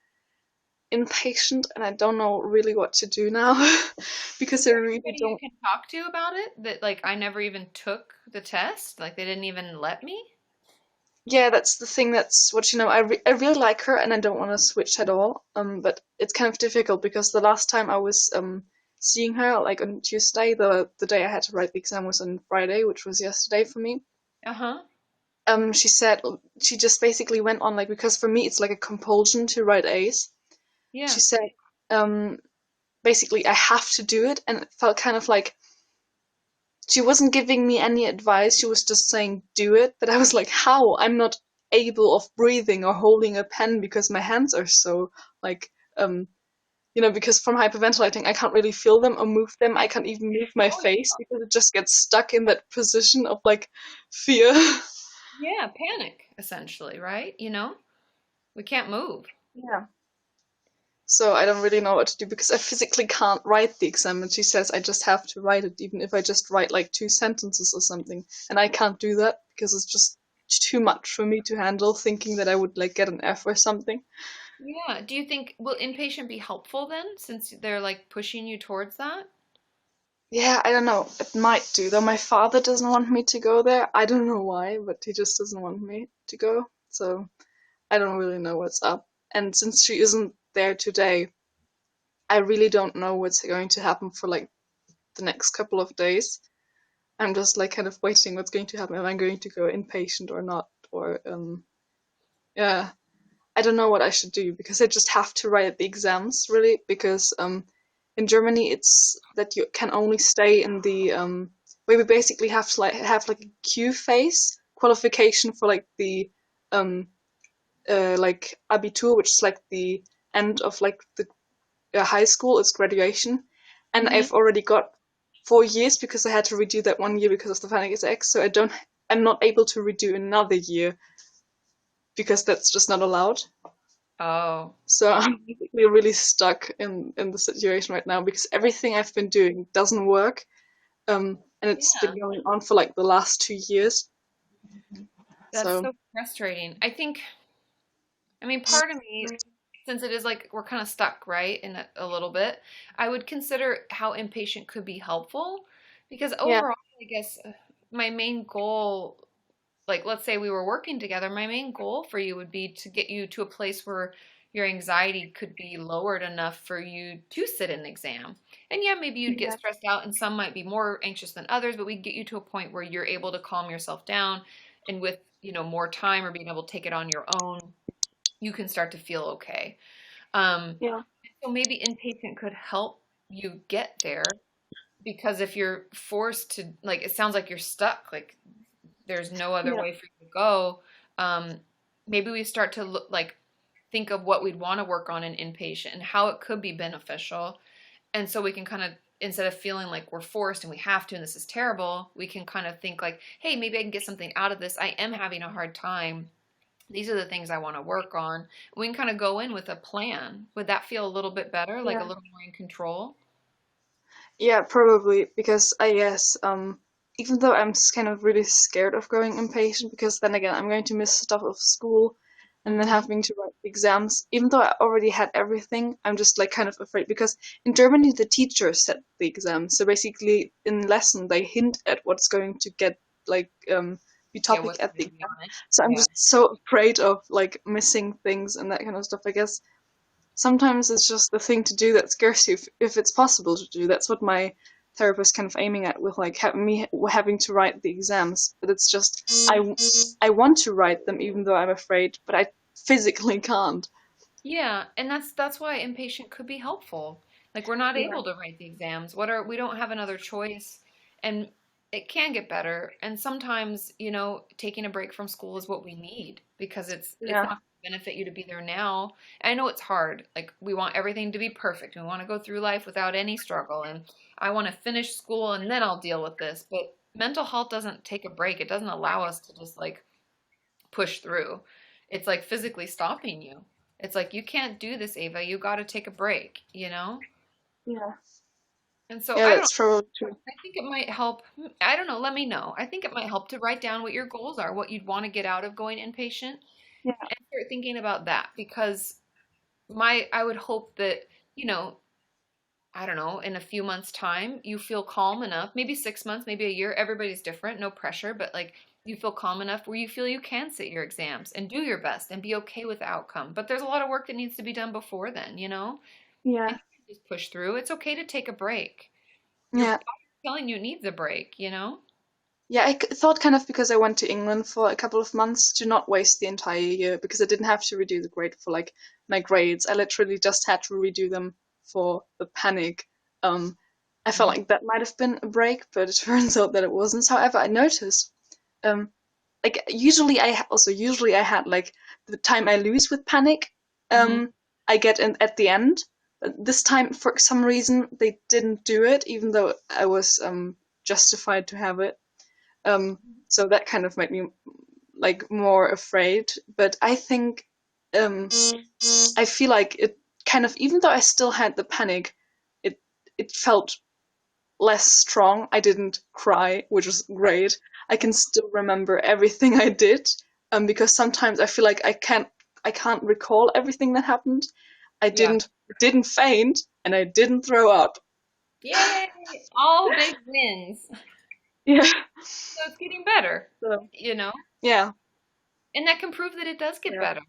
inpatient, and I don't know really what to do now because I really Anybody you don't. can talk to about it? That like I never even took the test. Like they didn't even let me. Yeah, that's the thing. That's what I really like her, and I don't want to switch at all. But it's kind of difficult because the last time I was seeing her, like on Tuesday, the day I had to write the exam was on Friday, which was yesterday for me. Uh-huh. She said she just basically went on like, because for me it's like a compulsion to write A's. Yeah. She said um basically I have to do it, and it felt kind of like she wasn't giving me any advice. She was just saying do it. But I was like, how? I'm not able of breathing or holding a pen because my hands are so like because from hyperventilating I can't really feel them or move them. I can't even move my Oh, face because it just gets stuck in that position of like fear. yeah, panic essentially, right? We can't move. Yeah. So I don't really know what to do because I physically can't write the exam, and she says I just have to write it, even if I just write like 2 sentences or something. And I can't do that because it's just too much for me to handle, thinking that I would like get an F or something. Yeah. Do you think will inpatient be helpful then, since they're like pushing you towards that? Yeah, I don't know. It might do, though my father doesn't want me to go there. I don't know why, but he just doesn't want me to go. So I don't really know what's up. And since she isn't there today, I really don't know what's going to happen for like the next couple of days. I'm just like kind of waiting what's going to happen. Am I going to go inpatient or not? Or yeah, I don't know what I should do because I just have to write the exams really, because in Germany it's that you can only stay in the where we basically have to like have like a Q phase qualification for like the um like Abitur, which is like the end of like the high school, it's graduation, and Mm-hmm. I've already got 4 years because I had to redo that one year because of the panic attacks. So I'm not able to redo another year because that's just not allowed. Oh. So I'm basically really stuck in the situation right now because everything I've been doing doesn't work, and it's Yeah. been going on for like the last 2 years. That's So so frustrating. I mean, part of me, since it is like we're kind of stuck, right, in a little bit, I would consider how inpatient could be helpful because yeah, overall, I guess my main goal, like let's say we were working together, my main goal for you would be to get you to a place where your anxiety could be lowered enough for you to sit an exam. And yeah, maybe you'd get yeah, stressed out and some might be more anxious than others, but we get you to a point where you're able to calm yourself down and with, more time or being able to take it on your own, you can start to feel okay. Um, yeah, so maybe inpatient could help you get there because if you're forced to, like, it sounds like you're stuck, like there's no other yeah, way for you to go. Um, maybe we start to look like think of what we'd want to work on in inpatient and how it could be beneficial. And so we can kind of, instead of feeling like we're forced and we have to and this is terrible, we can kind of think like, hey, maybe I can get something out of this. I am having a hard time. These are the things I want to work on. We can kind of go in with a plan. Would that feel a little bit better, like a Yeah. little more in control? Yeah, probably because I guess even though I'm kind of really scared of going impatient because then again I'm going to miss stuff of school and then Hmm. having to write exams. Even though I already had everything, I'm just like kind of afraid because in Germany the teachers set the exam. So basically in lesson they hint at what's going to get like be Yeah, topic what's at the going to be exam. on it? So I'm Yeah. just so afraid of like missing things and that kind of stuff. I guess sometimes it's just the thing to do that scares you if it's possible to do. That's what my therapist kind of aiming at with like me having to write the exams. But it's just I want to write them even though I'm afraid, but I physically can't. Yeah, and that's why inpatient could be helpful. Like we're not Yeah. able to write the exams. We don't have another choice, and it can get better. And sometimes, taking a break from school is what we need because it's Yeah. not going to benefit you to be there now. And I know it's hard. Like we want everything to be perfect. We want to go through life without any struggle, and I want to finish school and then I'll deal with this. But mental health doesn't take a break. It doesn't allow us to just like push through. It's like physically stopping you. It's like, you can't do this, Ava. You got to take a break, you know? Yeah. And so Yeah, I don't that's probably true. I think it might help. I don't know. Let me know. I think it might help to write down what your goals are, what you'd want to get out of going inpatient, Yeah. and start thinking about that because I would hope that, you know, I don't know, in a few months' time, you feel calm enough, maybe 6 months, maybe a year. Everybody's different, no pressure, but like you feel calm enough where you feel you can sit your exams and do your best and be okay with the outcome. But there's a lot of work that needs to be done before then, you know? And Yeah. you can just push through. It's okay to take a break. Your Yeah. body's telling you it needs a break, you know? Yeah, I thought kind of because I went to England for a couple of months to not waste the entire year because I didn't have to redo the grade for like my grades. I literally just had to redo them for the panic. Um, I felt Hmm. like that might have been a break, but it turns out that it wasn't. However, I noticed, um, like usually I had like the time I lose with panic, Hmm. I get in at the end. But this time, for some reason, they didn't do it, even though I was justified to have it. Um, so that kind of made me like more afraid. But I think um, I feel like it kind of, even though I still had the panic, it it felt less strong. I didn't cry, which was great. I can still remember everything I did, because sometimes I feel like I can't recall everything that happened. I Yeah. didn't faint and I didn't throw up. Yay! All big wins. Yeah. So it's getting better, So you know? yeah, And that can prove that it does get yeah, better.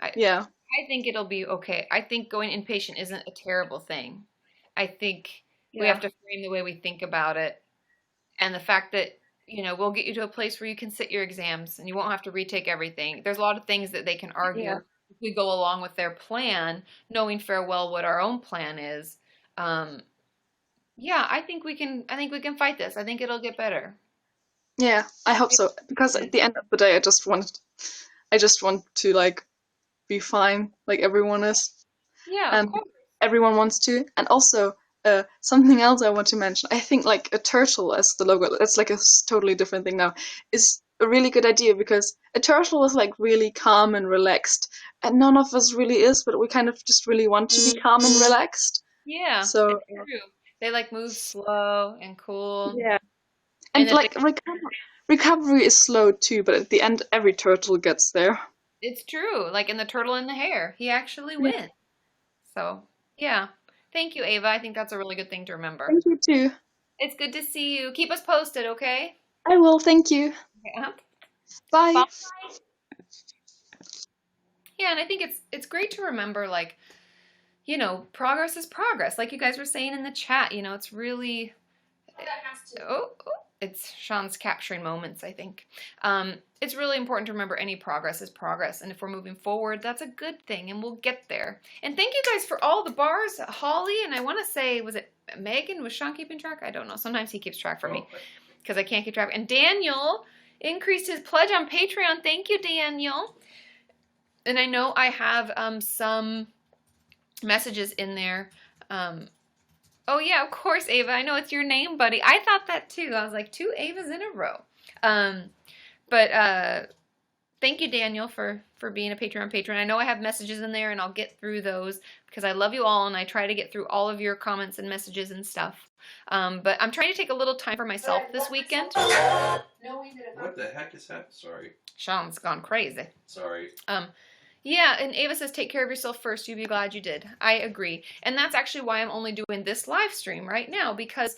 I yeah, I think it'll be okay. I think going inpatient isn't a terrible thing. I think we have yeah, to frame the way we think about it and the fact that, we'll get you to a place where you can sit your exams and you won't have to retake everything. There's a lot of things that they can yeah. argue if we go along with their plan, knowing fair well what our own plan is. Um, yeah, I think we can fight this. I think it'll get better. Yeah, I hope so. Because at the end of the day, I just want to like be fine, like everyone is, Yeah, of and course. everyone wants to. And also, something else I want to mention. I think like a turtle as the logo. That's like a totally different thing now. Is a really good idea because a turtle is like really calm and relaxed, and none of us really is, but we kind of just really want to be calm and relaxed. Yeah, So it's true. They like move slow and cool, yeah, and and that they, like recovery is slow too, but at the end, every turtle gets there. it's true. Like in the turtle and the hare, he actually Yeah. wins. So, yeah. Thank you, Ava. I think that's a really good thing to remember. Thank you too. It's good to see you. Keep us posted, okay? I will. Thank you. Yeah. Bye. Bye. Yeah, and I think it's great to remember, like, progress is progress. Like you guys were saying in the chat, it's really it's Sean's capturing moments, I think. It's really important to remember any progress is progress. And if we're moving forward, that's a good thing and we'll get there. And thank you guys for all the bars. Holly, and I want to say, was it Megan? Was Sean keeping track? I don't know. Sometimes he keeps track for me because I can't keep track. And Daniel increased his pledge on Patreon. Thank you, Daniel. And I know I have some messages in there. Oh, yeah, of course, Ava. I know it's your name, buddy. I thought that too. I was like, 2 Avas in a row. But Thank you, Daniel, for being a Patreon patron. I know I have messages in there, and I'll get through those because I love you all, and I try to get through all of your comments and messages and stuff. But I'm trying to take a little time for myself this weekend. What the heck is that? Sorry. Sean's gone crazy. Sorry. Yeah, and Ava says, take care of yourself first. You'd be glad you did. I agree. And that's actually why I'm only doing this live stream right now, because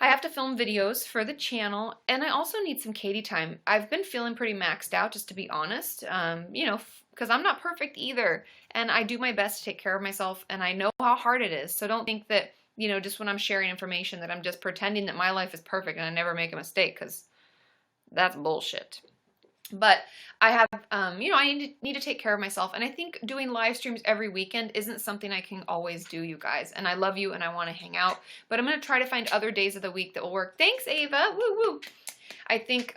I have to film videos for the channel, and I also need some Katie time. I've been feeling pretty maxed out, just to be honest, you know, because I'm not perfect either, and I do my best to take care of myself, and I know how hard it is, so don't think that, you know, just when I'm sharing information that I'm just pretending that my life is perfect and I never make a mistake, because that's bullshit. But I have, you know, I need to take care of myself. And I think doing live streams every weekend isn't something I can always do, you guys. And I love you and I want to hang out. But I'm going to try to find other days of the week that will work. Thanks, Ava. Woo, woo. I think,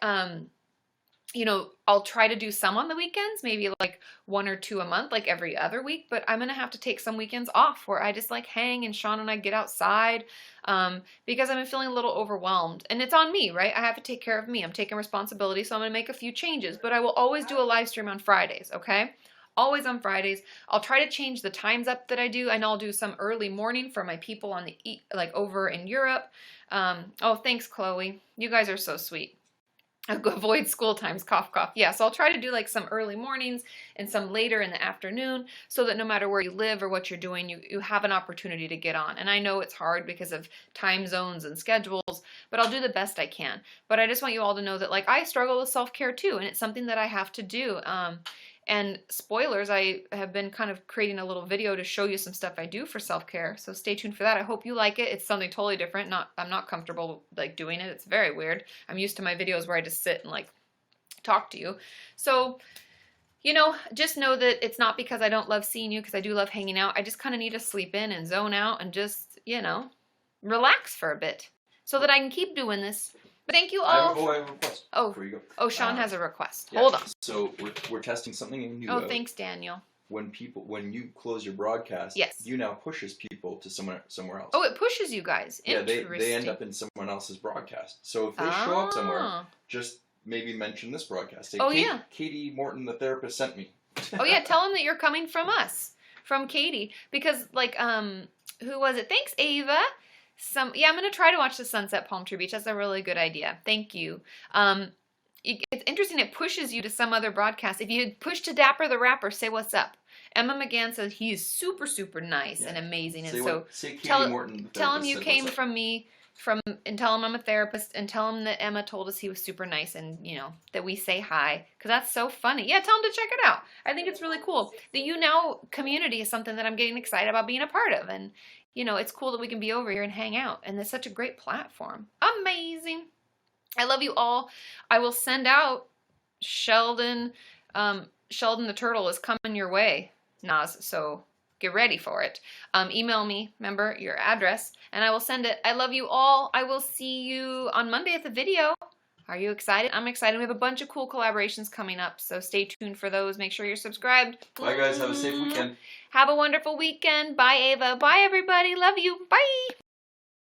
you know, I'll try to do some on the weekends, maybe like 1 or 2 a month, like every other week. But I'm going to have to take some weekends off where I just like hang and Sean and I get outside because I've been feeling a little overwhelmed. And it's on me, right? I have to take care of me. I'm taking responsibility, so I'm going to make a few changes. But I will always do a live stream on Fridays, okay? Always on Fridays. I'll try to change the times up that I do. I know I'll do some early morning for my people on the like over in Europe. Oh, thanks, Chloe. You guys are so sweet. Avoid school times, cough, cough. Yeah, so I'll try to do like some early mornings and some later in the afternoon so that no matter where you live or what you're doing, you have an opportunity to get on. And I know it's hard because of time zones and schedules, but I'll do the best I can. But I just want you all to know that like I struggle with self-care too, and it's something that I have to do. And spoilers, I have been kind of creating a little video to show you some stuff I do for self-care. So stay tuned for that. I hope you like it. It's something totally different. I'm not comfortable like doing it. It's very weird. I'm used to my videos where I just sit and like talk to you. So, you know, just know that it's not because I don't love seeing you, because I do love hanging out. I just kind of need to sleep in and zone out and just, you know, relax for a bit so that I can keep doing this. But thank you all. I have a request. Oh, before you go. Oh, Sean has a request. Yeah, Hold on. So we're testing something new. Oh, thanks, Daniel. When you close your broadcast, yes, YouNow pushes people to somewhere else. Oh, it pushes you guys. Yeah, they end up in someone else's broadcast. So if they show up somewhere, just maybe mention this broadcast. Say, yeah. Kati Morton, the therapist, sent me. Oh yeah, tell them that you're coming from us, from Katie, because like who was it? Thanks, Ava. I'm gonna try to watch the sunset Palm Tree Beach. That's a really good idea. Thank you. It's interesting. It pushes you to some other broadcast. If you push to Dapper the Rapper, say what's up. Emma McGann says he is super, super nice and amazing. And Kati Morton, tell him you came from me, and tell him I'm a therapist, and tell him that Emma told us he was super nice, and you know that we say hi, because that's so funny. Yeah, tell him to check it out. I think it's really cool. The YouNow community is something that I'm getting excited about being a part of, and you know, it's cool that we can be over here and hang out, and it's such a great platform. Amazing. I love you all. I will send out Sheldon. Sheldon the Turtle is coming your way, Naz, so get ready for it. Email me, remember, your address, and I will send it. I love you all. I will see you on Monday at the video. Are you excited? I'm excited. We have a bunch of cool collaborations coming up, so stay tuned for those. Make sure you're subscribed. Bye, guys. Have a safe weekend. Have a wonderful weekend. Bye, Ava. Bye, everybody. Love you. Bye.